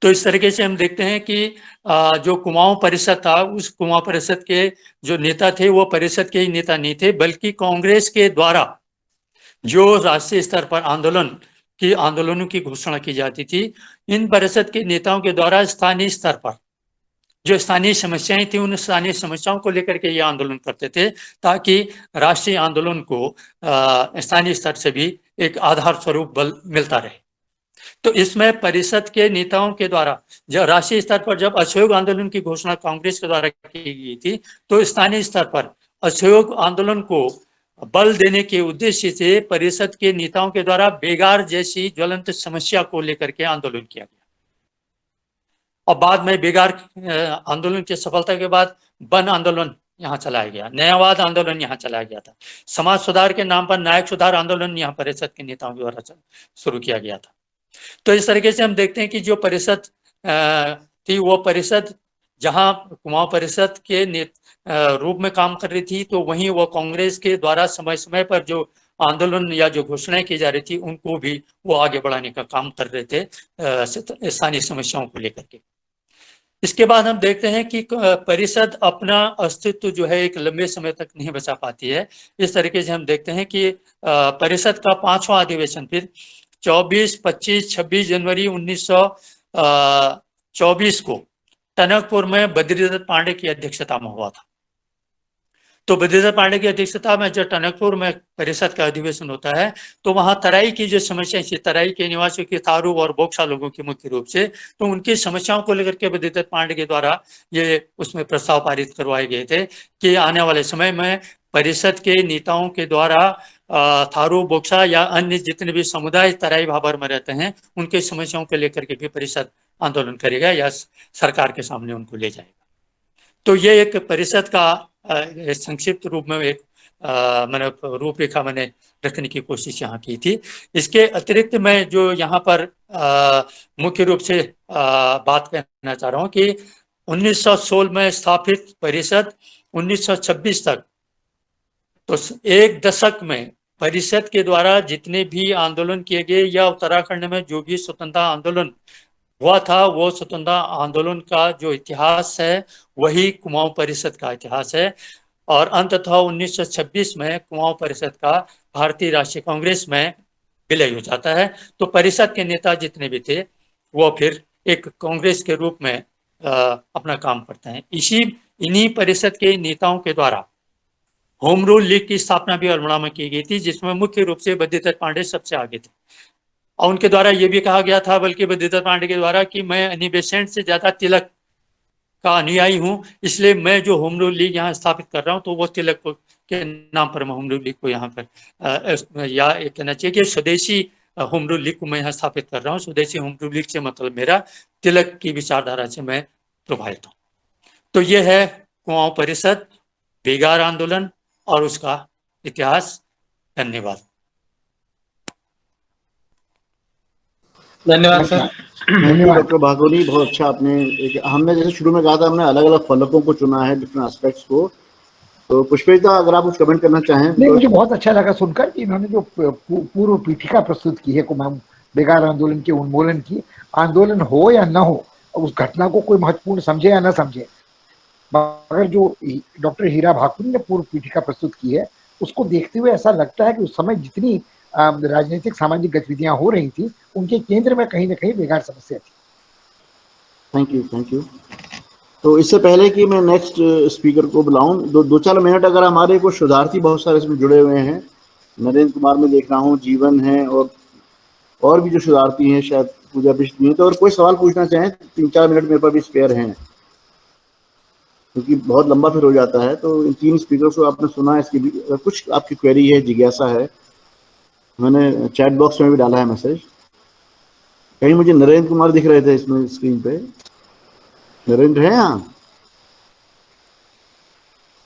तो इस तरीके से हम देखते हैं कि जो कुमाऊं परिषद था, उस कुमाऊं परिषद के जो नेता थे वो परिषद के ही नेता नहीं थे, बल्कि कांग्रेस के द्वारा जो राष्ट्रीय स्तर पर आंदोलनों की घोषणा की जाती थी, इन परिषद के नेताओं के द्वारा स्थानीय स्तर पर जो स्थानीय समस्याएं थी उन स्थानीय समस्याओं को लेकर के ये आंदोलन करते थे ताकि राष्ट्रीय आंदोलन को स्थानीय स्तर से भी एक आधार स्वरूप बल मिलता रहे। तो इसमें परिषद के नेताओं के द्वारा जब राष्ट्रीय स्तर पर जब असहयोग आंदोलन की घोषणा कांग्रेस के द्वारा की गई थी, तो स्थानीय स्तर पर असहयोग आंदोलन को बल देने के उद्देश्य से परिषद के नेताओं के द्वारा बेगार जैसी ज्वलंत समस्या को लेकर के आंदोलन किया गया। और बाद में बेगार आंदोलन की सफलता के बाद वन आंदोलन यहाँ चलाया गया, न्यायवाद आंदोलन यहाँ चलाया गया था, समाज सुधार के नाम पर नायक सुधार आंदोलन यहाँ परिषद के नेताओं के द्वारा शुरू किया गया था। तो इस तरीके से हम देखते हैं कि जो परिषद थी वो परिषद जहां कुमाऊं परिषद के रूप में काम कर रही थी, तो वहीं वो कांग्रेस के द्वारा समय समय पर जो आंदोलन या जो घोषणाएं की जा रही थी उनको भी वो आगे बढ़ाने का काम कर रहे थे स्थानीय समस्याओं को लेकर के। इसके बाद हम देखते हैं कि परिषद अपना अस्तित्व जो है एक लंबे समय तक नहीं बचा पाती है। इस तरीके से हम देखते हैं कि परिषद का 5वां अधिवेशन फिर 24, 25, 26 जनवरी 1924 को टनकपुर में बद्रीदत्त पांडे की अध्यक्षता में हुआ था। तो बद्रीदत्त पांडे की अध्यक्षता में जब टनकपुर में परिषद का अधिवेशन होता है, तो वहां तराई की जो समस्याएं थी, तराई के निवासियों की, थारू और बोक्सा लोगों की मुख्य रूप से, तो उनकी समस्याओं को लेकर के बद्रीदत्त पांडे के द्वारा ये उसमें प्रस्ताव पारित करवाए गए थे कि आने वाले समय में परिषद के नेताओं के द्वारा थारू, बोक्सा या अन्य जितने भी समुदाय तराई भाबर में रहते हैं उनके समस्याओं को लेकर के भी परिषद आंदोलन करेगा या सरकार के सामने उनको ले जाएगा। तो ये एक परिषद का संक्षिप्त रूप में एक मैंने रूपरेखा मैंने रखने की कोशिश यहाँ की थी। इसके अतिरिक्त मैं जो यहाँ पर मुख्य रूप से बात करना चाह रहा हूँ कि 1916 में स्थापित परिषद 1926 तक, तो एक दशक में परिषद के द्वारा जितने भी आंदोलन किए गए या उत्तराखंड में जो भी स्वतंत्रता आंदोलन हुआ था, वो स्वतंत्रता आंदोलन का जो इतिहास है वही कुमाऊं परिषद का इतिहास है। और अंततः 1926 में कुमाऊं परिषद का भारतीय राष्ट्रीय कांग्रेस में विलय हो जाता है। तो परिषद के नेता जितने भी थे वो फिर एक कांग्रेस के रूप में अपना काम करते हैं। इन्हीं परिषद के नेताओं के द्वारा होम रूल लीग की स्थापना भी अल्मोड़ा में की गई थी, जिसमें मुख्य रूप से बद्रीदत्त पांडे सबसे आगे थे। और उनके द्वारा ये भी कहा गया था, बल्कि बद्रीदत्त पांडे के द्वारा, कि मैं अनी बेसेंट से ज्यादा तिलक का अनुयायी हूँ, इसलिए मैं जो होम रूल लीग यहाँ स्थापित कर रहा हूँ तो वो तिलक के नाम पर मैं होम रूल लीग को यहाँ पर या कहना चाहिए कि स्वदेशी होम रूल लीग को मैं यहाँ स्थापित कर रहा हूँ। स्वदेशी होम रूल लीग से मतलब मेरा तिलक की विचारधारा से मैं प्रभावित हों। तो ये है कुआंओं परिषद, बेगार आंदोलन और उसका इतिहास। धन्यवाद। धन्यवाद सर। थैंक यू डॉक्टर भागोनी, बहुत अच्छा आपने हमने जैसे शुरू में कहा था, हमने अलग अलग फलकों को चुना है, डिफरेंट एस्पेक्ट्स को। तो पुष्पेंद्र, अगर आप कुछ कमेंट करना चाहें। नहीं, मुझे बहुत अच्छा लगा सुनकर कि इन्होंने जो पूर्व पीठिका प्रस्तुत की है कुमाऊं बेगार आंदोलन के उन्मूलन की। आंदोलन हो या न हो, उस घटना को कोई महत्वपूर्ण समझे या न समझे, मगर जो डॉक्टर हीरा भाकुनी ने पूर्व पीठिका प्रस्तुत की है, उसको देखते हुए ऐसा लगता है कि उस समय जितनी राजनीतिक सामाजिक गतिविधियां हो रही थी, उनके केंद्र में कहीं न कहीं बेगार समस्या थी। Thank you. तो इससे पहले कि मैं नेक्स्ट स्पीकर को बुलाऊं, दो चार मिनट अगर हमारे कुछ शोधार्थी बहुत सारे इसमें जुड़े हुए हैं, नरेंद्र कुमार में देख रहा हूँ, जीवन है और भी जो शोधार्थी हैं, शायद पूजा बिष्ट भी हैं, तो और कोई सवाल पूछना चाहें, 3-4 मिनट मेरे पास भी स्पेयर हैं, क्योंकि बहुत लंबा फिर हो जाता है। तो इन 3 स्पीकर्स को आपने सुना, इसकी भी अगर कुछ आपकी क्वेरी है, जिज्ञासा है, मैंने चैट बॉक्स में भी डाला है मैसेज। कहीं मुझे नरेंद्र कुमार दिख रहे थे इसमें स्क्रीन पे, नरेंद्र है यहाँ?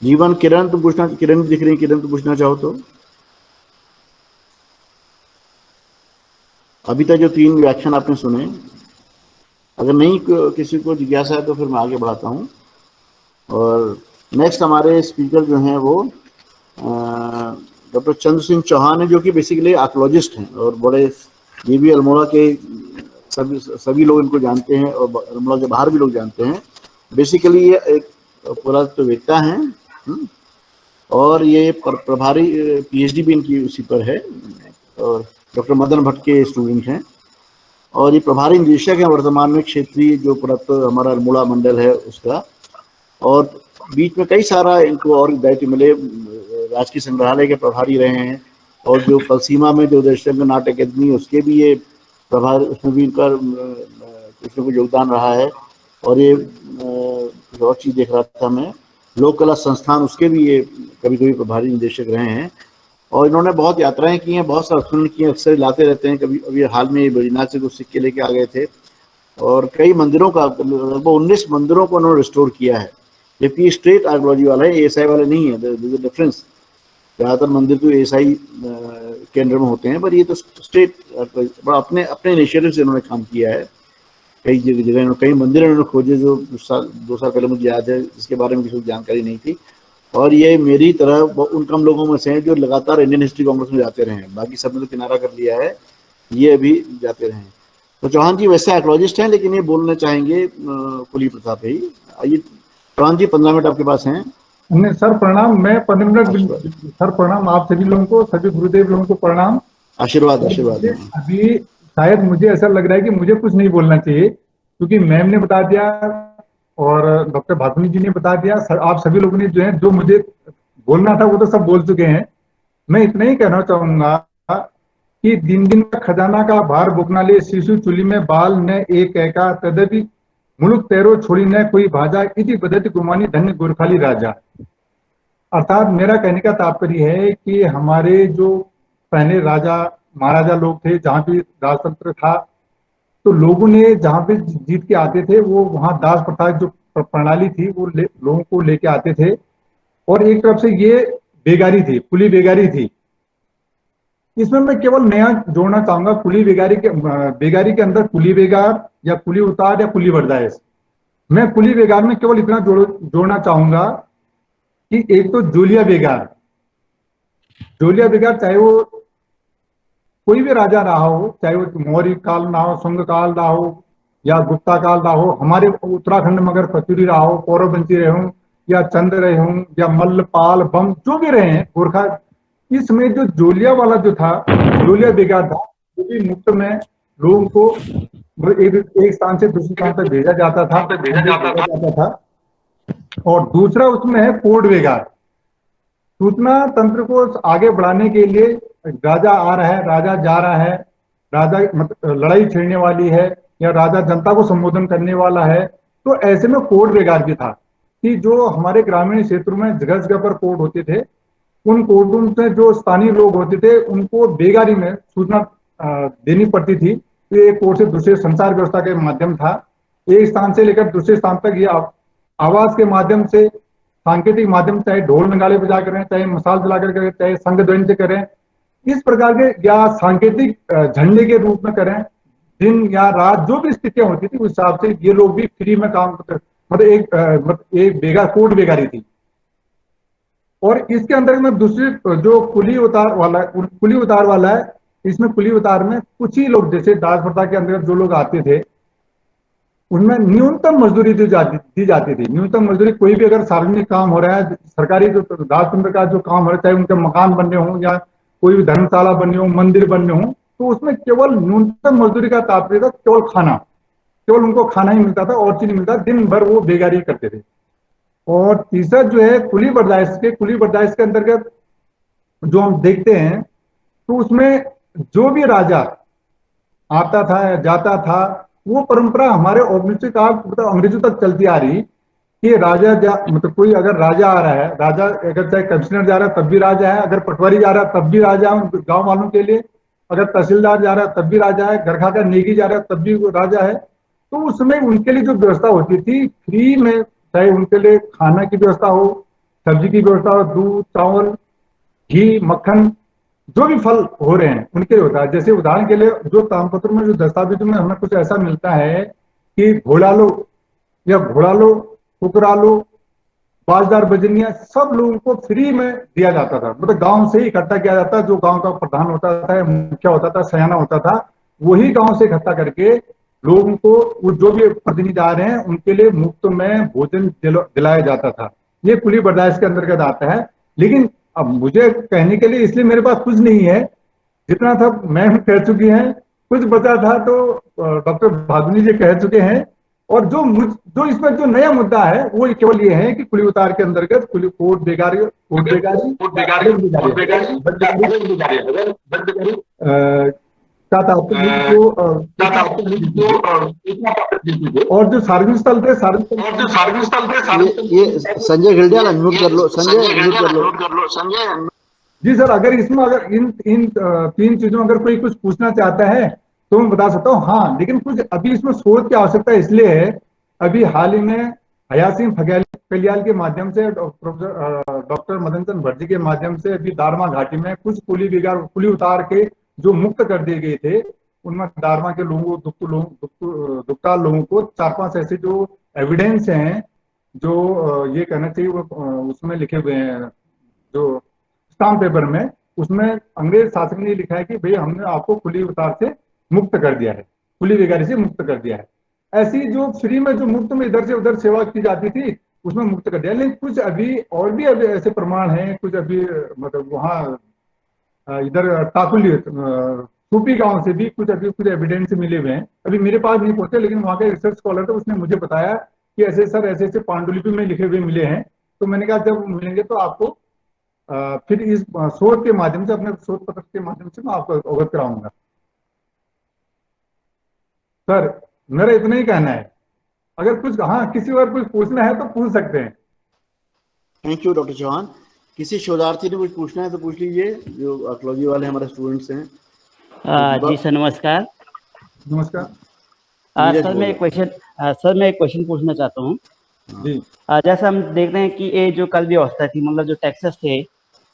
जीवन, किरण तुम पूछना, किरण दिख रही, किरण तुम पूछना चाहो तो। अभी तक जो 3 व्याख्यान आपने सुने, अगर नहीं किसी को जिज्ञासा है तो फिर मैं आगे बढ़ाता हूँ। और नेक्स्ट हमारे स्पीकर जो हैं वो डॉक्टर चंद्र सिंह चौहान है, जो कि बेसिकली आर्कोलॉजिस्ट हैं और बड़े, ये भी अल्मोड़ा के सभी लोग इनको जानते हैं और अल्मोड़ा के बाहर भी लोग जानते हैं। बेसिकली ये एक पुरातत्ववेत्ता हैं और ये प्रभारी पीएचडी भी इनकी उसी पर है, और डॉक्टर मदन भट्ट के स्टूडेंट हैं, और ये प्रभारी निदेशक हैं वर्तमान में क्षेत्रीय जो पुरातत्व हमारा अल्मोड़ा मंडल है उसका। और बीच में कई सारा इनको और दायित्व मिले, राजकीय संग्रहालय के प्रभारी रहे हैं, और जो फलसीमा में जो दर्शक नाट्य अकेदमी उसके भी ये प्रभार, उसमें भी इनका कुछ न कुछ योगदान रहा है। और ये और चीज़ देख रहा था मैं, लोक कला संस्थान, उसके भी ये कभी कभी प्रभारी निदेशक रहे हैं। और इन्होंने बहुत यात्राएं की हैं, बहुत सारे उत्खनन किए, अक्सर लाते रहते हैं। कभी अभी हाल में बद्रीनाथ से कुछ सिक्के लेके आ गए थे, और कई मंदिरों का, लगभग 19 मंदिरों को उन्होंने रिस्टोर किया है, जबकि स्ट्रेट आर्कोलॉजी वाला है, एएसआई वाले नहीं है, डिफरेंस। ज़्यादातर मंदिर तो एएसआई के अंडर में होते हैं, पर ये तो स्ट्रेट बड़ा अपने इनिशिएटिव से इन्होंने काम किया है। कई जगह कई मंदिर इन्होंने खोजे जो 2 साल पहले मुझे याद है, जिसके बारे में किसी को जानकारी नहीं थी। और ये मेरी तरह उन कम लोगों में से हैं जो लगातार इंडियन हिस्ट्री कांग्रेस में जाते रहे हैं, बाकी सब ने तो किनारा कर लिया है, ये अभी जाते रहे हैं। तो चौहान जी वैसे आर्कोलॉजिस्ट हैं, लेकिन ये बोलना चाहेंगे कुली प्रथा पे ही। आइए चौहान जी, 15 मिनट आपके पास हैं। नहीं सर प्रणाम, मैं 15 मिनट सर प्रणाम, आप सभी लोगों को, सभी गुरुदेव लोगों को प्रणाम, आशीर्वाद। अभी शायद मुझे ऐसा लग रहा है कि मुझे कुछ नहीं बोलना चाहिए, क्योंकि मैम ने बता दिया और डॉक्टर भाकुनी जी ने बता दिया, आप सभी लोगों ने जो है, जो मुझे बोलना था वो तो सब बोल चुके हैं। मैं इतना ही कहना चाहूंगा कि दिन दिन का खजाना का भार बोकना ले, शिशु चुली में बाल न एक एका, तदपि मुलुक तेरो छोड़ी न कोई भाजा, इति बदति गुमानी धन्य गोरखाली राजा। अर्थात मेरा कहने का तात्पर्य है कि हमारे जो पहले राजा महाराजा लोग थे, जहाँ भी राजतंत्र था, तो लोगों ने जहाँ पे जीत के आते थे, वो वहाँ दास प्रथा जो प्रणाली थी वो लोगों को लेके आते थे। और एक तरफ से ये बेगारी थी, कुली बेगारी थी। इसमें मैं केवल नया जोड़ना चाहूंगा, कुली बेगारी के अंदर कुली बेगार या कुली उतार या कुली बर्दाश्त। मैं कुली बेगार में केवल इतना जोड़ना चाहूंगा कि एक तो जोलिया बेगार, चाहे वो कोई भी राजा रहा हो, चाहे वो मौर्य काल ना हो, शुंग काल ना हो या गुप्ता काल ना हो, हमारे उत्तराखंड में अगर कचूरी रहा हो, कौरववंशी रहे हों या चंद रहे हों या मल्ल पाल बम जो भी रहे हैं गोरखा, इसमें जो जोलिया वाला जो था, जोलिया बेगार था, वो भी मुफ्त में लोगों को एक स्थान से दूसरे स्थान तक भेजा जाता था। और दूसरा उसमें है कोड बेगार, सूचना तंत्र को आगे बढ़ाने के लिए राजा आ रहा है, राजा जा रहा है, राजा लड़ाई छेड़ने वाली है या राजा जनता को संबोधन करने वाला है, तो ऐसे में कोड बेगार भी था कि जो हमारे ग्रामीण क्षेत्रों में जगह जगह पर कोड होते थे, उन कोडों से जो स्थानीय लोग होते थे उनको बेगारी में सूचना देनी पड़ती थी। तो ये कोड से दूसरे संचार व्यवस्था के माध्यम था। एक स्थान से लेकर दूसरे स्थान तक ये आवाज के माध्यम से, सांकेतिक माध्यम, चाहे ढोल नगाड़े बजा करें, चाहे मसाल जलाकर करें, चाहे संघ ध्वनि से करें, इस प्रकार के या सांकेतिक झंडे के रूप में करें, दिन या रात जो भी स्थितियां होती थी उस हिसाब से ये लोग भी फ्री में काम करते, मतलब एक कोर्ट बेगारी थी। और इसके अंदर में दूसरी जो कुली उतार वाला है, इसमें कुली उतार में कुछ ही लोग, जैसे दास प्रथा के अंदर जो लोग आते थे उनमें न्यूनतम मजदूरी दी जाती थी। न्यूनतम मजदूरी, कोई भी अगर सार्वजनिक काम हो रहा है, सरकारी जो दास तंत्र का जो काम हो रहा है, चाहे उनके मकान बनने हो या कोई भी धर्मशाला बनने हो, मंदिर बनने हो, तो उसमें केवल न्यूनतम मजदूरी का तात्पर्य था केवल खाना, केवल उनको खाना ही मिलता था और चीज नहीं मिलता, दिन भर वो बेगारी करते थे। और तीसरा जो है कुली बर्दाश्त के अंतर्गत जो हम देखते हैं तो उसमें जो भी राजा आता था जाता था, वो परंपरा हमारे अंग्रेजों तक चलती आ रही कि राजा मतलब कोई अगर राजा आ रहा है, राजा अगर चाहे कमिश्नर जा रहा है तब भी राजा है, अगर पटवारी जा रहा है तब भी राजा है गांव वालों के लिए, अगर तहसीलदार जा रहा है तब भी राजा है, गरखा का नेगी जा रहा है तब भी राजा है। तो उस समय उनके लिए जो व्यवस्था होती थी फ्री में, चाहे उनके लिए खाना की व्यवस्था हो, सब्जी की व्यवस्था हो, दूध चावल घी मक्खन जो भी फल हो रहे हैं उनके लिए होता है। जैसे उदाहरण के लिए जो तामपत्र में जो दस्तावेजों में हमें कुछ ऐसा मिलता है कि घोड़ा लो या घोड़ा लो, कुकरा लो, बाजदार बजनिया, सब लोगों को फ्री में दिया जाता था। मतलब गांव से ही इकट्ठा किया जाता, जो गांव का प्रधान होता था, मुखिया होता था, सयाना होता था, वही गांव से इकट्ठा करके लोगों को, जो भी प्रतिनिधि आ रहे हैं उनके लिए मुफ्त में भोजन दिलाया जाता था। ये कुली बर्दाश्त के अंतर्गत आता है। लेकिन अब मुझे कहने के लिए इसलिए मेरे पास कुछ नहीं है, जितना था मैम कह चुकी हैं, कुछ बचा था तो डॉक्टर भादुनी जी कह चुके हैं। और जो इसमें जो नया मुद्दा है वो केवल ये है कि कुली उतार के अंतर्गत कोर्ट बेगारी और जो सार्वजनिक स्थल थे ये संजय घिल्डियाल म्यूट कर लो, म्यूट कर लो संजय। जी सर, अगर इसमें अगर इन तीन चीजों अगर कोई कुछ पूछना चाहता है तो मैं बता सकता हूँ। हाँ, लेकिन कुछ अभी इसमें शोध की आवश्यकता इसलिए है, अभी हाल ही में हया सिंह फलियाल के माध्यम से डॉक्टर मदन चंद भट्ट के माध्यम से अभी दारमा घाटी में कुछ कुली उतार के जो मुक्त कर दिए गए थे, उनमें दारमा के लोगों दुक्ताल लोगों को 4-5 ऐसे जो एविडेंस हैं जो ये कहना चाहिए वो उसमें लिखे हुए हैं, जो स्टाम्प पेपर में, उसमें अंग्रेज शासक ने लिखा है कि भाई हमने आपको खुली उतार से मुक्त कर दिया है, खुली बेगारी से मुक्त कर दिया है। ऐसी जो फ्री में जो मुफ्त में इधर से उधर सेवा की जाती थी उसमें मुक्त कर दिया। लेकिन कुछ अभी और भी अभी ऐसे प्रमाण हैं, कुछ अभी मतलब वहाँ इधर ताकुली सूपी गांव से भी कुछ एविडेंस मिले हुए हैं, अभी मेरे पास नहीं पहुंचे, लेकिन वहाँ के रिसर्च स्कॉलर थे, उसने मुझे बताया कि ऐसे सर ऐसे पांडुलिपि में लिखे हुए मिले हैं। तो मैंने कहा जब मिलेंगे तो आपको फिर इस शोध के माध्यम से, अपने शोध पत्र के माध्यम से मैं आपको अवगत कराऊंगा। सर मेरा इतना ही कहना है, अगर कुछ किसी और कुछ पूछना है तो पूछ सकते हैं। Thank you doctor Chauhan. किसी शोधार्थी ने कुछ पूछना है तो पूछ लीजिए, जो आर्कियोलॉजी वाले हमारे स्टूडेंट्स हैं। जी सर नमस्कार। नमस्कार सर मैं एक क्वेश्चन पूछना चाहता हूँ। जैसा हम देख रहे हैं कि ये जो कल व्यवस्था थी, मतलब जो टैक्सेस थे,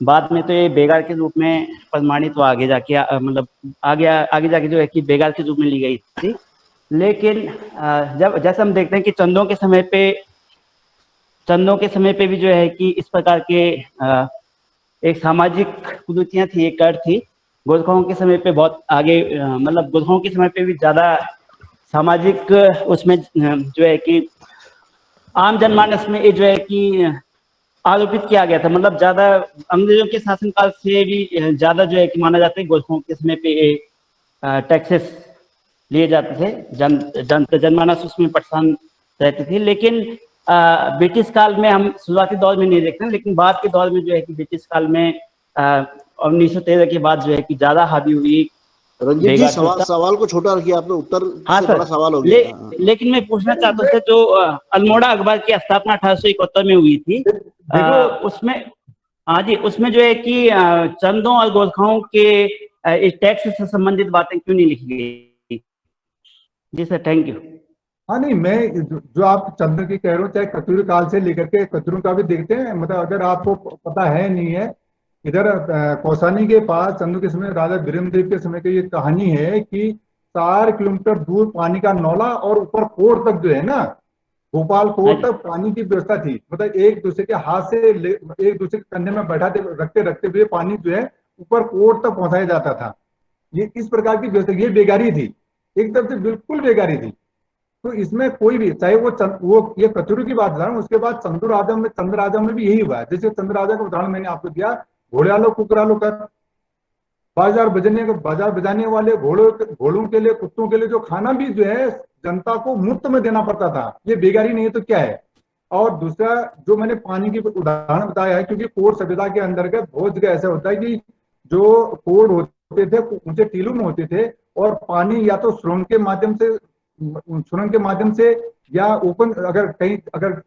बाद में तो ये बेगार के रूप में प्रमाणित हुआ, आगे जाके मतलब आगे जाके जो है कि बेगार के रूप में ली गई थी। लेकिन जब जैसा हम देखते हैं कि चंदों के समय पे भी जो है कि इस प्रकार के एक सामाजिक कुरीतियां थी, एक कर थी। गोरखाओं के समय पे बहुत आगे, मतलब गोरखाओं के समय पे भी ज्यादा सामाजिक उसमें जो है कि आम जनमानस में ये जो है कि आरोपित किया गया था। मतलब ज्यादा अंग्रेजों के शासनकाल से भी ज्यादा जो है कि माना जाता है गोरखाओं के समय पे टैक्सेस लिए जाते थे, जनमानस उसमें परेशान रहती थी। लेकिन ब्रिटिश काल में हम शुरुआती दौर में नहीं देखते, लेकिन बाद के दौर में जो है कि ब्रिटिश काल में 1913 के बाद जो है कि ज्यादा हावी हुई। रंजीत जी सवाल को छोटा रखिए, आपने उत्तर से बड़ा सवाल हो गया। लेकिन मैं पूछना चाहता हूँ जो अल्मोड़ा अखबार की स्थापना 1871 में हुई थी, उसमें जो है कि चंदों और गोरखाओं के टैक्स से संबंधित बातें क्यों नहीं लिखी गई? जी सर, थैंक यू। हाँ नहीं, मैं जो आप चंद्र की कह रहे हो, चाहे कतुर काल से लेकर के कतुरों का भी देखते हैं, मतलब अगर आपको पता है नहीं है, इधर कौसानी के पास चंद्र के समय राजा वीरेंद्रदेव के समय की ये कहानी है कि 4 किलोमीटर दूर पानी का नौला और ऊपर कोट तक जो है ना, भोपाल हाँ कोट जी। तक पानी की व्यवस्था थी। मतलब एक दूसरे के हाथ से एक दूसरे के कंधे में बैठा रखते रखते हुए पानी जो है ऊपर कोट तक पहुंचाया जाता था। ये इस प्रकार की व्यवस्था, ये बेगारी थी, एक तरफ से बिल्कुल बेगारी थी। तो इसमें कोई भी, चाहे वो ये कचरू की बात बता रहा हूँ, उसके बाद चंद्र राजा में भी यही हुआ है। जैसे चंद्र राजा का उदाहरण मैंने आपको दिया, घोड़े कुकरालो कर, बाजार बजाने वाले घोड़ों के लिए, कुत्तों के लिए जो खाना भी जो है जनता को मुफ्त में देना पड़ता था। ये बेगारी नहीं है तो क्या है। और दूसरा जो मैंने पानी की उदाहरण बताया है, क्योंकि कोड सभ्यता के अंतर्गत बहुत जगह ऐसा होता है कि जो कोड होते थे ऊंचे टीलों में होते थे, और पानी या तो सुरंग के माध्यम से या ओपन, अगर कहीं अगर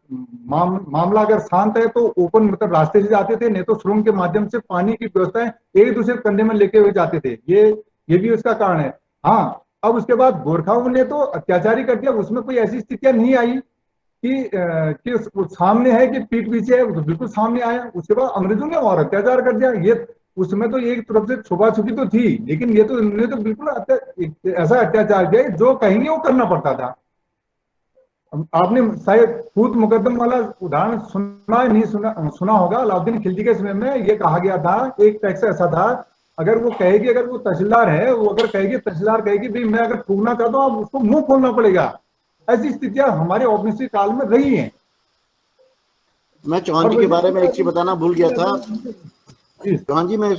मामला अगर शांत है तो ओपन मतलब रास्ते से जाते थे, नहीं तो सुरंग के माध्यम से पानी की व्यवस्थाएं एक दूसरे कंधे में लेके हुए जाते थे। ये भी उसका कारण है। हाँ, अब उसके बाद गोरखाओं ने तो अत्याचारी कर दिया, उसमें कोई ऐसी स्थितियां नहीं आई कि सामने है कि पीठ पीछे है, तो बिल्कुल सामने आया। उसके बाद अंग्रेजों ने और अत्याचार कर दिया। ये उसमें तो एक तरफ से छुपा छुपी तो थी, लेकिन ये तो इन्होंने तो बिल्कुल ऐसा अत्याचार किया जो कहेंगे वो करना पड़ता था। आपने शायद फूट मुकदम वाला उदाहरण सुना होगा। अलाउद्दीन खिलजी के समय में ये कहा गया था, एक टैक्स ऐसा था, अगर वो तहसीलदार है, वो अगर तहसीलदार कहेगी भाई मैं अगर फूकना चाहता हूँ, उसको मुंह खोलना पड़ेगा। ऐसी स्थितियां हमारे औपनिवेशिक काल में रही हैं। मैं चौहान जी के बारे में एक चीज बताना भूल गया था। चौहान जी, मैं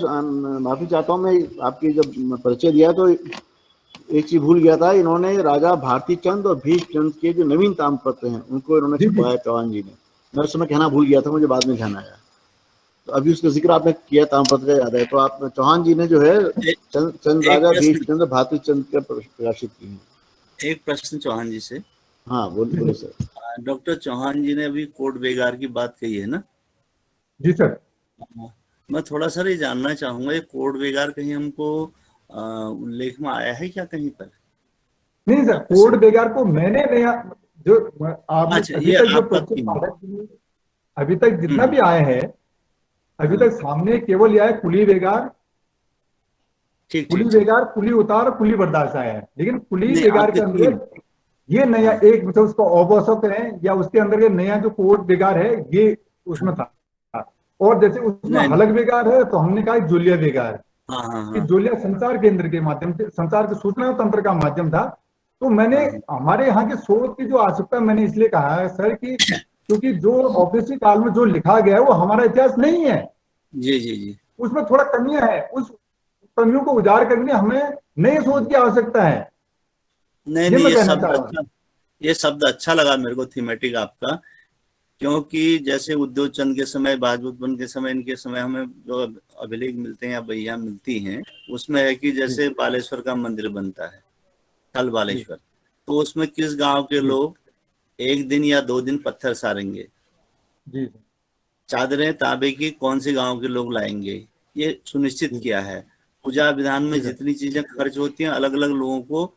माफी चाहता हूँ, मैं आपकी जब परिचय दिया तो एक चीज भूल गया था। इन्होंने राजा भारती चंद और भीष्म चंद के जो नवीन ताम्रपत्र हैं उनको इन्होंने छुपाया चौहान जी ने। मैं उस समय कहना भूल गया था, मुझे बाद में ध्यान आया। तो अभी उसका जिक्र आपने किया, ताम्रपत्र का याद है। तो आप चौहान जी ने जो है चंद राजा भीष्म चंद और भारती चंद का प्रकाशित किए हैं। एक प्रश्न चौहान जी से। हाँ बोलिए सर। डॉक्टर चौहान जी ने अभी कोट बेगार की बात कही है ना? जी सर। मैं थोड़ा सा ये जानना चाहूंगा, ये कोट बेगार कहीं हमको उल्लेख में आया है क्या कहीं पर? नहीं सर, कोट बेगार को मैंने नया जो आपने अच्छा, अभी ये तक जो आपका अभी तक जितना भी आए हैं, अभी तक सामने केवल यह है कुली बेगार, कुली बेगार, कुली उतार, कुली बर्दाश्त आया है। लेकिन कुली बेगार के अंदर ये नया एक मतलब उसको औबोसक है या उसके अंदर ये नया जो कोट बेगार है ये उसमें था। और जैसे उसमें हलक बेगार है तो हमने कहा जोलिया बेगार, कि जोलिया संचार केंद्र के माध्यम से, संचार के सूचना तंत्र का माध्यम था। तो मैंने हमारे यहाँ के शोध की जो आवश्यकता मैंने इसलिए कहा है सर कि क्योंकि जो औपनिवेशिक काल में जो लिखा गया है वो हमारा इतिहास नहीं है। जी जी जी, उसमें थोड़ा कमियां है, उस कमियों को उजागर करने हमें नए शोध की आवश्यकता है। नहीं, ये शब्द अच्छा लगा मेरे को, थीमेटिक आपका। क्योंकि जैसे उद्योग चंद के समय, बाजबुद्दन के समय, इनके समय हमें जो अभिलेख मिलते हैं या बहिया मिलती हैं, उसमें है कि जैसे बालेश्वर का मंदिर बनता है, थल बालेश्वर, तो उसमें किस गांव के लोग 1 दिन या 2 दिन पत्थर सारेंगे, चादरें तांबे की कौन से गांव के लोग लाएंगे, ये सुनिश्चित किया है। पूजा विधान में जितनी चीजें खर्च होती हैं अलग अलग लोगों को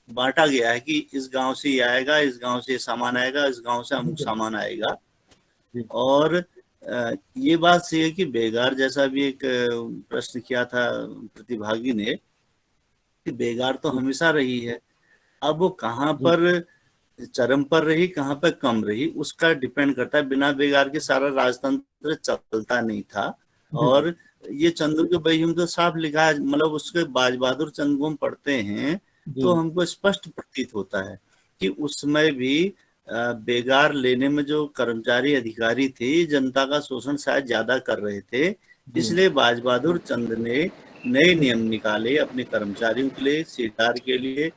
बांटा गया है कि इस गांव से ये आएगा, इस गांव से ये सामान आएगा, इस गांव से अमुक सामान आएगा। और ये बात सही है कि बेगार जैसा भी एक प्रश्न किया था प्रतिभागी ने, कि बेगार तो हमेशा रही है, अब वो कहाँ पर चरम पर रही, कहाँ पर कम रही, उसका डिपेंड करता है। बिना बेगार के सारा राजतंत्र चलता नहीं था। और ये चंद्र के बही में तो साफ लिखा है, मतलब उसके बाज बहादुर चंद को हम पढ़ते हैं तो हमको स्पष्ट प्रतीत होता है कि उसमें भी बेगार लेने में जो कर्मचारी अधिकारी थे, जनता का शोषण शायद ज्यादा कर रहे थे, इसलिए बाज बहादुर चंद ने नए नियम निकाले अपने कर्मचारियों के लिए, सेठार के लिए,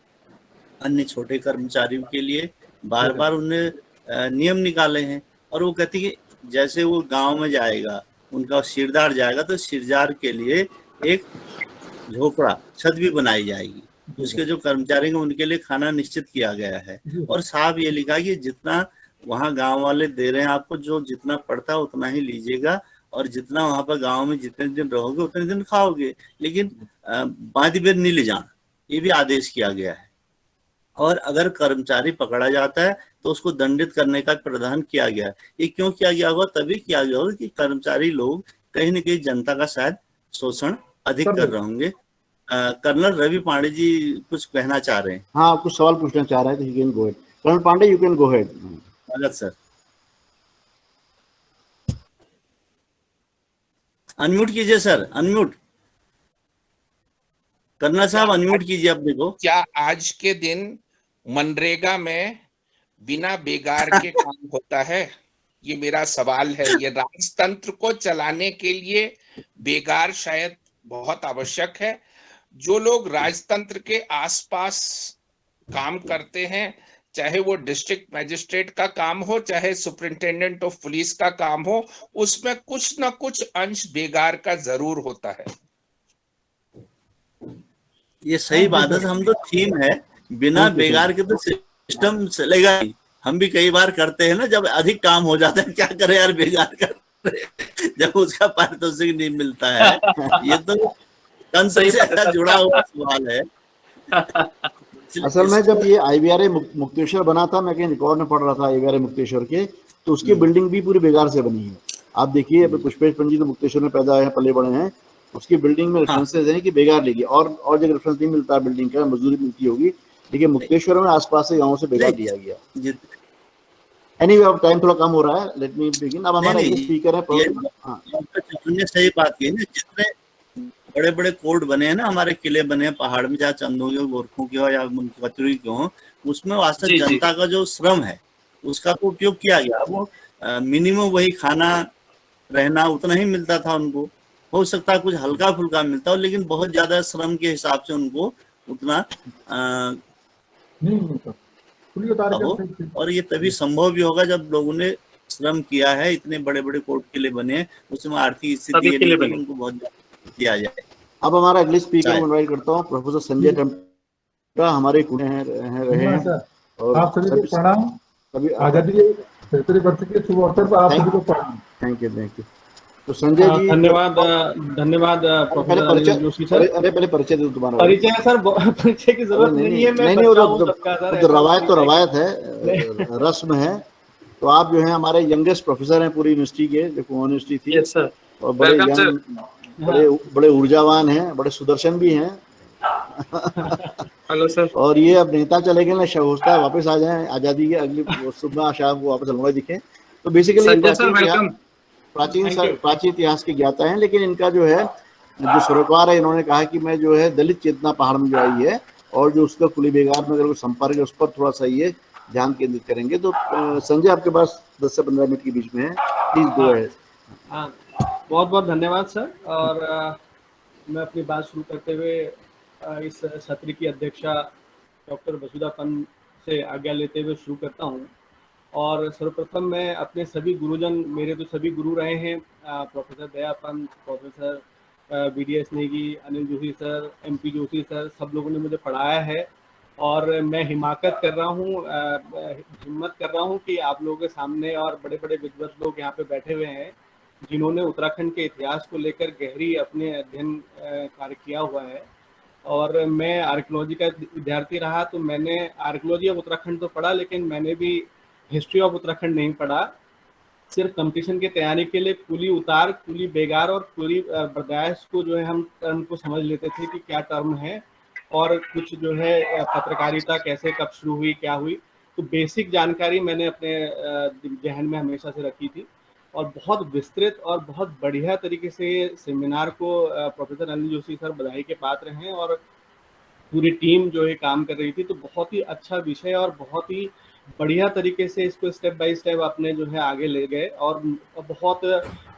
अन्य छोटे कर्मचारियों के लिए। बार बार उन्हें नियम निकाले हैं। और वो कहती है जैसे वो गांव में जाएगा, उनका सिरदार जाएगा तो सिरदार के लिए एक झोपड़ा, छत भी बनाई जाएगी। उसके जो कर्मचारी हैं उनके लिए खाना निश्चित किया गया है। और साफ ये लिखा कि जितना वहाँ गांव वाले दे रहे हैं आपको, जो जितना पड़ता है उतना ही लीजिएगा, और जितना वहां पर गांव में जितने दिन रहोगे उतने दिन खाओगे, लेकिन बादी बेर नहीं ले जाना, ये भी आदेश किया गया है। और अगर कर्मचारी पकड़ा जाता है तो उसको दंडित करने का प्रावधान किया गया। ये क्यों किया गया होगा? तभी किया गया होगा कि कर्मचारी लोग कहीं न कहीं जनता का शायद शोषण अधिक कर रहे होंगे। कर्नल रवि पांडे जी कुछ कहना चाह रहे हैं। हाँ, कुछ सवाल पूछना चाह रहे हैं, तो you can go ahead. Colonel Pandey, you can go ahead. स्वागत सर। अनम्यूट कीजिए सर, अनम्यूट। कर्नल साहब अनम्यूट कीजिए अपने को। क्या आज के दिन मनरेगा में बिना बेगार के काम होता है? ये मेरा सवाल है। ये राजतंत्र को चलाने के लिए बेगार शायद बहुत आवश्यक है। जो लोग राजतंत्र के आसपास काम करते हैं, चाहे वो डिस्ट्रिक्ट मैजिस्ट्रेट का काम हो, चाहे सुपरिंटेंडेंट ऑफ पुलिस का काम हो, उसमें कुछ ना कुछ अंश बेगार का जरूर होता है। ये सही बात है। हम तो थीम है, बिना बेगार के तो सिस्टम चलेगा नहीं। हम भी कई बार करते हैं ना, जब अधिक काम हो जाता है, क्या करे यार बेगार कर जब उसका पारितोषिक नहीं मिलता है। ये तो तंत्र से जुड़ा हुआ सवाल है। असल में जब ये IVRA मुक्तेश्वर बना था, मैं कहीं रिकॉर्ड में पढ़ रहा था IVRA मुक्तेश्वर के, तो उसकी बिल्डिंग भी पूरी बेगार से बनी है। आप देखिए, पुष्पेश पंजी तो मुक्तेश्वर में पैदा है, पले बड़े हैं, उसकी बिल्डिंग में रेफरेंसेस हैं कि बेगार लेगी। और जगह रेफरेंस नहीं मिलता बिल्डिंग का, मजदूरी मिलती होगी, लेकिन मुक्तेश्वर में आसपास से गाँव से बेगार दिया गया। एनीवे, अब टाइम थोड़ा कम हो रहा है, लेट मी बिगिन। अब हमारा स्पीकर है ने सही बात की ना, जितने बड़े बड़े कोर्ट बने हैं ना, हमारे किले बने हैं पहाड़ में, चाहे चंदों के, गोरखों के हो या कचरी के हो, उसमें वास्तव जनता का जो श्रम है उसका तो उपयोग किया गया। वो मिनिमम वही खाना रहना उतना ही मिलता था उनको। हो सकता है कुछ हल्का फुल्का मिलता हो, लेकिन बहुत ज्यादा श्रम के हिसाब से उनको उतना नहीं मिलता। और ये तभी संभव भी होगा जब लोगों ने श्रम किया है। इतने बड़े बड़े कोर्ट किले बने हैं, उसमें आर्थिक स्थिति ये नहीं उनको बहुत दिया जाए। अब हमारा अगले स्पीकर को इनवाइट करता हूँ, प्रोफेसर संजय टम्टा, हमारे रहे हैं। और आप सभी को प्रणाम। अभी आजादी के 75 वर्ष के शुभ अवसर पर आप सभी को प्रणाम। Thank you. तो संजय जी, धन्यवाद प्रोफेसर जोशी सर। पहले परिचय दो तुम्हारा। परिचय सर, परिचय की जरूरत नहीं है। मैं तो रवायत है, रस्म है। तो आप जो है हमारे यंगेस्ट प्रोफेसर हैं पूरी यूनिवर्सिटी के, जो यूनिवर्सिटी थी। Yes sir. और बड़े ऊर्जावान हैं, बड़े सुदर्शन भी हैं। Hello sir. और ये अब नेता चले गए ना, होता है वापस आ जाए आजादी के अगली सुबह शाम को वापस लौटा दिखे। तो बेसिकली प्राचीन इतिहास के ज्ञाता हैं, लेकिन इनका जो है जो सरोकार है, इन्होंने कहा कि मैं जो है दलित चेतना पहाड़ में जो आई है, और जो उसका कुली बेगार में अगर संपर्क है, उस पर थोड़ा सा ये ध्यान केंद्रित करेंगे। तो संजय, आपके पास 10 से 15 मिनट के बीच में है, प्लीज गो अहेड। बहुत बहुत धन्यवाद सर। और मैं अपनी बात शुरू करते हुए इस सत्र की अध्यक्षा डॉक्टर वसुधा पंत से आज्ञा लेते हुए शुरू करता हूँ। और सर्वप्रथम मैं अपने सभी गुरुजन, मेरे तो सभी गुरु रहे हैं, professor Daya Pant, professor BDS Negi, Anil Joshi sir, MP Joshi sir, सब लोगों ने मुझे पढ़ाया है। और मैं हिम्मत कर रहा हूँ कि आप लोगों के सामने और बड़े बड़े विद्वत लोग यहाँ पे बैठे हुए हैं, जिन्होंने उत्तराखंड के इतिहास को लेकर गहरी अपने अध्ययन कार्य किया हुआ है। और मैं आर्कियोलॉजी का विद्यार्थी रहा, तो मैंने आर्कियोलॉजी ऑफ उत्तराखंड तो पढ़ा, लेकिन मैंने भी हिस्ट्री ऑफ उत्तराखंड नहीं पढ़ा। सिर्फ कंपटीशन की तैयारी के लिए कुली उतार, कुली बेगार और कुली बर्दाश्त को जो है हम टर्म को समझ लेते थे कि क्या टर्म है, और कुछ जो है पत्रकारिता कैसे कब शुरू हुई, क्या हुई। तो बेसिक जानकारी मैंने अपने जहन में हमेशा से रखी थी। और बहुत विस्तृत और बहुत बढ़िया तरीके से सेमिनार को प्रोफेसर अनिल जोशी सर बधाई के पात्र हैं, और पूरी टीम जो है काम कर रही थी। तो बहुत ही अच्छा विषय और बहुत ही बढ़िया तरीके से इसको स्टेप बाय स्टेप अपने जो है आगे ले गए। और बहुत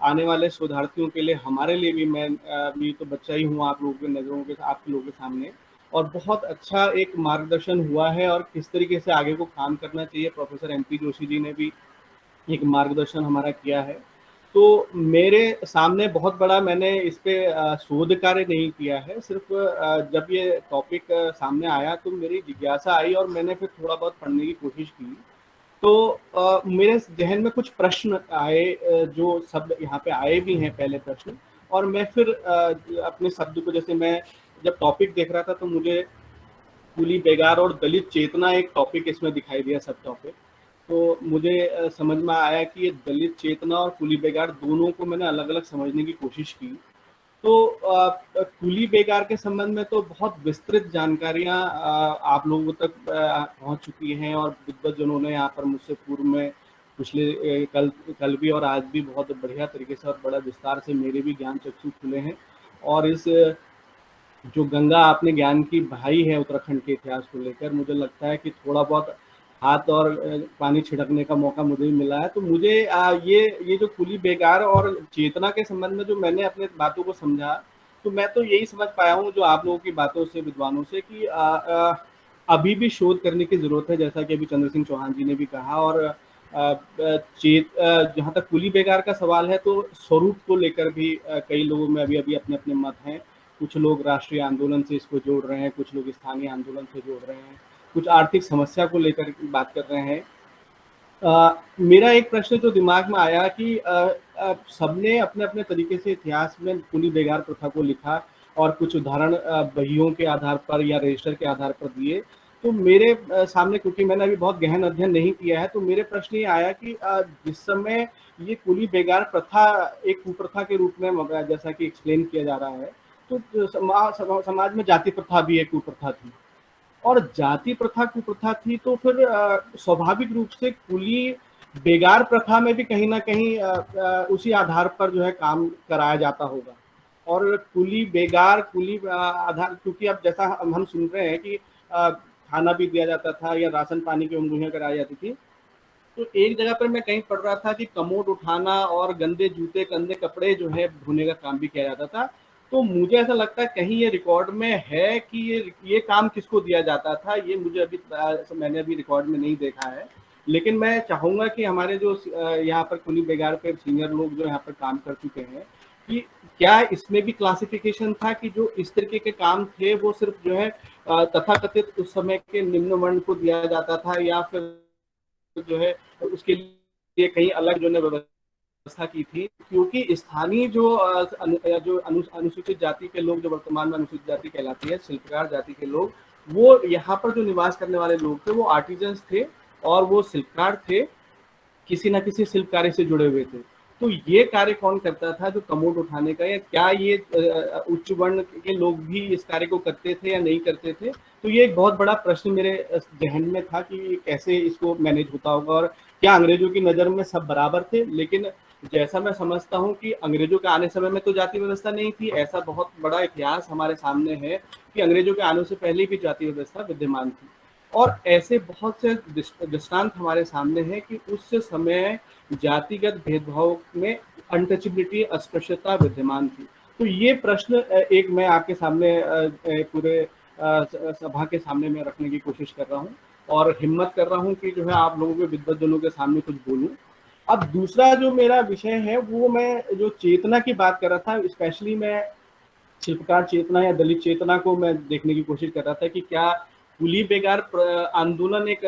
आने वाले शोधार्थियों के लिए, हमारे लिए भी, मैं भी तो बच्चा ही हूँ आप लोगों के नज़रों के, आप लोगों के सामने, और बहुत अच्छा एक मार्गदर्शन हुआ है। और किस तरीके से आगे को काम करना चाहिए, प्रोफेसर MP जोशी जी ने भी एक मार्गदर्शन हमारा किया है। तो मेरे सामने बहुत बड़ा मैंने इस पे शोध कार्य नहीं किया है। सिर्फ जब ये टॉपिक सामने आया तो मेरी जिज्ञासा आई, और मैंने फिर थोड़ा बहुत पढ़ने की कोशिश की। तो मेरे जहन में कुछ प्रश्न आए, जो शब्द यहाँ पे आए भी हैं, पहले प्रश्न। और मैं फिर अपने शब्द को, जैसे मैं जब टॉपिक देख रहा था, तो मुझे कूली बेगार और दलित चेतना एक टॉपिक इसमें दिखाई दिया, सब टॉपिक। तो मुझे समझ में आया कि ये दलित चेतना और कूली बेगार दोनों को मैंने अलग अलग समझने की कोशिश की। तो कूली बेगार के संबंध में तो बहुत विस्तृत जानकारियां आप लोगों तक पहुंच चुकी हैं, और विद्वतजनों ने यहाँ पर मुझसे पूर्व में पिछले कल भी और आज भी बहुत बढ़िया तरीके से और बड़ा विस्तार से मेरे भी ज्ञान चक्षु खुले हैं। और इस जो गंगा आपने ज्ञान की बहाई है उत्तराखंड के इतिहास को लेकर, मुझे लगता है कि थोड़ा बहुत हाथ और पानी छिड़कने का मौका मुझे भी मिला है। तो मुझे ये जो कूली बेगार और चेतना के संबंध में जो मैंने अपने बातों को समझा, तो मैं तो यही समझ पाया हूँ जो आप लोगों की बातों से, विद्वानों से, कि अभी भी शोध करने की जरूरत है, जैसा कि अभी चंद्र सिंह चौहान जी ने भी कहा। और जहाँ तक कूली बेगार का सवाल है, तो स्वरूप को लेकर भी कई लोगों में अभी अपने अपने मत हैं। कुछ लोग राष्ट्रीय आंदोलन से इसको जोड़ रहे हैं, कुछ लोग स्थानीय आंदोलन से जोड़ रहे हैं, कुछ आर्थिक समस्या को लेकर बात कर रहे हैं। मेरा एक प्रश्न जो दिमाग में आया कि सबने अपने अपने तरीके से इतिहास में कूली बेगार प्रथा को लिखा और कुछ उदाहरण बहियों के आधार पर या रजिस्टर के आधार पर दिए। तो मेरे सामने, क्योंकि मैंने अभी बहुत गहन अध्ययन नहीं किया है, तो मेरे प्रश्न ये आया कि जिस समय ये कूली बेगार प्रथा एक कुप्रथा के रूप में, जैसा कि एक्सप्लेन किया जा रहा है, तो समाज में जाति प्रथा भी एक कुप्रथा थी, और जाति प्रथा कुप्रथा थी, तो फिर स्वाभाविक रूप से कूली बेगार प्रथा में भी कहीं ना कहीं उसी आधार पर जो है काम कराया जाता होगा। और कूली बेगार कूली आधार, क्योंकि अब जैसा हम सुन रहे हैं कि खाना भी दिया जाता था या राशन पानी की उंगलियां कराई जाती थी, तो एक जगह पर मैं कहीं पढ़ रहा था कि कमोड उठाना और गंदे जूते गंदे कपड़े जो है धोने का काम भी किया जाता था। तो मुझे ऐसा लगता है कहीं ये रिकॉर्ड में है कि ये काम किसको दिया जाता था, ये मुझे मैंने अभी रिकॉर्ड में नहीं देखा है। लेकिन मैं चाहूंगा कि हमारे जो यहाँ पर कूली बेगार पे सीनियर लोग जो यहाँ पर काम कर चुके हैं, कि क्या इसमें भी क्लासिफिकेशन था कि जो इस तरीके के काम थे वो सिर्फ जो है तथाकथित उस समय के निम्न वर्ण को दिया जाता था, या फिर जो है उसके लिए कहीं अलग जो है व्यवस्था की थी। क्योंकि स्थानीय जो अनुसूचित जाति के लोग, जो वर्तमान में अनुसूचित जाति कहलाती है, शिल्पकार जाति के लोग, वो यहाँ पर जो निवास करने वाले लोग थे वो आर्टिजन्स थे और वो शिल्पकार थे, किसी न किसी शिल्प कार्य से जुड़े हुए थे। तो ये कार्य कौन करता था, जो कमोड उठाने का, या क्या ये उच्च वर्ण के लोग भी इस कार्य को करते थे या नहीं करते थे? तो ये एक बहुत बड़ा प्रश्न मेरे जहन में था कि कैसे इसको मैनेज होता होगा, और क्या अंग्रेजों की नज़र में सब बराबर थे? लेकिन जैसा मैं समझता हूँ कि अंग्रेजों के आने समय में तो जाति व्यवस्था नहीं थी। ऐसा बहुत बड़ा इतिहास हमारे सामने है कि अंग्रेजों के आने से पहले भी जाति व्यवस्था विद्यमान थी, और ऐसे बहुत से दृष्टांत हमारे सामने हैं कि उस समय जातिगत भेदभाव में अनटचेबिलिटी, अस्पृश्यता विद्यमान थी। तो ये प्रश्न एक मैं आपके सामने पूरे सभा के सामने में रखने की कोशिश कर रहा हूँ, और हिम्मत कर रहा हूँ कि जो है आप लोगों के विद्वतजनों के सामने कुछ बोलूं। अब दूसरा जो मेरा विषय है, वो मैं जो चेतना की बात कर रहा था, स्पेशली मैं शिल्पकार चेतना या दलित चेतना को मैं देखने की कोशिश कर रहा था कि क्या कूली बेगार आंदोलन एक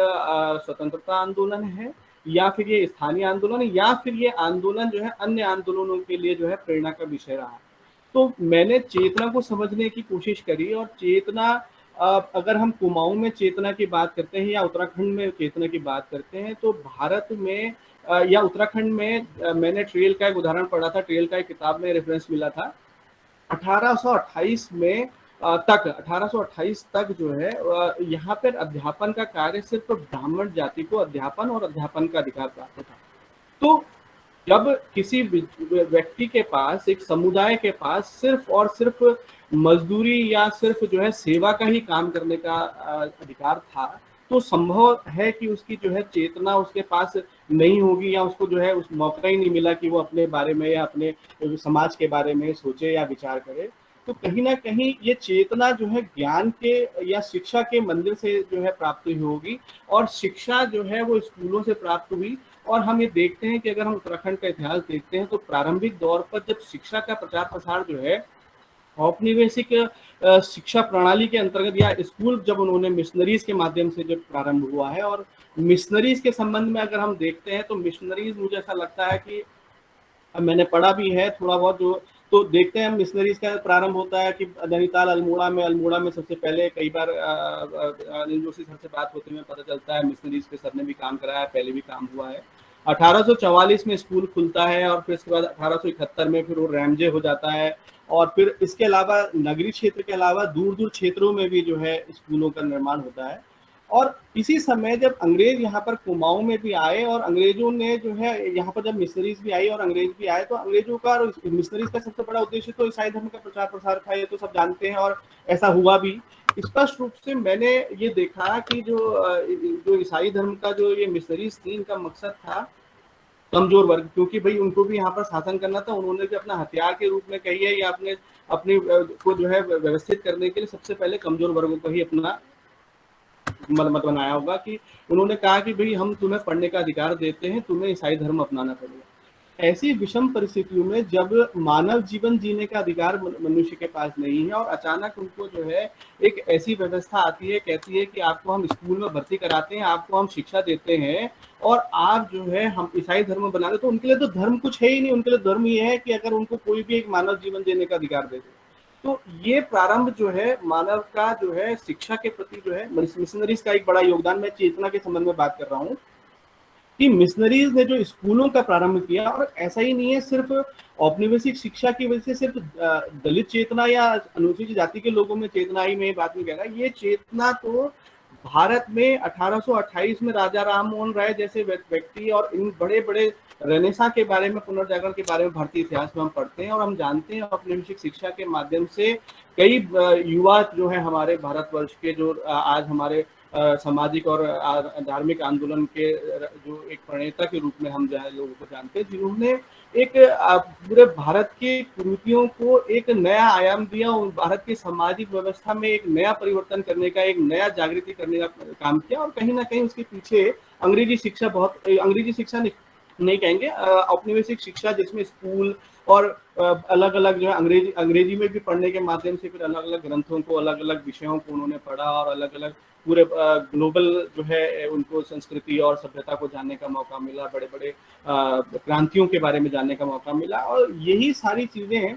स्वतंत्रता आंदोलन है, या फिर ये स्थानीय आंदोलन है, या फिर ये आंदोलन जो है अन्य आंदोलनों के लिए जो है प्रेरणा का विषय रहा। तो मैंने चेतना को समझने की कोशिश करी, और चेतना, अगर हम कुमाऊं में चेतना की बात करते हैं या उत्तराखंड में चेतना की बात करते हैं, तो भारत में या उत्तराखंड में मैंने ट्रेल का एक उदाहरण पढ़ा था, ट्रेल का एक किताब में रेफरेंस मिला था। 1828 में 1828 तक जो है यहाँ पर अध्यापन का कार्य सिर्फ ब्राह्मण जाति को अध्यापन और अध्यापन का अधिकार प्राप्त था। तो जब किसी व्यक्ति के पास, एक समुदाय के पास सिर्फ और सिर्फ मजदूरी या सिर्फ जो है सेवा का ही काम करने का अधिकार था, तो संभव है कि उसकी जो है चेतना उसके पास नहीं होगी, या उसको जो है उस मौका ही नहीं मिला कि वो अपने बारे में या अपने समाज के बारे में सोचे या विचार करे। तो कहीं ना कहीं ये चेतना जो है ज्ञान के या शिक्षा के मंदिर से जो है प्राप्त हुई होगी, और शिक्षा जो है वो स्कूलों से प्राप्त हुई। और हम ये देखते हैं कि अगर हम उत्तराखंड का इतिहास देखते हैं, तो प्रारंभिक दौर पर जब शिक्षा का प्रचार प्रसार जो है औपनिवेशिक शिक्षा प्रणाली के अंतर्गत, या स्कूल जब उन्होंने मिशनरीज के माध्यम से जब प्रारंभ हुआ है, और मिशनरीज के संबंध में अगर हम देखते हैं, तो मिशनरीज मुझे ऐसा लगता है कि मैंने पढ़ा भी है थोड़ा बहुत, जो तो देखते हैं मिशनरीज का प्रारंभ होता है कि नैनीताल अल्मोड़ा में सबसे पहले कई बार अनिल जोशी सर से बात होते हुए पता चलता है मिशनरीज पे सर ने भी काम कराया, पहले भी काम हुआ है। 1844 में स्कूल खुलता है और फिर इसके बाद 1871 में फिर वो रैमजे हो जाता है। और फिर इसके अलावा नगरीय क्षेत्र के अलावा दूर दूर क्षेत्रों में भी जो है स्कूलों का निर्माण होता है। और इसी समय जब अंग्रेज यहाँ पर कुमाऊं में भी आए और अंग्रेजों ने जो है यहाँ पर जब मिशनरीज भी आई और अंग्रेज भी आए, तो अंग्रेजों का और मिशनरीज का सबसे बड़ा उद्देश्य तो ईसाई धर्म का प्रचार प्रसार था, ये तो सब जानते हैं और ऐसा हुआ भी। स्पष्ट रूप से मैंने ये देखा कि जो ईसाई धर्म का जो ये मिशनरीज थी, इनका मकसद था कमजोर वर्ग, क्योंकि भाई उनको भी यहाँ पर शासन करना था। उन्होंने भी अपना हथियार के रूप में कही है या अपने को जो है व्यवस्थित करने के लिए सबसे पहले कमजोर वर्गों को ही अपना मत बनाया होगा कि उन्होंने कहा कि भाई हम तुम्हें पढ़ने का अधिकार देते हैं, तुम्हें ईसाई धर्म अपनाना पड़ेगा। ऐसी विषम परिस्थितियों में जब मानव जीवन जीने का अधिकार मनुष्य के पास नहीं है और अचानक उनको जो है एक ऐसी व्यवस्था आती है, कहती है कि आपको हम स्कूल में भर्ती कराते हैं, आपको हम शिक्षा देते हैं और आप जो है हम ईसाई धर्म बना रहे, तो उनके लिए तो धर्म कुछ है ही नहीं। उनके लिए धर्म ये है कि अगर उनको कोई भी एक मानव जीवन जीने का अधिकार दे दे। तो ये प्रारंभ जो है मानव का जो है शिक्षा के प्रति जो है मिशनरीज का एक बड़ा योगदान, मैं चेतना के संबंध में बात कर रहा हूँ कि मिशनरीज ने जो स्कूलों का प्रारंभ किया। और ऐसा ही नहीं है सिर्फ औपनिवेशिक शिक्षा की वजह से सिर्फ दलित चेतना या अनुसूचित जाति के लोगों में चेतना ही में बात नहीं कह रहा, ये चेतना तो भारत में 1828 में राजा राम मोहन राय जैसे व्यक्ति और इन बड़े बड़े रेनेसा के बारे में, पुनर्जागरण के बारे में भारतीय इतिहास में हम पढ़ते हैं और हम जानते हैं औपनिवेशिक शिक्षा के माध्यम से कई युवा जो है हमारे भारतवर्ष के जो आज हमारे सामाजिक और धार्मिक आंदोलन के जो एक प्रणेता के रूप में हम लोगों को जानते हैं, जिन्होंने एक पूरे भारत की कुरीतियों को एक नया आयाम दिया और भारत की सामाजिक व्यवस्था में एक नया परिवर्तन करने का, एक नया जागृति करने का काम किया। और कहीं ना कहीं उसके पीछे अंग्रेजी शिक्षा नहीं कहेंगे, औपनिवेशिक शिक्षा जिसमें स्कूल और अलग अलग जो है अंग्रेजी में भी पढ़ने के माध्यम से फिर अलग अलग ग्रंथों को, अलग अलग विषयों को उन्होंने पढ़ा और अलग अलग पूरे ग्लोबल जो है उनको संस्कृति और सभ्यता को जानने का मौका मिला, बड़े बड़े क्रांतियों के बारे में जानने का मौका मिला। और यही सारी चीजें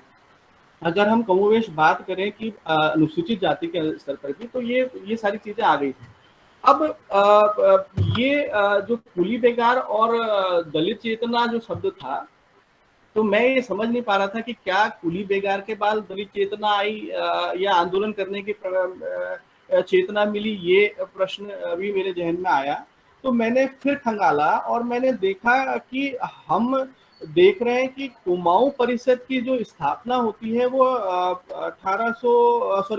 अगर हम कमोवेश बात करें कि अनुसूचित जाति के स्तर पर भी, तो ये सारी चीजें आ गई थी। अब ये जो कुली बेगार और दलित चेतना जो शब्द था, तो मैं ये समझ नहीं पा रहा था कि क्या कुली बेगार के बाद दलित चेतना आई या आंदोलन करने की चेतना मिली, ये प्रश्न अभी मेरे जहन में आया। तो मैंने फिर खंगाला और मैंने देखा कि हम देख रहे हैं कि कुमाऊं परिषद की जो स्थापना होती है वो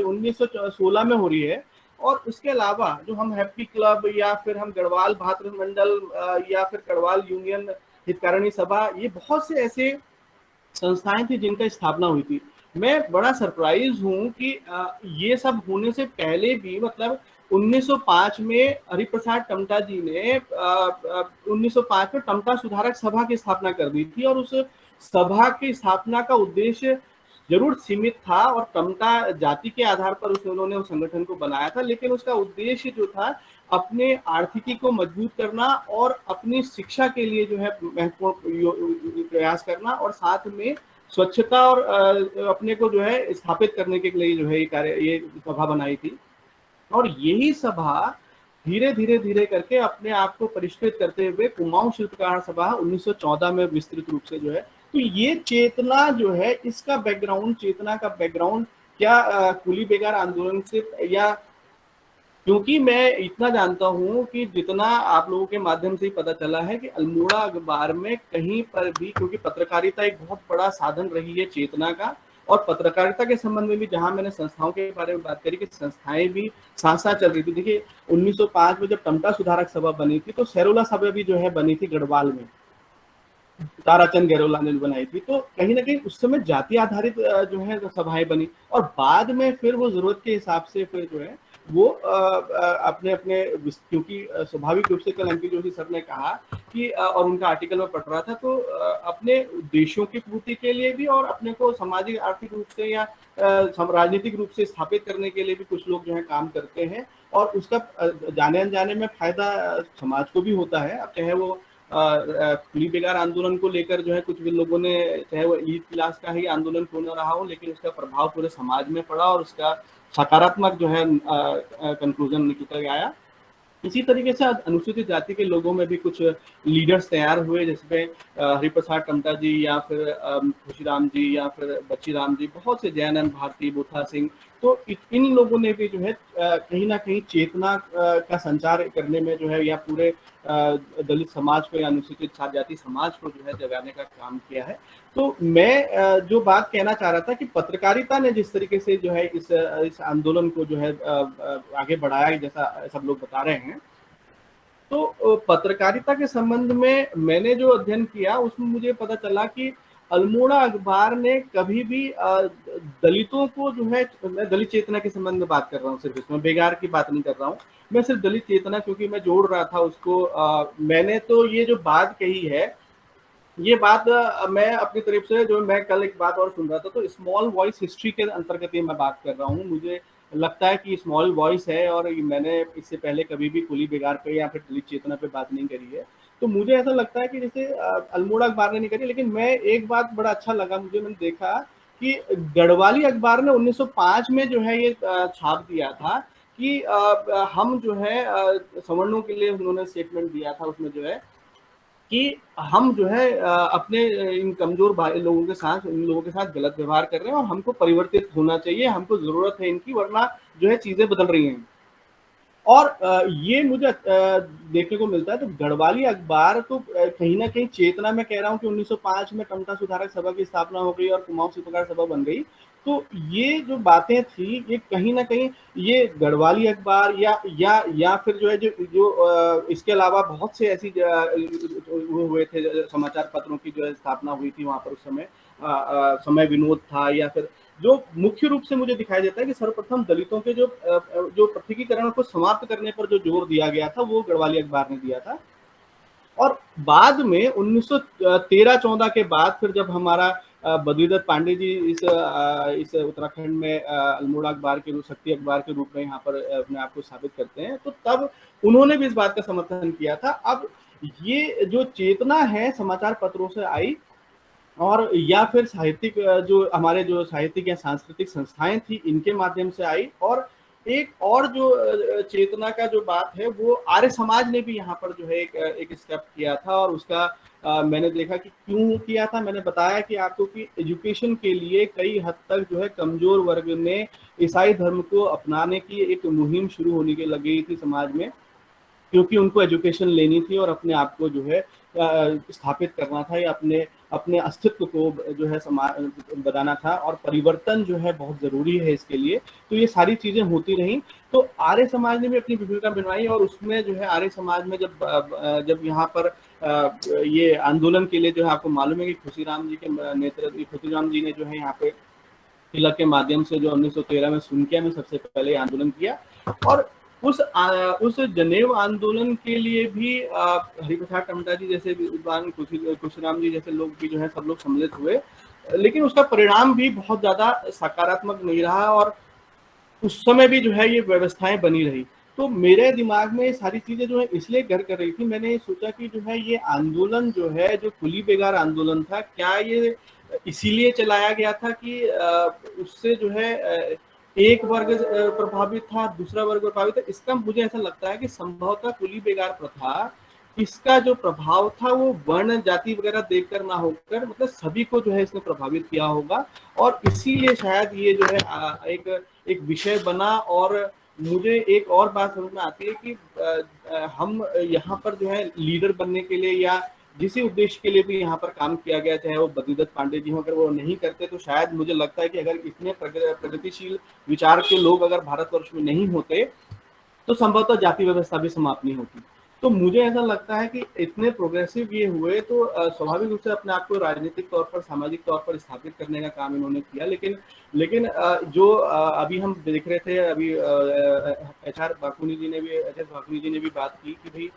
1916 में हो रही है। और उसके अलावा जो हम हैप्पी क्लब या फिर हम गढ़वाल भातृ मंडल या फिर गढ़वाल यूनियन हितकारिणी सभा, ये बहुत से ऐसे संस्थाएं थी जिनका स्थापना हुई थी। मैं बड़ा सरप्राइज हूं कि ये सब होने से पहले भी, मतलब 1905 में हरिप्रसाद टमटा जी ने 1905 में टमटा सुधारक सभा की स्थापना कर दी थी और उस सभा की स्थापना का उद्देश्य जरूर सीमित था और टमटा जाति के आधार पर उन्होंने उस संगठन को बनाया था, लेकिन उसका उद्देश्य जो था अपने आर्थिकी को मजबूत करना और अपनी शिक्षा के लिए जो है महत्वपूर्ण प्रयास करना और साथ में स्वच्छता और अपने को जो है स्थापित करने के लिए जो है ये सभा बनाई थी। और यही सभा धीरे धीरे करके अपने आप को परिष्कृत करते हुए कुमाऊं शिल्पकार सभा 1914 में विस्तृत रूप से जो है, तो ये चेतना जो है, इसका बैकग्राउंड, चेतना का बैकग्राउंड क्या कुली बेगार आंदोलन से, या क्योंकि मैं इतना जानता हूं कि जितना आप लोगों के माध्यम से ही पता चला है कि अल्मोड़ा अखबार में कहीं पर भी, क्योंकि पत्रकारिता एक बहुत बड़ा साधन रही है चेतना का, और पत्रकारिता के संबंध में भी जहां मैंने संस्थाओं के बारे में बात करी कि संस्थाएं भी साथ साथ चल रही थी। देखिए 1905 में जब टमटा सुधारक सभा बनी थी तो सैरोला सभा भी जो है बनी थी गढ़वाल में, ताराचंद गहरोला ने बनाई थी। तो कहीं ना कहीं उस समय जाति आधारित जो है सभाएं बनी और बाद में फिर वो जरूरत के हिसाब से फिर जो है वो अपने अपने, क्योंकि स्वाभाविक रूप से कल एमपी जोशी सर ने कहा कि और उनका आर्टिकल में पढ़ रहा था, तो अपने देशों की पूर्ति के लिए भी और अपने को सामाजिक आर्थिक रूप से या राजनीतिक रूप से स्थापित करने के लिए भी कुछ लोग जो है काम करते हैं और उसका जाने अनजाने में फायदा समाज को भी होता है। अब चाहे वो खुली बेगार आंदोलन को लेकर जो है कुछ भी लोगों ने, चाहे वो एलीट क्लास का ही आंदोलन क्यों न रहा हो, लेकिन उसका प्रभाव पूरे समाज में पड़ा और उसका सकारात्मक जो है कंक्लूजन निकल कर आया। इसी तरीके से अनुसूचित जाति के लोगों में भी कुछ लीडर्स तैयार हुए, जिसमें हरिप्रसाद टमटा जी या फिर खुशीराम जी या फिर बच्चीराम जी, बहुत से जयानंद भारती, बोथा सिंह। तो इन लोगों ने भी जो है कहीं ना कहीं चेतना का संचार करने में जो है, या पूरे दलित समाज को या अनुसूचित जाति समाज को जो है जगाने का काम किया है। तो मैं जो बात कहना चाह रहा था कि पत्रकारिता ने जिस तरीके से जो है इस आंदोलन को जो है आगे बढ़ाया, जैसा सब लोग बता रहे हैं, तो पत्रकारिता के संबंध में मैंने जो अध्ययन किया उसमें मुझे पता चला कि अल्मोड़ा अखबार ने कभी भी दलितों को जो है, मैं दलित चेतना के संबंध में बात कर रहा हूँ, सिर्फ इसमें बेगार की बात नहीं कर रहा हूँ, मैं सिर्फ दलित चेतना, क्योंकि मैं जोड़ रहा था उसको। मैंने तो ये जो बात कही है, ये बात मैं अपनी तरफ से, जो मैं कल एक बात और सुन रहा था, तो स्मॉल वॉइस हिस्ट्री के अंतर्गत ये मैं बात कर रहा हूँ। मुझे लगता है कि स्मॉल वॉइस है, और मैंने इससे पहले कभी भी खुली बेगार पे या फिर दलित चेतना पे बात नहीं करी है। तो मुझे ऐसा लगता है कि जैसे अल्मोड़ा अखबार ने नहीं करी, लेकिन मैं एक बात बड़ा अच्छा लगा मुझे, मैंने देखा कि गढ़वाली अखबार ने 1905 में जो है ये छाप दिया था कि हम जो है सवर्णों के लिए, उन्होंने स्टेटमेंट दिया था उसमें जो है कि हम जो है अपने इन कमजोर लोगों के साथ, इन लोगों के साथ गलत व्यवहार कर रहे हैं और हमको परिवर्तित होना चाहिए, हमको जरूरत है इनकी, वरना जो है चीजें बदल रही हैं। और ये मुझे देखने को मिलता है। तो गढ़वाली अखबार तो कहीं ना कहीं चेतना में कह रहा हूँ कि 1905 में टमटा सुधारक सभा की स्थापना हो गई और कुमाऊं शिल्पकार सभा बन गई। तो ये जो बातें थी, ये कहीं ना कहीं ये गढ़वाली अखबार या फिर जो है जो इसके अलावा बहुत से ऐसी हुए थे समाचार पत्रों की जो है स्थापना हुई थी वहां पर उस समय समय विनोद था, या फिर जो मुख्य रूप से मुझे दिखाई देता है कि सर्वप्रथम दलितों के जो पृथकीकरण को समाप्त करने पर जो जोर दिया गया था वो गढ़वाली अखबार ने दिया था। और बाद में 1913-14 के बाद फिर जब हमारा बद्रीदत्त पांडे जी इस उत्तराखंड में अल्मोड़ा अखबार के रूप, शक्ति अखबार के रूप में यहाँ पर अपने आप को स्थापित करते हैं, तो तब उन्होंने भी इस बात का समर्थन किया था। अब ये जो चेतना है समाचार पत्रों से आई, और या फिर साहित्यिक जो हमारे जो साहित्यिक या सांस्कृतिक संस्थाएं थी, इनके माध्यम से आई। और एक और जो चेतना का जो बात है, वो आर्य समाज ने भी यहाँ पर जो है एक स्टेप किया था, और उसका मैंने देखा कि क्यों किया था। मैंने बताया कि आपको कि एजुकेशन के लिए कई हद तक जो है कमजोर वर्ग में ईसाई धर्म को अपनाने की एक मुहिम शुरू होने के लगी थी समाज में, क्योंकि उनको एजुकेशन लेनी थी और अपने आप को जो है स्थापित करना था, या अपने अस्तित्व को जो है समाज बनाना था, और परिवर्तन जो है बहुत जरूरी है इसके लिए। तो ये सारी चीजें होती रहीं। तो आर्य समाज ने भी अपनी भूमिका बनवाई, और उसमें जो है आर्य समाज में जब यहाँ पर ये आंदोलन के लिए जो है, आपको मालूम है कि खुशीराम जी के नेतृत्व, खुशीराम जी ने जो है यहाँ पे तिलक के माध्यम से जो 1913 में सुनकिया में सबसे पहले आंदोलन किया। और उस जनेव आंदोलन के लिए भी हरिप्रसाद टमटा जी जैसे विद्वान, खुशीराम जी जैसे लोग भी जो है सब लोग सम्मिलित हुए, लेकिन उसका परिणाम भी बहुत ज्यादा सकारात्मक नहीं रहा, और उस समय भी जो है ये व्यवस्थाएं बनी रही। तो मेरे दिमाग में ये सारी चीजें जो है इसलिए घर कर रही थी। मैंने ये सोचा कि जो है ये आंदोलन जो है, जो खुली बेगार आंदोलन था, क्या ये इसीलिए चलाया गया था कि उससे जो है एक वर्ग प्रभावित था, दूसरा वर्ग प्रभावित था? इसका मुझे ऐसा लगता है कि संभवतः खुली बेगार प्रथा, इसका जो प्रभाव था वो वर्ण जाति वगैरह देखकर ना होकर, मतलब सभी को जो है इसने प्रभावित किया होगा, और इसीलिए शायद ये जो है एक विषय बना। और मुझे एक और बात समझ में आती है कि हम यहाँ पर जो है लीडर बनने के लिए या जिस उद्देश्य के लिए भी यहाँ पर काम किया गया, चाहे वो बद्रीदत्त पांडे जी हो, अगर वो नहीं करते तो शायद मुझे लगता है कि अगर इतने प्रगतिशील विचार के लोग अगर भारतवर्ष में नहीं होते तो संभवतः जाति व्यवस्था भी समाप्त नहीं होती। तो मुझे ऐसा लगता है कि इतने प्रोग्रेसिव ये हुए तो स्वाभाविक रूप से अपने आप को राजनीतिक तौर पर, सामाजिक तौर पर स्थापित करने का काम इन्होंने किया। लेकिन जो अभी हम देख रहे थे, अभी एच.आर. भाकुनी जी ने भी बात की कि भाई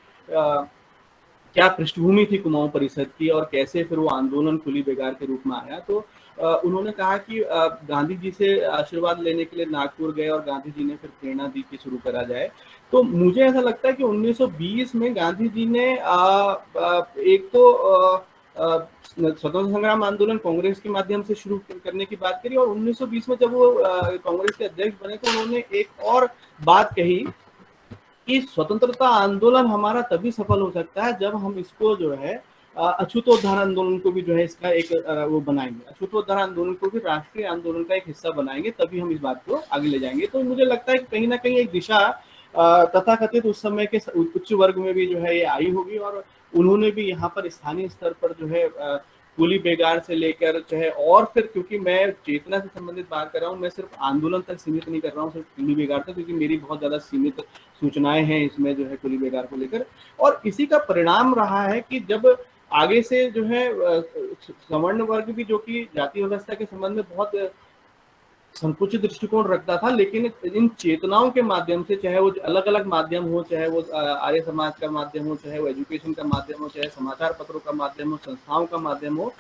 क्या पृष्ठभूमि थी कुमाऊं परिषद की, और कैसे फिर वो आंदोलन खुली बेगार के रूप में आया। तो उन्होंने कहा कि गांधी जी से आशीर्वाद लेने के लिए नागपुर गए और गांधी जी ने फिर प्रेरणा दी कि शुरू करा जाए। तो मुझे ऐसा लगता है कि 1920 में गांधी जी ने एक तो स्वतंत्र संग्राम आंदोलन कांग्रेस के माध्यम से शुरू करने की बात करी, और 1920 में जब वो कांग्रेस के अध्यक्ष बने तो उन्होंने एक और बात कही कि स्वतंत्रता आंदोलन हमारा तभी सफल हो सकता है जब हम इसको जो है अछूतोद्धार आंदोलन को भी जो है इसका एक वो बनाएंगे, अछूतोद्धार आंदोलन को भी राष्ट्रीय आंदोलन का एक हिस्सा बनाएंगे, तभी हम इस बात को आगे ले जाएंगे। तो मुझे लगता है कि कहीं ना कहीं एक दिशा तथाकथित उस समय के उच्च वर्ग में भी जो है ये आई होगी, और उन्होंने भी यहाँ पर स्थानीय स्तर पर जो है कुली बेगार से लेकर चाहे, और फिर क्योंकि मैं चेतना से संबंधित बात कर रहा हूँ, मैं सिर्फ आंदोलन तक सीमित नहीं कर रहा हूँ सिर्फ कुली बेगार तक, क्योंकि मेरी बहुत ज्यादा सीमित सूचनाएं हैं इसमें जो है कुली बेगार को लेकर। और इसी का परिणाम रहा है कि जब आगे से जो है सवर्ण वर्ग भी जो कि जाति व्यवस्था के संबंध में बहुत संकुचित दृष्टिकोण रखता था, लेकिन इन चेतनाओं के माध्यम से, चाहे वो अलग अलग माध्यम हो, चाहे वो आर्य समाज का माध्यम हो, चाहे वो एजुकेशन का माध्यम हो, चाहे समाचार पत्रों का माध्यम हो, संस्थाओं का माध्यम हो,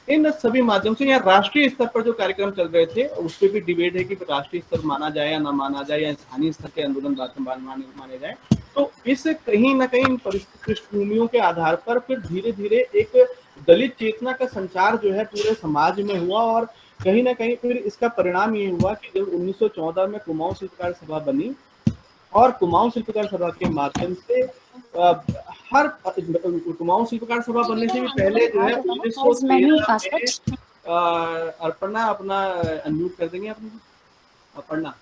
इन सभी माध्यम से यहाँ राष्ट्रीय स्तर पर जो कार्यक्रम चल रहे थे उस पर भी डिबेट है कि राष्ट्रीय स्तर माना जाए या ना माना जाए, या स्थानीय स्तर के आंदोलन माने जाए। तो इस कहीं ना कहीं पृष्ठभूमियों के आधार पर फिर धीरे धीरे एक दलित चेतना का संचार जो है पूरे समाज में हुआ, और कहीं ना कहीं फिर इसका परिणाम ये हुआ कि जब 1914 में कुमाऊं शिल्पकार सभा बनी, और कुमाऊं शिल्पकार सभा के माध्यम से हर कुमाऊं शिल्पकार सभा बनने से भी पहले जो है 1913 में अर्पणा अपना अनम्यूट कर देंगे अपने अर्पणा।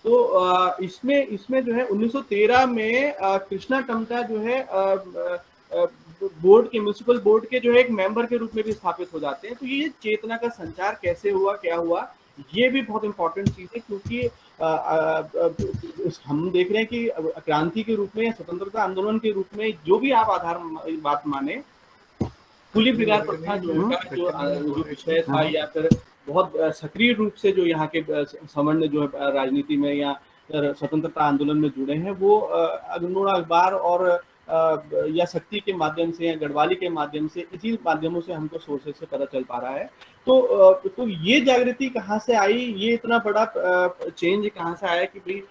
तो इसमें जो है 1913 में कृष्णा टमटा जो है बोर्ड के म्युनिसिपल बोर्ड के जो है एक मेंबर के रूप में भी स्थापित हो जाते हैं। तो ये चेतना का संचार कैसे हुआ, क्या हुआ, ये भी बहुत इंपॉर्टेंट चीज है, क्योंकि हम देख रहे हैं कि क्रांति के रूप में, स्वतंत्रता आंदोलन के रूप में जो भी आप आधार बात माने, कुली बेगार प्रथा जो विषय था, या फिर बहुत सक्रिय रूप से जो यहाँ के सवर्ण जो है राजनीति में या स्वतंत्रता आंदोलन में जुड़े हैं, वो अग्रनूर अखबार और या शक्ति के माध्यम से या गढ़वाली के माध्यम से, इसी माध्यमों से हमको सोर्सेस से पता चल पा रहा है। तो ये जागृति कहाँ से आई, ये इतना बड़ा चेंज कहाँ से आया कि भाई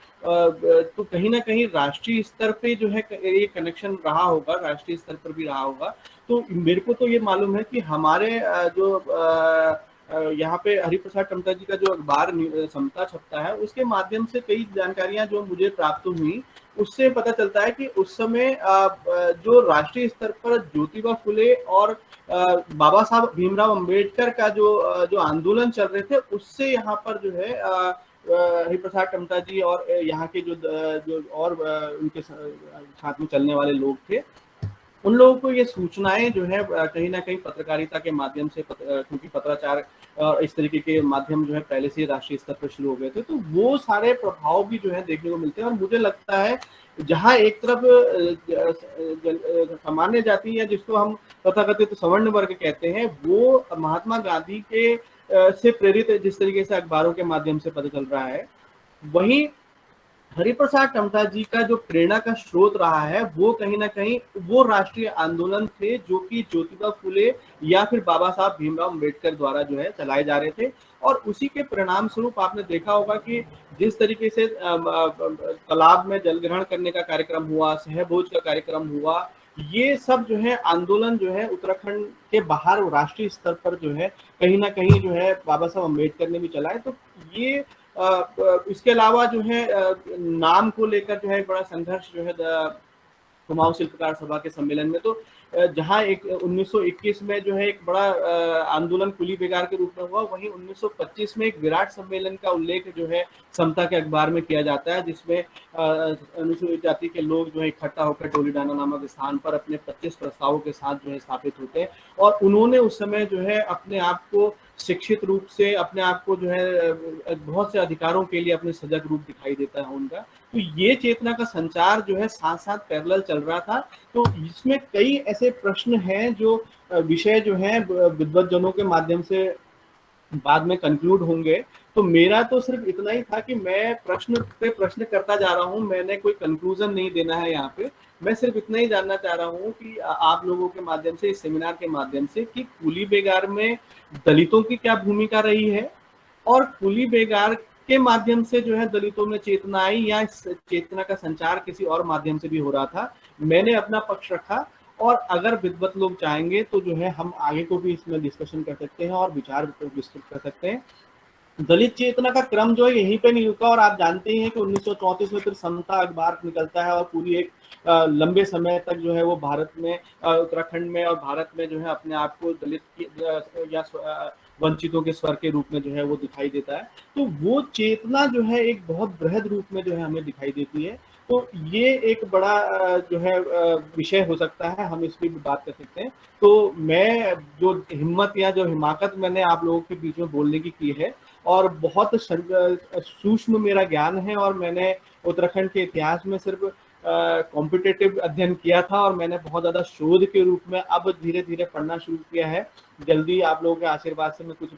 तो कहीं ना कहीं राष्ट्रीय स्तर पे जो है ये कनेक्शन रहा होगा, राष्ट्रीय स्तर पर भी रहा होगा। तो मेरे को तो ये मालूम है कि हमारे जो यहाँ पे हरिप्रसाद टमटा जी का जो अखबार समता छपता है, उसके माध्यम से कई जानकारियां जो मुझे प्राप्त हुई, उससे पता चलता है कि उस समय जो राष्ट्रीय स्तर पर ज्योतिबा फुले और बाबा साहब भीमराव अंबेडकर का जो आंदोलन चल रहे थे, उससे यहाँ पर जो है हरिप्रसाद टमटा जी और यहाँ के जो और उनके साथ में चलने वाले लोग थे, उन लोगों को ये सूचनाएं जो है कहीं ना कहीं पत्रकारिता के माध्यम से, क्योंकि पत्राचार इस तरीके के माध्यम जो है पहले से राष्ट्रीय स्तर पर शुरू हो गए थे, तो वो सारे प्रभाव भी जो है देखने को मिलते हैं। और मुझे लगता है जहाँ एक तरफ सामान्य जाति या जिसको हम तथाकथित सवर्ण वर्ग कहते हैं, वो महात्मा गांधी के से प्रेरित जिस तरीके से अखबारों के माध्यम से पता चल रहा है, वहीं हरिप्रसाद टमटा जी का जो प्रेरणा का स्रोत रहा है, वो कहीं ना कहीं वो राष्ट्रीय आंदोलन थे जो कि ज्योतिबा फुले या फिर बाबा साहब भीमराव अंबेडकर द्वारा जो है चलाए जा रहे थे। और उसी के परिणाम स्वरूप आपने देखा होगा कि जिस तरीके से तालाब में जल ग्रहण करने का कार्यक्रम हुआ, सहभोज का कार्यक्रम हुआ, ये सब जो है आंदोलन जो है उत्तराखंड के बाहर राष्ट्रीय स्तर पर जो है कहीं ना कहीं जो है बाबा साहब अम्बेडकर ने भी चलाए। तो ये इसके अलावा जो है नाम को लेकर जो है बड़ा संघर्ष जो है कुमाऊं शिल्पकार सभा के सम्मेलन में, तो जहां एक 1921 में जो है एक बड़ा आंदोलन कुली बेगार के रूप में हुआ, वहीं 1925 में एक विराट सम्मेलन का उल्लेख जो है समता के अखबार में किया जाता है, जिसमें अनुसूचित जाति के लोग जो है इकट्ठा होकर टोलीडाना नामक स्थान पर अपने 25 प्रस्तावों के साथ जो है स्थापित होते हैं। और उन्होंने उस समय जो है अपने आप को शिक्षित रूप से, अपने आप को जो है बहुत से अधिकारों के लिए अपने सजग रूप दिखाई देता है उनका। तो ये चेतना का संचार जो है साथ साथ पैरेलल चल रहा था। तो इसमें कई ऐसे प्रश्न हैं जो विषय जो है विद्वज्जनों के माध्यम से बाद में कंक्लूड होंगे। तो मेरा तो सिर्फ इतना ही था कि मैं प्रश्न पे प्रश्न करता जा रहा हूँ, मैंने कोई कंक्लूजन नहीं देना है यहाँ पे। मैं सिर्फ इतना ही जानना चाह रहा हूँ कि आप लोगों के माध्यम से, इस सेमिनार के माध्यम से, कि कुली बेगार में दलितों की क्या भूमिका रही है और कुली बेगार के माध्यम से जो है दलितों में चेतना आई या इस चेतना का संचार किसी और माध्यम से भी हो रहा था। मैंने अपना पक्ष रखा और अगर विद्वत लोग चाहेंगे तो जो है हम आगे को भी इसमें डिस्कशन कर सकते हैं और विचार विस्तृत कर सकते हैं। दलित चेतना का क्रम जो है यहीं पे नहीं रुका और आप जानते ही हैं कि 1934 में फिर समता अखबार निकलता है और पूरी एक लंबे समय तक जो है वो भारत में, उत्तराखंड में और भारत में जो है अपने आप को दलित या वंचितों के स्वर के रूप में जो है वो दिखाई देता है। तो वो चेतना जो है एक बहुत बृहद रूप में जो है हमें दिखाई देती है। तो ये एक बड़ा जो है विषय हो सकता है, हम इस पर भी बात कर सकते हैं। तो मैं जो हिम्मत या जो हिमाकत मैंने आप लोगों के बीच में बोलने की है और बहुत सूक्ष्म मेरा ज्ञान है और मैंने उत्तराखंड के इतिहास में सिर्फ कॉम्पिटिटिव अध्ययन किया था और मैंने बहुत ज़्यादा शोध के रूप में अब धीरे धीरे पढ़ना शुरू किया है। जल्दी आप लोगों के आशीर्वाद से मैं कुछ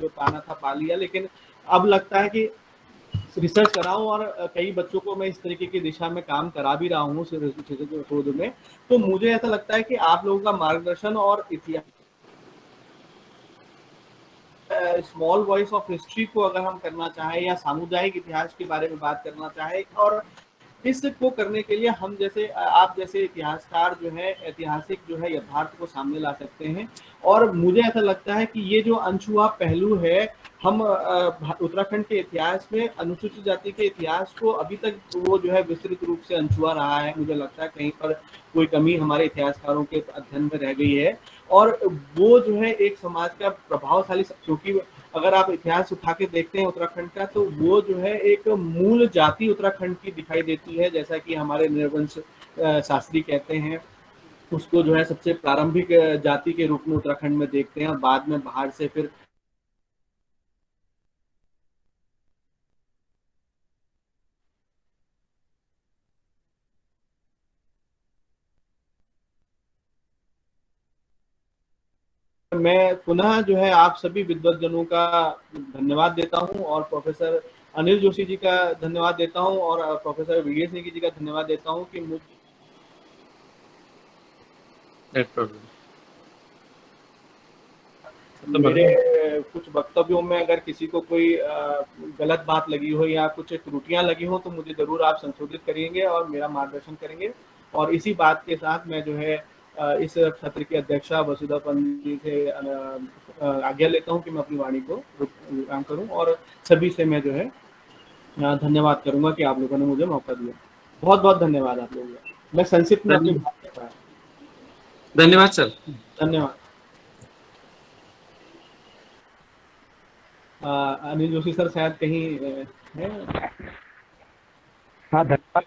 जो पाना था पा लिया, लेकिन अब लगता है कि रिसर्च कराऊं और कई बच्चों को मैं इस तरीके की दिशा में काम करा भी रहा हूँ शोध में। तो मुझे ऐसा लगता है कि आप लोगों का मार्गदर्शन और इतिहास, स्मॉल वॉइस ऑफ हिस्ट्री को अगर हम करना चाहें या सामुदायिक इतिहास के बारे में बात करना चाहें, और इसको करने के लिए हम जैसे आप जैसे इतिहासकार जो है ऐतिहासिक जो है यथार्थ को सामने ला सकते हैं। और मुझे ऐसा लगता है कि ये जो अनछुआ पहलू है, हम उत्तराखंड के इतिहास में अनुसूचित जाति के इतिहास को अभी तक वो जो है विस्तृत रूप से अनछुआ रहा है। मुझे लगता है कहीं पर कोई कमी हमारे इतिहासकारों के अध्ययन में रह गई है और वो जो है एक समाज का प्रभावशाली, क्योंकि अगर आप इतिहास उठा के देखते हैं उत्तराखंड का तो वो जो है एक मूल जाति उत्तराखंड की दिखाई देती है, जैसा कि हमारे निर्वंश शास्त्री कहते हैं। उसको जो है सबसे प्रारंभिक जाति के रूप में उत्तराखंड में देखते हैं और बाद में बाहर से फिर मैं पुनः जो है आप सभी विद्वतजनों का धन्यवाद देता हूं और प्रोफेसर अनिल जोशी जी का धन्यवाद देता हूं और प्रोफेसर वीएस नेगी जी का धन्यवाद देता हूं कि मेरे कुछ वक्तव्यों में अगर किसी को कोई गलत बात लगी हो या कुछ त्रुटियां लगी हो तो मुझे जरूर आप संशोधित करेंगे और मेरा मार्गदर्शन करेंगे। और इसी बात के साथ मैं जो है इस सत्र की अध्यक्षा वसुधा पंत जी से आज्ञा लेता हूं कि मैं अपनी वाणी को काम करूं और सभी से मैं जो है धन्यवाद करूंगा कि आप लोगों ने मुझे मौका दिया। बहुत बहुत धन्यवाद आप लोगों का। मैं संक्षिप्त में अपनी बात कर पाया। धन्यवाद सर। धन्यवाद। अनिल जोशी सर शायद कहीं है। हाँ धन्यवाद।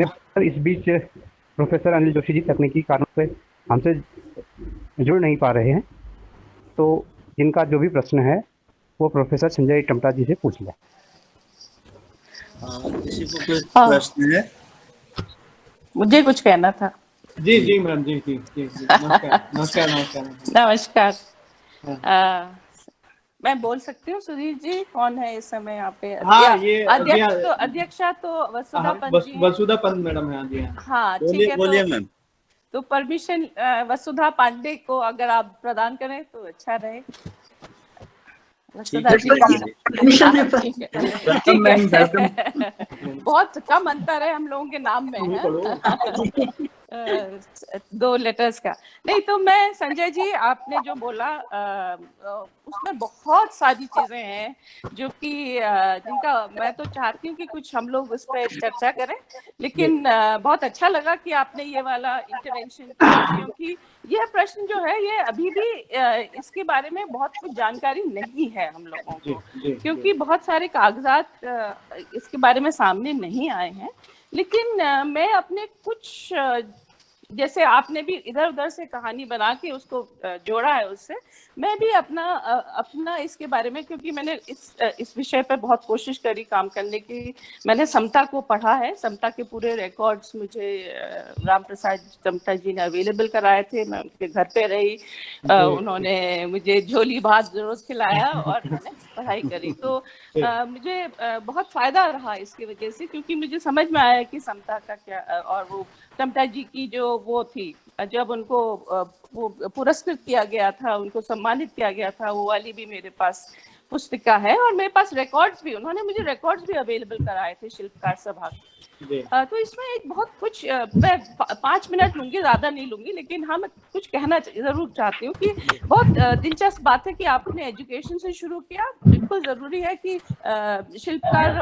सर इस बीच प्रोफेसर अनिल जोशी जी तकनीकी कारणों से हमसे जुड़ नहीं पा रहे हैं, तो इनका जो भी प्रश्न है वो प्रोफेसर संजय टमटा जी से पूछ लें। किसी को कोई प्रश्न है? मुझे कुछ कहना था। जी जी मैडम जी जी जी नमस्कार नमस्कार नमस्कार। मैं बोल सकती हूँ सुधीर जी? कौन है इस समय यहाँ पे? हाँ, ये अध्यक्षा तो वसुधा पंत जी। वसुधा पंत मैडम है जी। हाँ ठीक है। बोलिए मैम। तो परमिशन वसुधा पांडे को अगर आप प्रदान करें तो अच्छा रहे। बहुत कम अंतर है हम लोगों के नाम में, 2 लेटर्स का। नहीं तो मैं संजय जी आपने जो बोला उसमें बहुत सारी चीजें हैं जो कि जिनका मैं तो चाहती हूँ कि कुछ हम लोग उस पर चर्चा करें, लेकिन बहुत अच्छा लगा कि आपने ये वाला इंटरवेंशन किया, क्योंकि यह प्रश्न जो है ये अभी भी इसके बारे में बहुत कुछ जानकारी नहीं है हम लोगों को, क्योंकि बहुत सारे कागजात इसके बारे में सामने नहीं आए हैं। लेकिन मैं अपने कुछ जैसे आपने भी इधर उधर से कहानी बना के उसको जोड़ा है उससे, मैं भी अपना इसके बारे में, क्योंकि मैंने इस विषय पर बहुत कोशिश करी काम करने की। मैंने समता को पढ़ा है, समता के पूरे रिकॉर्ड्स मुझे राम प्रसाद समता जी ने अवेलेबल कराए थे, मैं उनके घर पे रही, उन्होंने मुझे झोली भात रोज खिलाया और मैंने पढ़ाई करी। तो मुझे बहुत फायदा रहा इसकी वजह से, क्योंकि मुझे समझ में आया कि समता का क्या, और वो समता जी की जो वो थी, जब उनको वो पुरस्कृत किया गया था, उनको सम्मानित किया गया था, वो वाली भी मेरे पास पुस्तिका है, और मेरे पास रिकॉर्ड्स भी, उन्होंने मुझे रिकॉर्ड्स भी अवेलेबल कराए थे शिल्पकार सभा। तो इसमें एक बहुत कुछ, मैं 5 मिनट लूंगी, ज्यादा नहीं लूंगी, लेकिन हाँ मैं कुछ कहना जरूर चाहती हूँ कि बहुत दिलचस्प बात है कि आपने एजुकेशन से शुरू किया। बिल्कुल जरूरी है कि शिल्पकार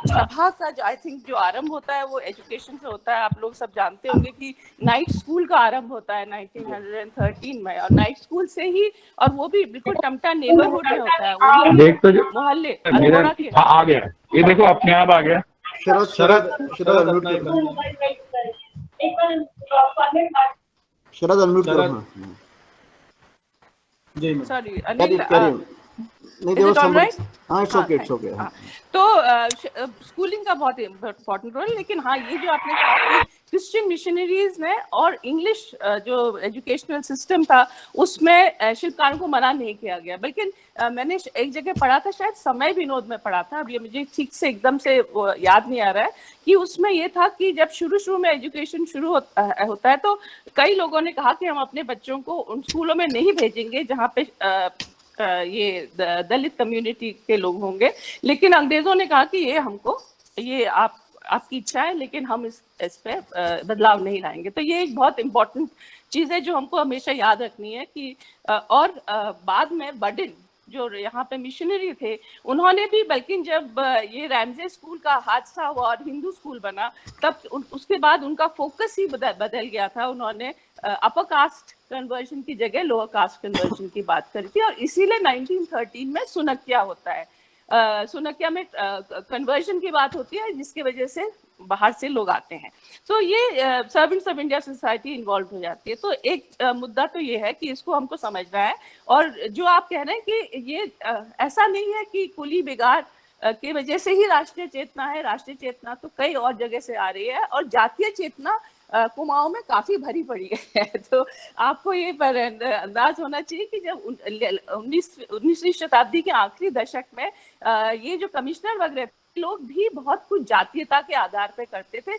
सभा का जो आई थिंक जो आरंभ होता है वो एजुकेशन से होता है। आप लोग सब जानते होंगे कि नाइट स्कूल का आरंभ होता है 1913 में, और नाइट स्कूल से ही, और वो भी बिल्कुल टमटा नेबरहुड में होता है, मोहल्ले अल्मोड़ा के। आ गया, ये देखो अपने आप आ गया। शरद अनम्यूट करो। सॉरी अनिल, नहीं देखो हाँ इट्स ओके, इट्स ओके। तो स्कूलिंग का बहुत इम्पोर्टेंट रोल, लेकिन हाँ ये जो आपने कहा कि क्रिश्चियन मिशनरीज ने और इंग्लिश जो एजुकेशनल सिस्टम था उसमें शिल्पकारों को मना नहीं किया गया, बल्कि मैंने एक जगह पढ़ा था, शायद समय विनोद में पढ़ा था, अब ये मुझे ठीक से एकदम से याद नहीं आ रहा है, कि उसमें ये था कि जब शुरू में एजुकेशन शुरू होता है तो कई लोगों ने कहा कि हम अपने बच्चों को उन स्कूलों में नहीं भेजेंगे जहाँ पे ये दलित कम्युनिटी के लोग होंगे, लेकिन अंग्रेजों ने कहा कि ये आपकी इच्छा है, लेकिन हम इस पे बदलाव नहीं लाएंगे। तो ये एक बहुत इम्पोर्टेंट चीज है जो हमको हमेशा याद रखनी है कि और बाद में बर्डिन जो यहाँ पे मिशनरी थे, उन्होंने भी, बल्कि जब ये रैमजे स्कूल का हादसा हुआ और हिंदू स्कूल बना, तब उसके बाद उनका फोकस ही बदल गया था। उन्होंने अपर कास्ट कन्वर्जन की जगह लोअर कास्ट कन्वर्जन की बात करी थी, और इसीलिए 1913 में सुनक्या होता है। सुनक्या में कन्वर्जन की बात होती है, जिसकी वजह से बाहर से लोग आते हैं। तो ये servants of India society involve हो जाती है। तो एक मुद्दा तो ये है कि इसको हमको समझना है, और जो आप कह रहे हैं कि ये ऐसा नहीं है कि कुली बिगाड़ की वजह से ही राष्ट्रीय चेतना है। राष्ट्रीय चेतना तो कई और जगह से आ रही है, और जातीय चेतना कुमाऊं में काफी भरी पड़ी है। तो आपको ये पर अंदाज होना चाहिए कि जब 19वीं शताब्दी के आखिरी दशक में ये जो कमिश्नर वगैरह लोग भी बहुत कुछ जातीयता के आधार पे करते थे,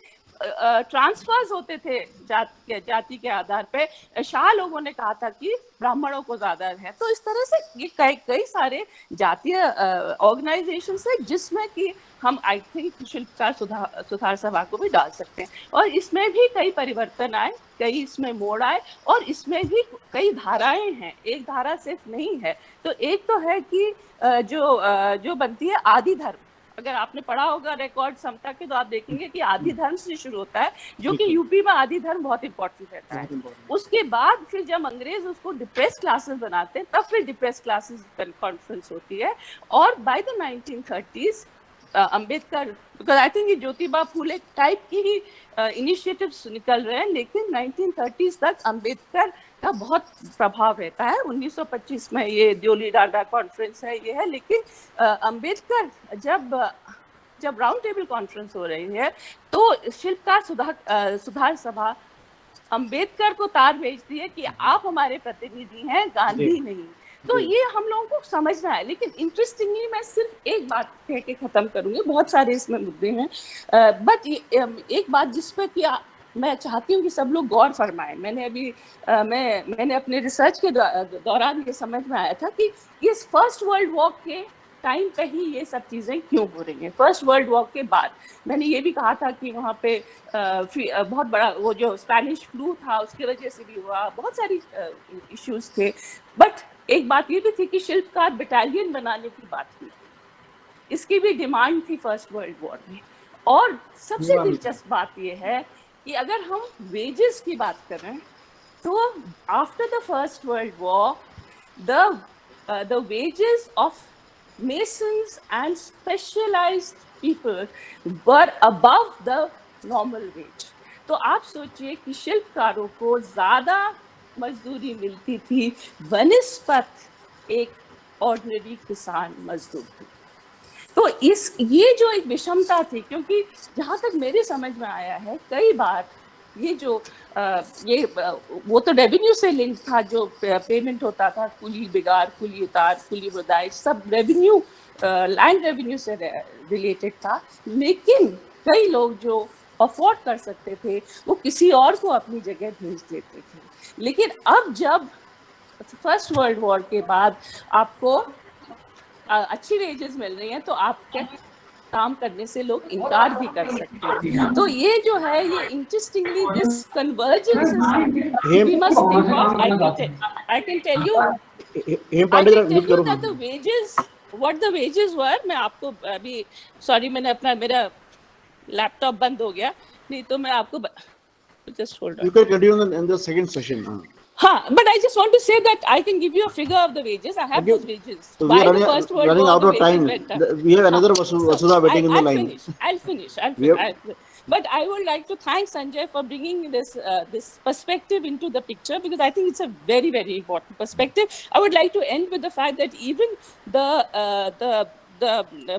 ट्रांसफर्स होते थे जाति के आधार पे। शाह लोगों ने कहा था कि ब्राह्मणों को ज्यादा है। तो इस तरह से ये कई सारे जातीय ऑर्गेनाइजेशन है जिसमें कि हम आई थिंक शिल्पकार सुधार सभा को भी डाल सकते हैं, और इसमें भी कई परिवर्तन आए, कई इसमें मोड़ आए, और इसमें भी कई धाराएं हैं, एक धारा सिर्फ नहीं है। तो एक तो है कि जो बनती है आदि धर्म। अगर आपने पढ़ा होगा रिकॉर्ड समता के, तो आप देखेंगे कि आदि धर्म से शुरू होता है, जो कि यूपी में आदि धर्म बहुत इंपॉर्टेंट रहता है। उसके बाद फिर जब अंग्रेज उसको डिप्रेस क्लासेस बनाते हैं, तब फिर डिप्रेस क्लासेस कॉन्फ्रेंस होती है। और by the 1930s Ambedkar, because I think ये ज्योतिबा फूले टाइप की ही इनिशिएटिव्स निकल रहे हैं, लेकिन 1930s तक अंबेडकर का बहुत प्रभाव रहता है। 1925 में ये दियोली डांडा कॉन्फ्रेंस है, ये है, लेकिन अंबेडकर जब राउंड टेबल कॉन्फ्रेंस हो रही है, तो शिल्पकार सुधार सभा अंबेडकर को तार भेजती है कि आप हमारे प्रतिनिधि हैं, गांधी नहीं। तो ये हम लोगों को समझना है। लेकिन इंटरेस्टिंगली मैं सिर्फ एक बात कह के खत्म करूंगी, बहुत सारे इसमें मुद्दे हैं, बट एक बात जिस पर कि मैं चाहती हूँ कि सब लोग गौर फरमाएं। मैंने अभी मैंने अपने रिसर्च के दौरान ये समझ में आया था कि इस फर्स्ट वर्ल्ड वॉर के टाइम पे ही ये सब चीज़ें क्यों हो रही हैं। फर्स्ट वर्ल्ड वॉर के बाद मैंने ये भी कहा था कि वहाँ पे बहुत बड़ा वो जो स्पेनिश फ्लू था उसकी वजह से भी हुआ, बहुत सारी इश्यूज थे। बट एक बात ये भी थी कि शिल्पकार बटालियन बनाने की बात हुई, इसकी भी डिमांड थी फर्स्ट वर्ल्ड वॉर में। और सबसे दिलचस्प बात ये है कि अगर हम वेजेस की बात करें तो after the first world war the wages of masons and specialized people were above the normal wage। तो तो आप सोचिए कि शिल्पकारों को ज्यादा मजदूरी मिलती थी बनिस्पत एक ऑर्डिनरी किसान मजदूर की। तो ये जो एक विषमता थी, क्योंकि जहां तक मेरे समझ में आया है कई बार ये जो वो तो रेवेन्यू से लिंक था, जो पेमेंट होता था, कुली बिगार, कुली उतार, कुली बुदाई, सब रेवेन्यू, लैंड रेवेन्यू से रिलेटेड था। लेकिन कई लोग जो अफोर्ड कर सकते थे वो किसी और को अपनी जगह भेज देते थे। लेकिन अब जब फर्स्ट वर्ल्ड वॉर के बाद आपको अच्छी वेजेस मिल रही हैं तो आपके काम करने से लोग इनकार भी कर सकते हैं। तो ये जो है, ये interestingly this convergence is something we must think of. I can tell you that the wages, what the wages were, मैं आपको अभी, सॉरी मैंने अपना, मेरा लैपटॉप बंद हो गया, नहीं तो मैं आपको just hold on, you can continue in the second session. But I just want to say that I can give you a figure of the wages. I have those wages. So Why we are the First World running War out the of time. wages went up. We have another Vasudha waiting in the line. I'll finish. Yep. But I would like to thank Sanjay for bringing this perspective into the picture, because I think it's a very, very important perspective. I would like to end with the fact that even the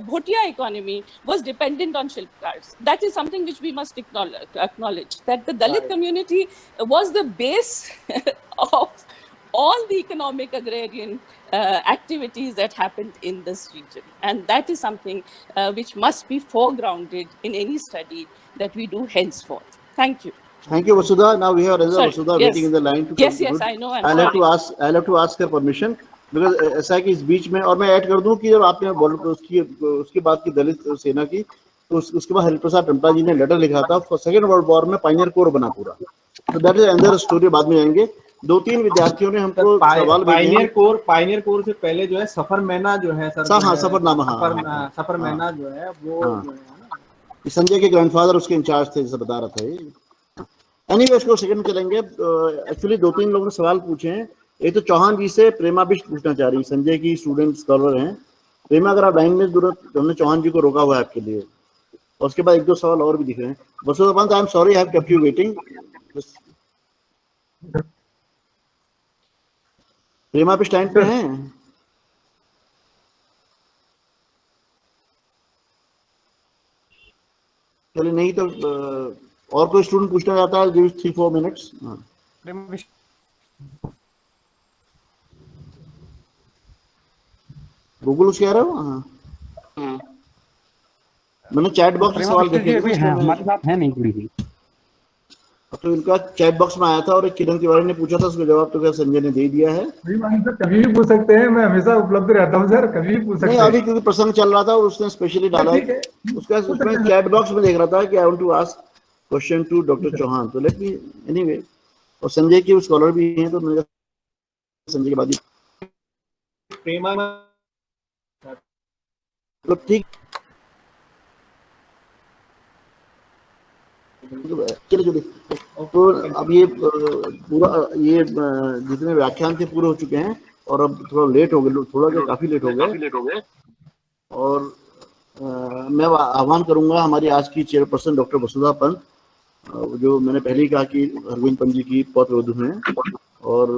Bhotia economy was dependent on Shilpkars. That is something which we must acknowledge, that the Dalit community was the base of all the economic agrarian activities that happened in this region. And that is something which must be foregrounded in any study that we do henceforth. Thank you. Thank you, Vasudha. Now we have another Sorry, Vasudha yes. waiting in the line to Yes, conclude. I know. I'm I'll sorry. have to ask her permission, because ऐसा है कि इस बीच में, और मैं add कर दूं कि जब आपने उसकी बात की दलित सेना की, तो उसके बाद हरिप्रसाद टम्टा जी ने लेटर लिखा था सेकेंड वर्ल्ड वॉर में पायनियर कोर बना पूरा। तो दैट इज अनदर स्टोरी, बाद में आएंगे। 2-3 विद्यार्थियों ने हमको सवाल भेजे। पायनियर कोर से पहले जो है सफरमैना जो है सर, सफरमैना जो है वो जो है संजय के ग्रैंडफादर उसके इंचार्ज थे, जैसे बता रहा था। एनीवे, इसको सेकंड में चलेंगे। एक्चुअली 2-3 लोगों ने सवाल पूछे हैं। एक तो चौहान जी से प्रेमा बिष्ट पूछना चाह रही है, संजय की स्टूडेंट स्कॉलर हैं। प्रेमा, अगर आप लाइन में जरूरत, हमने चौहान जी को रोका हुआ है आपके लिए, और उसके बाद 1-2 सवाल और भी दिख रहे हैं। Vasudha Pant, I am sorry, I have kept you waiting. Prema Bisht time पे हैं? चलिए, नहीं तो और कोई स्टूडेंट पूछना चाहता है? Give 3-4 minutes. गूगल कह रहे हो? हाँ, मैंने चैट बॉक्स में सवाल देखे थे, हमारे साथ है नहीं जुड़ी हुई, तो इनका चैट बॉक्स में आया था, और एक किरण तिवारी ने पूछा था, उसका जवाब तो क्या संजय ने दे दिया है। कभी भी पूछ सकते हैं, मैं हमेशा उपलब्ध रहता हूँ सर, कभी भी पूछ सकते हैं। नहीं, अभी क्योंकि प्रसंग चल रहा था, उसने स्पेशली डाला है उसका, उसमें चैट बॉक्स में देख रहा था कि I want to ask question to doctor Chauhan, तो लेट मी एनीवे। और संजय की स्कॉलर भी हैं, तो मैंने संजय के बाद ही प्रेमा तो ठीक। तो अब ये पूरा जितने व्याख्यान थे पूरे हो चुके हैं, और अब थोड़ा लेट हो गए, काफी लेट हो गए। और मैं आह्वान करूंगा हमारी आज की चेयरपर्सन डॉक्टर वसुधा पंत, जो मैंने पहले ही कहा कि अरविंद पंत जी की पौत्र वधू हैं, और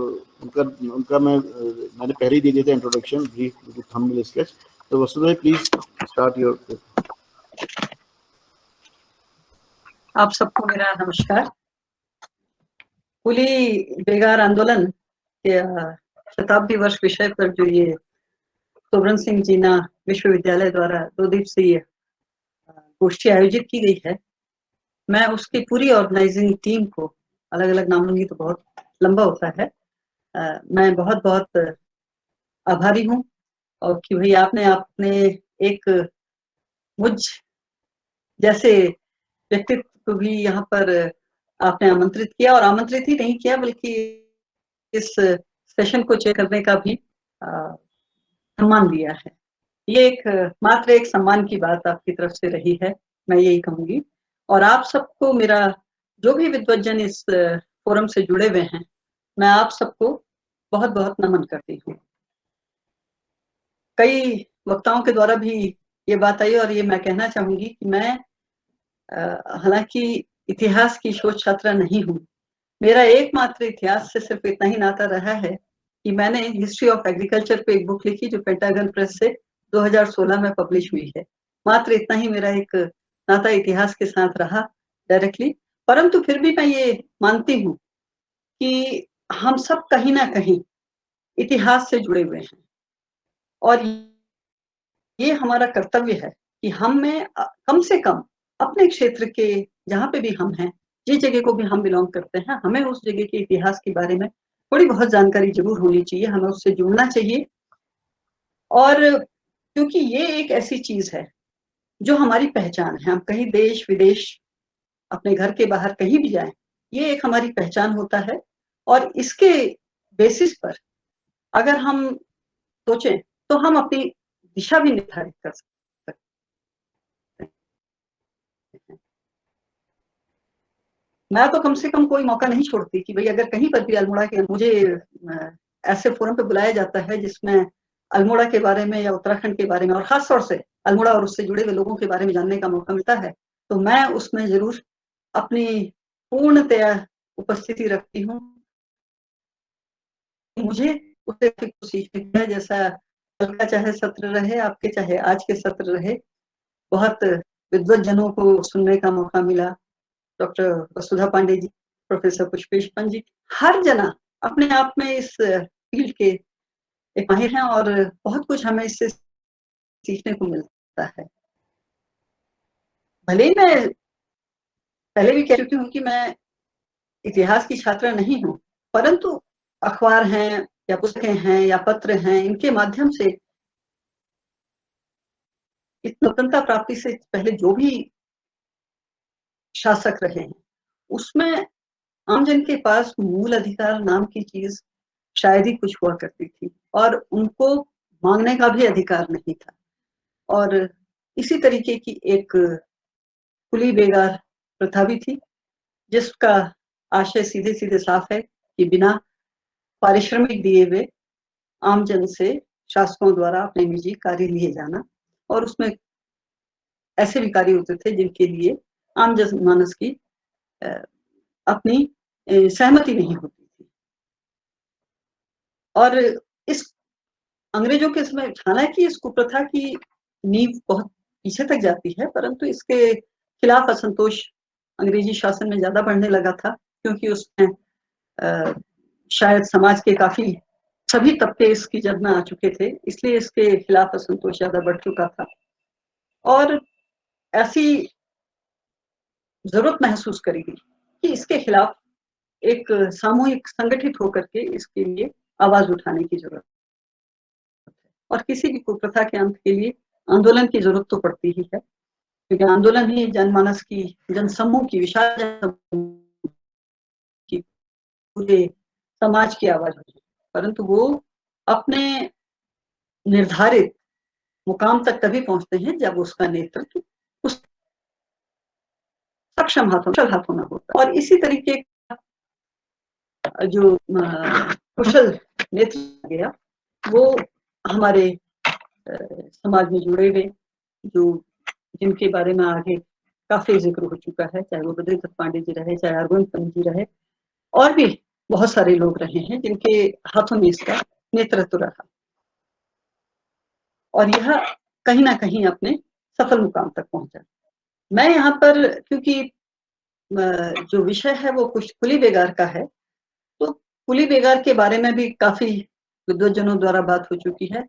उनका मैंने पहले ही दे दिया था इंट्रोडक्शन, ब्रीफ थंबनेल स्केच। तो वसुधा, प्लीज स्टार्ट योर। आप सबको मेरा नमस्कार। कुली बेगार आंदोलन के शताब्दी वर्ष विषय पर जो ये सोबरन सिंह जीना विश्वविद्यालय द्वारा 2 दिवसीय गोष्ठी आयोजित की गई है, मैं उसकी पूरी ऑर्गेनाइजिंग टीम को, अलग अलग नाम लूंगी तो बहुत लंबा होता है, मैं बहुत बहुत आभारी हूँ। और कि भाई आपने एक मुझ जैसे व्यक्तित्व को भी यहाँ पर आपने आमंत्रित किया, और आमंत्रित ही नहीं किया बल्कि इस सेशन को चेक करने का भी सम्मान दिया है। ये मात्र एक सम्मान की बात आपकी तरफ से रही है, मैं यही कहूंगी। और आप सबको मेरा, जो भी विद्वज्जन इस फोरम से जुड़े हुए हैं, मैं आप सबको बहुत बहुत नमन करती हूँ। कई वक्ताओं के द्वारा भी ये बात आई, और ये मैं कहना चाहूंगी कि मैं हालांकि इतिहास की शोध छात्रा नहीं हूँ। मेरा एकमात्र इतिहास से सिर्फ इतना ही नाता रहा है कि मैंने हिस्ट्री ऑफ एग्रीकल्चर पे एक बुक लिखी जो पेंटागन प्रेस से 2016 में पब्लिश हुई है। मात्र इतना ही मेरा एक नाता इतिहास के साथ रहा डायरेक्टली। परंतु फिर भी मैं ये मानती हूँ कि हम सब कहीं ना कहीं इतिहास से जुड़े हुए हैं और ये हमारा कर्तव्य है कि हम में कम से कम अपने क्षेत्र के जहाँ पे भी हम हैं, जिस जगह को भी हम बिलोंग करते हैं, हमें उस जगह के इतिहास के बारे में थोड़ी बहुत जानकारी जरूर होनी चाहिए, हमें उससे जुड़ना चाहिए। और क्योंकि ये एक ऐसी चीज है जो हमारी पहचान है। हम कहीं देश विदेश अपने घर के बाहर कहीं भी जाएं, ये एक हमारी पहचान होता है और इसके बेसिस पर अगर हम सोचें तो हम अपनी दिशा भी निर्धारित कर सकते हैं। मैं तो कम से कम कोई मौका नहीं छोड़ती कि भाई अगर कहीं पर भी अल्मोड़ा के मुझे ऐसे फोरम पे बुलाया जाता है जिसमें अल्मोड़ा के बारे में या उत्तराखंड के बारे में और खास तौर से अल्मोड़ा और उससे जुड़े हुए लोगों के बारे में जानने का मौका मिलता है, तो मैं उसमें जरूर अपनी पूर्णतया उपस्थिति रखती हूँ। मुझे उससे कुछ सीखने को है, जैसा कल का चाहे सत्र रहे, आपके चाहे आज के सत्र रहे, बहुत विद्वत जनों को सुनने का मौका मिला। डॉक्टर वसुधा पांडे जी, प्रोफेसर पुष्पेश पंत जी, हर जना अपने आप में इस फील्ड के एक माहिर हैं और बहुत कुछ हमें इससे सीखने को मिलता है। भले ही मैं पहले भी कह चुकी हूँ कि मैं इतिहास की छात्रा नहीं हूँ, परंतु अखबार हैं या पुस्तकें हैं या पत्र हैं, इनके माध्यम से इस स्वतंत्रता प्राप्ति से पहले जो भी शासक रहे हैं उसमें आमजन के पास मूल अधिकार नाम की चीज शायद ही कुछ हुआ करती थी और उनको मांगने का भी अधिकार नहीं था। और इसी तरीके की एक कुली बेगार प्रथा भी थी जिसका आशय सीधे सीधे साफ है कि बिना पारिश्रमिक दिए हुए आमजन से शासकों द्वारा अपने निजी कार्य लिए जाना, और उसमें ऐसे भी कार्य होते थे जिनके लिए आम जनमानस की अपनी सहमति नहीं होती थी। और इस अंग्रेजों के समय हालांकि इस कुप्रथा की नींव बहुत पीछे तक जाती है, परंतु इसके खिलाफ असंतोष अंग्रेजी शासन में ज्यादा बढ़ने लगा था क्योंकि उसमें शायद समाज के काफी सभी तबके इसकी जद में आ चुके थे, इसलिए इसके खिलाफ असंतोष ज्यादा बढ़ चुका था और ऐसी जरूरत महसूस करी गई कि इसके खिलाफ एक सामूहिक संगठित होकर के इसके लिए आवाज उठाने की जरूरत है। और किसी भी कुप्रथा के अंत के लिए आंदोलन की जरूरत तो पड़ती ही है, क्योंकि आंदोलन ही जनमानस की, जनसमूह की, विशाल जनसमूह की, पूरे समाज की आवाज होती है, परंतु वो अपने निर्धारित मुकाम तक तभी पहुंचते हैं जब उसका नेतृत्व उस सक्षम हाथों में होता है। और इसी तरीके का जो कुशल नेतृत्व गया वो हमारे समाज में जुड़े हुए जो जिनके बारे में आगे काफी जिक्र हो चुका है, चाहे वो बद्रीदत्त पांडे जी रहे, चाहे अरविंद पंत जी रहे, और भी बहुत सारे लोग रहे हैं जिनके हाथों में इसका नेतृत्व रहा और यह कहीं ना कहीं अपने सफल मुकाम तक पहुंचा। मैं यहाँ पर क्योंकि जो विषय है वो कुछ कुली बेगार का है, तो कुली बेगार के बारे में भी काफी विद्वजनों द्वारा बात हो चुकी है।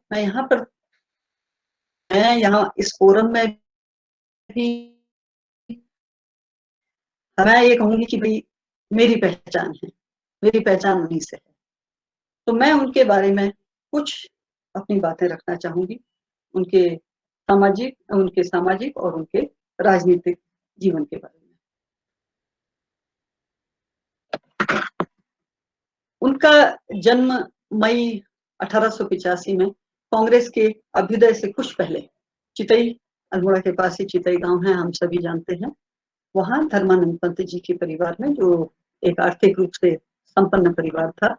मैं यहाँ इस फोरम में भी मैं ये कहूंगी कि भाई मेरी पहचान है, मेरी पहचान उन्हीं से है, तो मैं उनके बारे में कुछ अपनी बातें रखना चाहूंगी, उनके सामाजिक और उनके राजनीतिक जीवन के बारे में। उनका जन्म मई 1885 में कांग्रेस के अभ्युदय से कुछ पहले चितई, अल्मोड़ा के पास ही चितई गांव है, हम सभी जानते हैं, वहां धर्मानंद पंत जी के परिवार में, जो एक आर्थिक रूप से संपन्न परिवार था,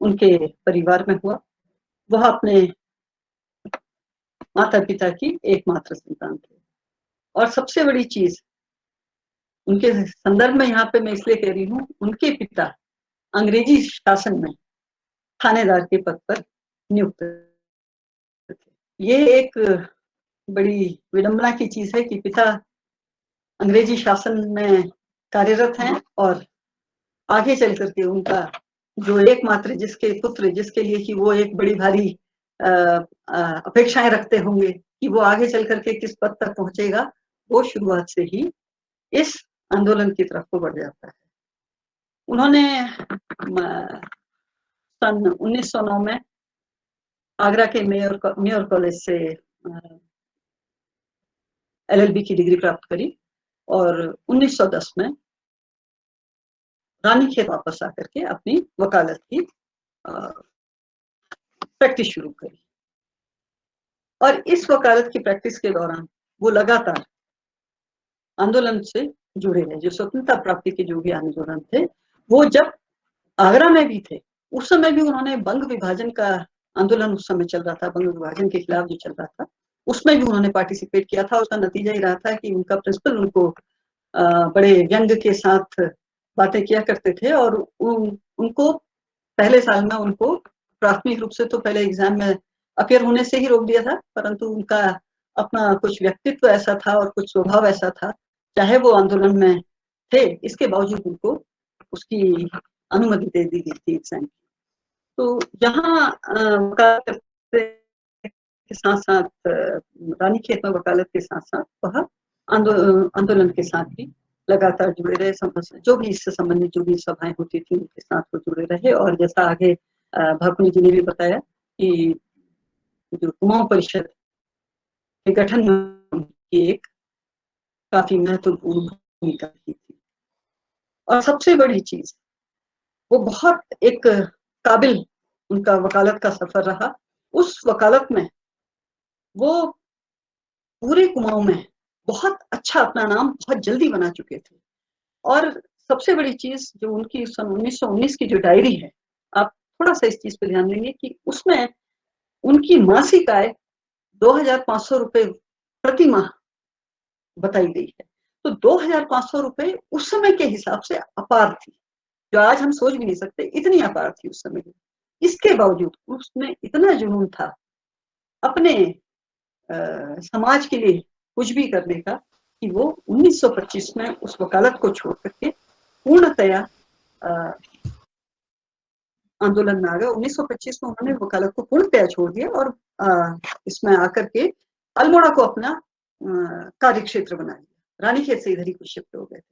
उनके परिवार में हुआ। वह अपने माता पिता की एकमात्र संतान थे और सबसे बड़ी चीज उनके संदर्भ में यहाँ पे मैं इसलिए कह रही हूँ, उनके पिता अंग्रेजी शासन में थानेदार के पद पर नियुक्त थे। ये एक बड़ी विडंबना की चीज है कि पिता अंग्रेजी शासन में कार्यरत हैं और आगे चल करके उनका जो एकमात्र जिसके पुत्र, जिसके लिए कि वो एक बड़ी भारी अपेक्षाएं रखते होंगे कि वो आगे चल करके किस पद तक पहुंचेगा, वो शुरुआत से ही इस आंदोलन की तरफ को बढ़ जाता है। उन्होंने सन 1909 में आगरा के मेयर कॉलेज से LLB की डिग्री प्राप्त करी और 1910 में रानीखेत वापस आकर के अपनी वकालत की प्रैक्टिस शुरू करी। और इस वकालत की प्रैक्टिस के दौरान वो लगातार आंदोलन से जुड़े रहे। जो स्वतंत्रता प्राप्ति के जो भी आंदोलन थे, वो जब आगरा में भी थे, उस समय भी उन्होंने बंग विभाजन का आंदोलन उस समय चल रहा था, बंग विभाजन के खिलाफ जो चल रहा था, उसमें भी उन्होंने पार्टिसिपेट किया था। उसका नतीजा ही रहा था कि उनका प्रिंसिपल उनको बड़े व्यंग के साथ बातें किया करते थे और उनको पहले साल में उनको प्राथमिक रूप से तो पहले एग्जाम में अपियर होने से ही रोक दिया था, परंतु उनका अपना कुछ व्यक्तित्व ऐसा था और कुछ स्वभाव ऐसा था, चाहे वो आंदोलन में थे, इसके बावजूद उनको उसकी अनुमति दे दी गई थी एग्जाम की। तो यहाँ वकालत के साथ साथ रानीखेत में वकालत के साथ साथ वह आंदोलन के साथ भी लगातार जुड़े रहे। जो भी इससे संबंधित जो भी सभाएं होती थी उनके साथ वो जुड़े रहे। और जैसा आगे भाकुनी जी ने भी बताया कि जो कुमाऊं परिषद के गठन में एक काफी महत्वपूर्ण भूमिका रही थी। और सबसे बड़ी चीज, वो बहुत एक काबिल उनका वकालत का सफर रहा। उस वकालत में वो पूरे कुमाऊं में बहुत अच्छा अपना नाम बहुत जल्दी बना चुके थे। और सबसे बड़ी चीज जो उनकी सन 1919 की जो डायरी है, आप थोड़ा सा इस चीज पे ध्यान देंगे कि उसमें उनकी मासिक आय 2500 रुपए प्रति माह बताई गई है। तो 2500 रुपए उस समय के हिसाब से अपार थी, जो आज हम सोच भी नहीं सकते, इतनी अपार थी उस समय। इसके बावजूद उसमें इतना जुनून था अपने समाज के लिए कुछ भी करने का कि वो 1925 में उस वकालत को छोड़ करके पूर्णतया आंदोलन में आ गए। 1925 में उन्होंने वकालत को पूर्णतया छोड़ दिया और इसमें आकर के अल्मोड़ा को अपना कार्य क्षेत्र बना लिया। रानीखेत से इधर ही कुछ शिफ्ट हो गए थे।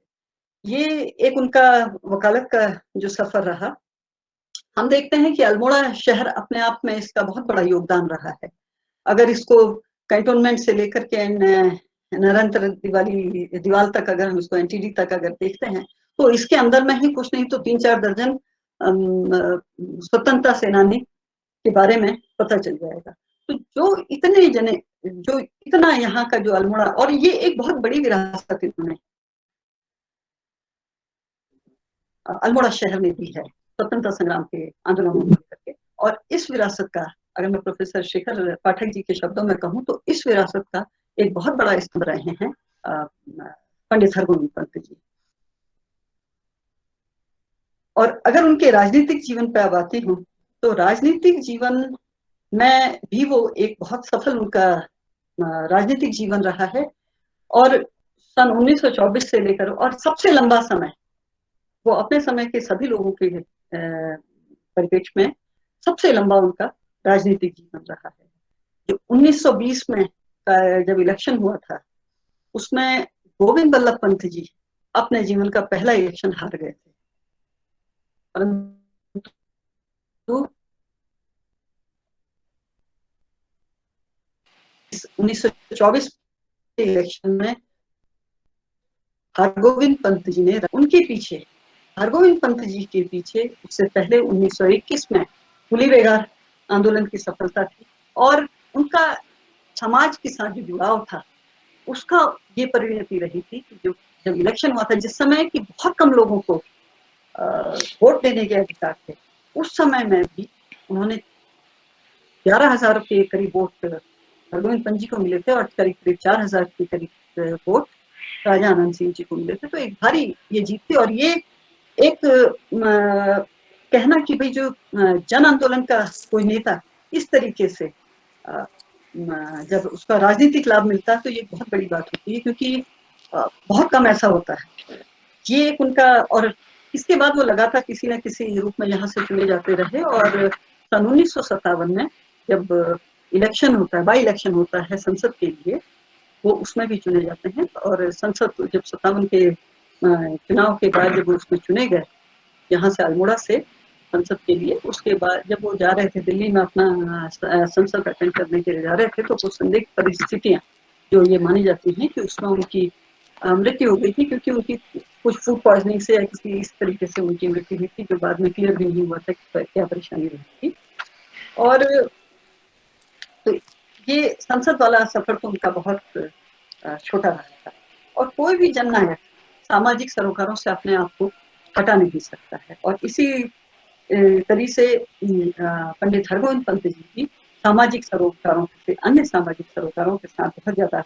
ये एक उनका वकालत का जो सफर रहा। हम देखते हैं कि अल्मोड़ा शहर अपने आप में इसका बहुत बड़ा योगदान रहा है। अगर इसको कैंटोनमेंट से लेकर के निरंतर दीवाल तक, अगर हम इसको NTD तक अगर देखते हैं, तो इसके अंदर में ही कुछ नहीं तो 3-4 दर्जन स्वतंत्रता सेनानी के बारे में पता चल जाएगा। तो जो इतने जने, जो इतना यहाँ का जो अल्मोड़ा, और ये एक बहुत बड़ी विरासत इन्होंने अल्मोड़ा शहर में भी है स्वतंत्रता संग्राम के आंदोलनों को लेकर के। और इस विरासत का, अगर मैं प्रोफेसर शेखर पाठक जी के शब्दों में कहूँ, तो इस विरासत का एक बहुत बड़ा स्तंभ रहे हैं पंडित हरगोविंद पंत जी। और अगर उनके राजनीतिक जीवन पे अब आती हूँ, तो राजनीतिक जीवन में भी वो एक बहुत सफल उनका राजनीतिक जीवन रहा है। और सन 1924 से लेकर और सबसे लंबा समय, वो अपने समय के सभी लोगों के परिप्रेक्ष्य में सबसे लंबा उनका राजनीतिक जीवन रहा है। जो 1920 में जब इलेक्शन हुआ था, उसमें गोविंद बल्लभ पंत जी अपने जीवन का पहला इलेक्शन हार गए थे, परंतु 1924 के इलेक्शन में हरगोविंद पंत जी ने उनके पीछे, हरगोविंद पंत जी के पीछे उससे पहले 1921 में हुली बेगार आंदोलन की सफलता थी। और उनका समाज के साथ जो जुड़ाव था, उसका ये परिणति रही थी कि जो जब इलेक्शन हुआ था, जिस समय कि बहुत कम लोगों को वोट देने के अधिकार थे, उस समय में भी उन्होंने 11,000 के करीब वोट हरगोविंद पंत जी को मिले थे और करीब 4,000 के करीब वोट राजा आनंद सिंह जी को मिले थे। तो एक भारी ये जीत थी। और ये एक कहना कि भाई जो जन आंदोलन का कोई नेता इस तरीके से जब उसका राजनीतिक लाभ मिलता है तो ये बहुत बड़ी बात होती है, क्योंकि बहुत कम ऐसा होता है। ये एक उनका, और इसके बाद वो लगा था किसी न किसी रूप में यहाँ से चुने जाते रहे। और सन 1957 में जब इलेक्शन होता है, बाई इलेक्शन होता है संसद के लिए, वो उसमें भी चुने जाते हैं। और संसद जब 57 के चुनाव के बाद जब वो उसमें चुने गए यहाँ से अल्मोड़ा से संसद के लिए, उसके बाद जब वो जा रहे थे दिल्ली में अपना संसद अटेंड करने के लिए जा रहे थे, तो कुछ संदिग्ध परिस्थितियां जो ये मानी जाती हैं कि उसमें उनकी मृत्यु हो गई थी, क्योंकि उनकी कुछ फूड पॉइजनिंग से या किसी इस तरीके से उनकी मृत्यु हुई थी, जो बाद में क्लियर भी नहीं हुआ था कि क्या परेशानी रही थी। और तो ये संसद वाला सफर तो उनका बहुत छोटा रहा था। और कोई भी जननायक सामाजिक सरोकारों से अपने आप को हटा नहीं सकता है। और इसी तरीके से पंडित हरगोविंद पंत जी भी सामाजिक सरोकारों से अन्य सामाजिक सरोकारों के साथ बहुत ज्यादा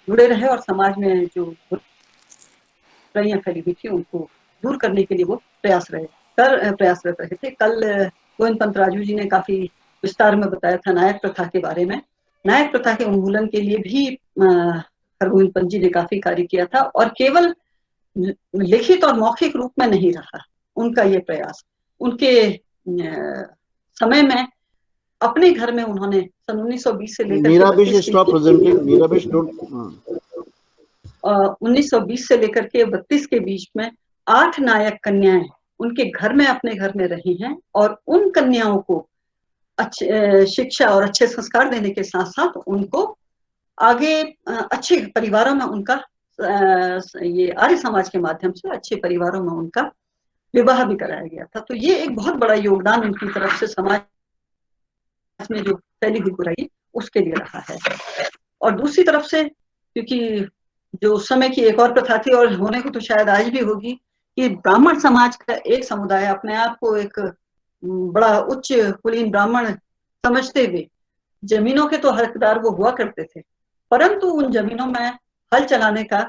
जुड़े रहे और समाज में जो बुराइयां फैली हुई थी उनको दूर करने के लिए वो प्रयासरत रहे थे। कल गोविंद पंत राजू जी ने काफी विस्तार में बताया था नायक प्रथा के बारे में। नायक प्रथा के उन्मूलन के लिए भी हरगोविंद पंत जी ने काफी कार्य किया था, और केवल लिखित और मौखिक रूप में नहीं रहा उनका ये प्रयास। उनके समय में अपने घर में उन्होंने सन 1920 से लेकर 1920 से लेकर के 32 के बीच में 8 नायक कन्याएं उनके घर में अपने घर में रही हैं। और उन कन्याओं को अच्छे शिक्षा और अच्छे संस्कार देने के साथ साथ उनको आगे अच्छे परिवारों में उनका ये आर्य समाज के माध्यम से अच्छे परिवारों में उनका विवाह भी कराया गया था। तो ये एक बहुत बड़ा योगदान उनकी तरफ से समाज में जो फैली हुई बुराई उसके लिए रहा है। और दूसरी तरफ से, क्योंकि जो उस समय की एक और प्रथा थी और होने को तो शायद आज भी होगी, कि ब्राह्मण समाज का एक समुदाय अपने आप को एक बड़ा उच्च कुलीन ब्राह्मण समझते हुए जमीनों के तो हकदार वो हुआ करते थे, परंतु उन जमीनों में हल चलाने का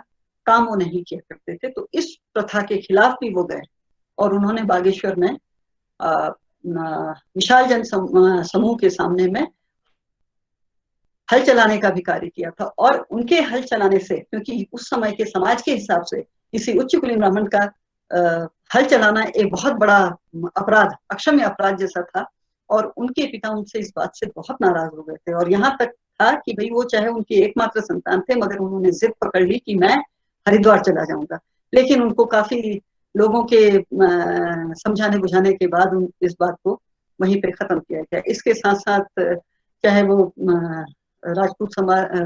काम वो नहीं किया करते थे। तो इस प्रथा के खिलाफ भी वो गए और उन्होंने बागेश्वर में विशाल जन समूह के सामने में हल चलाने का भी कार्य किया था। और उनके हल चलाने से, क्योंकि उस समय के समाज के हिसाब से किसी उच्च कुलीन ब्राह्मण का हल चलाना एक बहुत बड़ा अपराध, अक्षम्य अपराध जैसा था। और उनके पिता उनसे इस बात से बहुत नाराज हो गए थे, और यहाँ तक था कि भाई वो चाहे उनके एकमात्र संतान थे, मगर उन्होंने जिद पकड़ ली कि मैं हरिद्वार चला जाऊंगा। लेकिन उनको काफी लोगों के समझाने बुझाने के बाद इस बात को वहीं पे खत्म किया गया। इसके साथ साथ चाहे वो राजपूत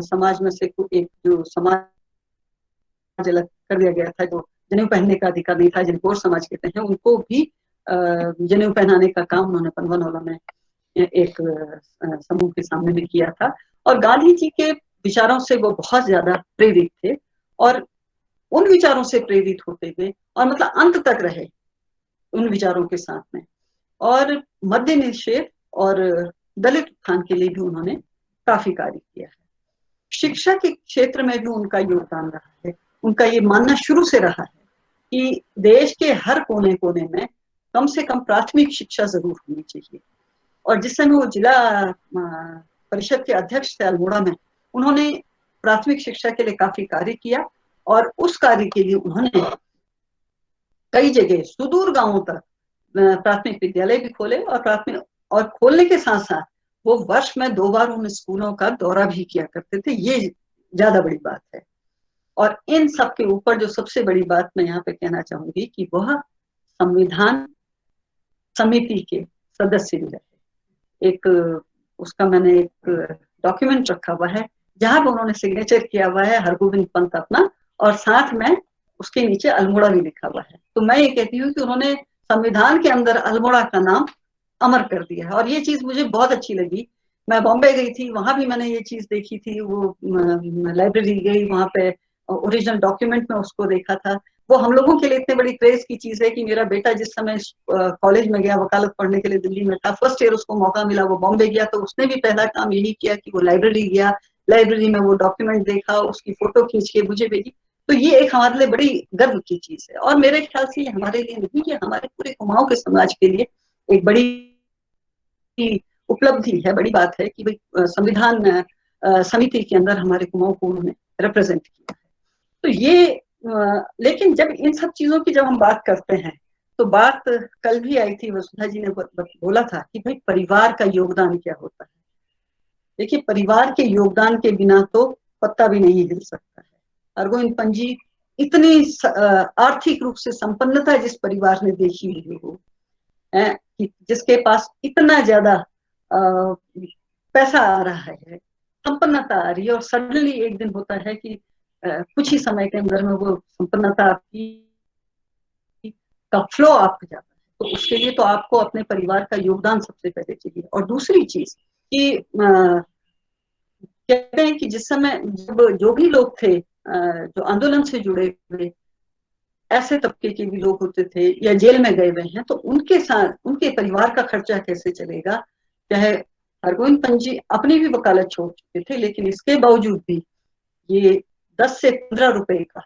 समाज में से एक जो समाज अलग कर दिया गया था, जो जनेऊ पहनने का अधिकार नहीं था, जिनको और समाज कहते हैं, उनको भी जनेऊ पहनाने का काम उन्होंने पनवनौला में एक समूह के सामने में किया था। और गांधी जी के विचारों से वो बहुत ज्यादा प्रेरित थे, और उन विचारों से प्रेरित होते हुए और मतलब अंत तक रहे उन विचारों के साथ में। और मद्य निषेध और दलित उत्थान के लिए भी उन्होंने काफी कार्य किया है। शिक्षा के क्षेत्र में भी उनका योगदान रहा है। उनका ये मानना शुरू से रहा है कि देश के हर कोने कोने में कम से कम प्राथमिक शिक्षा जरूर होनी चाहिए। और जिस समय वो जिला परिषद के अध्यक्ष थे अल्मोड़ा में, उन्होंने प्राथमिक शिक्षा के लिए काफी कार्य किया, और उस कार्य के लिए उन्होंने कई जगह सुदूर गांवों तक प्राथमिक विद्यालय भी खोले, और खोलने के साथ साथ वो वर्ष में 2 बार उन स्कूलों का दौरा भी किया करते थे। ये ज्यादा बड़ी बात है। और इन सब के ऊपर जो सबसे बड़ी बात मैं यहाँ पे कहना चाहूंगी कि वह संविधान समिति के सदस्य भी रहे। एक उसका मैंने एक डॉक्यूमेंट रखा हुआ है जहां पर उन्होंने सिग्नेचर किया हुआ है हरगोविंद पंत अपना, और साथ में उसके नीचे अल्मोड़ा भी लिखा हुआ है। तो मैं ये कहती हूँ कि उन्होंने संविधान के अंदर अल्मोड़ा का नाम अमर कर दिया है, और ये चीज मुझे बहुत अच्छी लगी। मैं बॉम्बे गई थी, वहां भी मैंने ये चीज देखी थी। वो लाइब्रेरी गई, वहां पे ओरिजिनल डॉक्यूमेंट में उसको देखा था। वो हम लोगों के लिए इतने बड़ी क्रेज की चीज है कि मेरा बेटा जिस समय कॉलेज में गया वकालत पढ़ने के लिए दिल्ली में था, फर्स्ट ईयर उसको मौका मिला, वो बॉम्बे गया, तो उसने भी पहला काम यही किया कि वो लाइब्रेरी गया, लाइब्रेरी में वो डॉक्यूमेंट देखा, उसकी फोटो खींच के मुझे भेजी। तो ये एक हमारे लिए बड़ी गर्व की चीज है। और मेरे ख्याल से ये हमारे लिए नहीं, ये हमारे पूरे कुमाऊं के समाज के लिए एक बड़ी उपलब्धि है, बड़ी बात है कि भाई संविधान समिति के अंदर हमारे कुमाऊं को उन्होंने रिप्रेजेंट किया है। तो ये लेकिन जब इन सब चीजों की जब हम बात करते हैं तो बात कल भी आई थी, वसुधा जी ने बोला था कि भाई परिवार का योगदान क्या होता है। देखिए, परिवार के योगदान के बिना तो पत्ता भी नहीं हिल सकता है। हरगोविंद पंजी इतनी आर्थिक रूप से संपन्नता जिस परिवार ने देखी हुई हो, जिसके पास इतना ज्यादा पैसा आ रहा है, संपन्नता आ रही है, और सडनली एक दिन होता है कि कुछ ही समय के अंदर में वो संपन्नता आपकी का फ्लो आपको जाता है, तो उसके लिए तो आपको अपने परिवार का योगदान सबसे पहले चाहिए। और दूसरी चीज कि कहते हैं कि जिस समय जब जो भी लोग थे जो आंदोलन से जुड़े हुए ऐसे तबके के भी लोग होते थे या जेल में गए हुए हैं, तो उनके साथ उनके परिवार का खर्चा कैसे चलेगा। चाहे हरगोविंद पंजी अपनी भी वकालत छोड़ चुके थे, लेकिन इसके बावजूद भी ये 10 से 15 रुपए का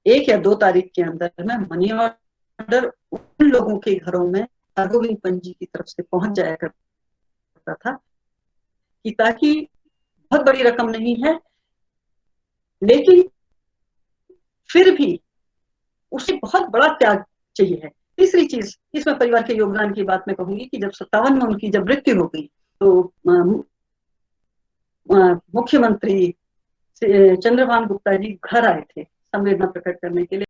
1 या 2 तारीख के अंदर में मनी ऑर्डर उन लोगों के घरों में हरगोविंद पंजी की तरफ से पहुंच जाया करता था, कि ताकि बहुत बड़ी रकम नहीं है लेकिन फिर भी उसे बहुत बड़ा त्याग चाहिए है। तीसरी चीज इसमें परिवार के योगदान की बात मैं कहूंगी कि जब 57 में उनकी जब मृत्यु हो गई तो मुख्यमंत्री चंद्रभान गुप्ता जी घर आए थे संवेदना प्रकट करने के लिए।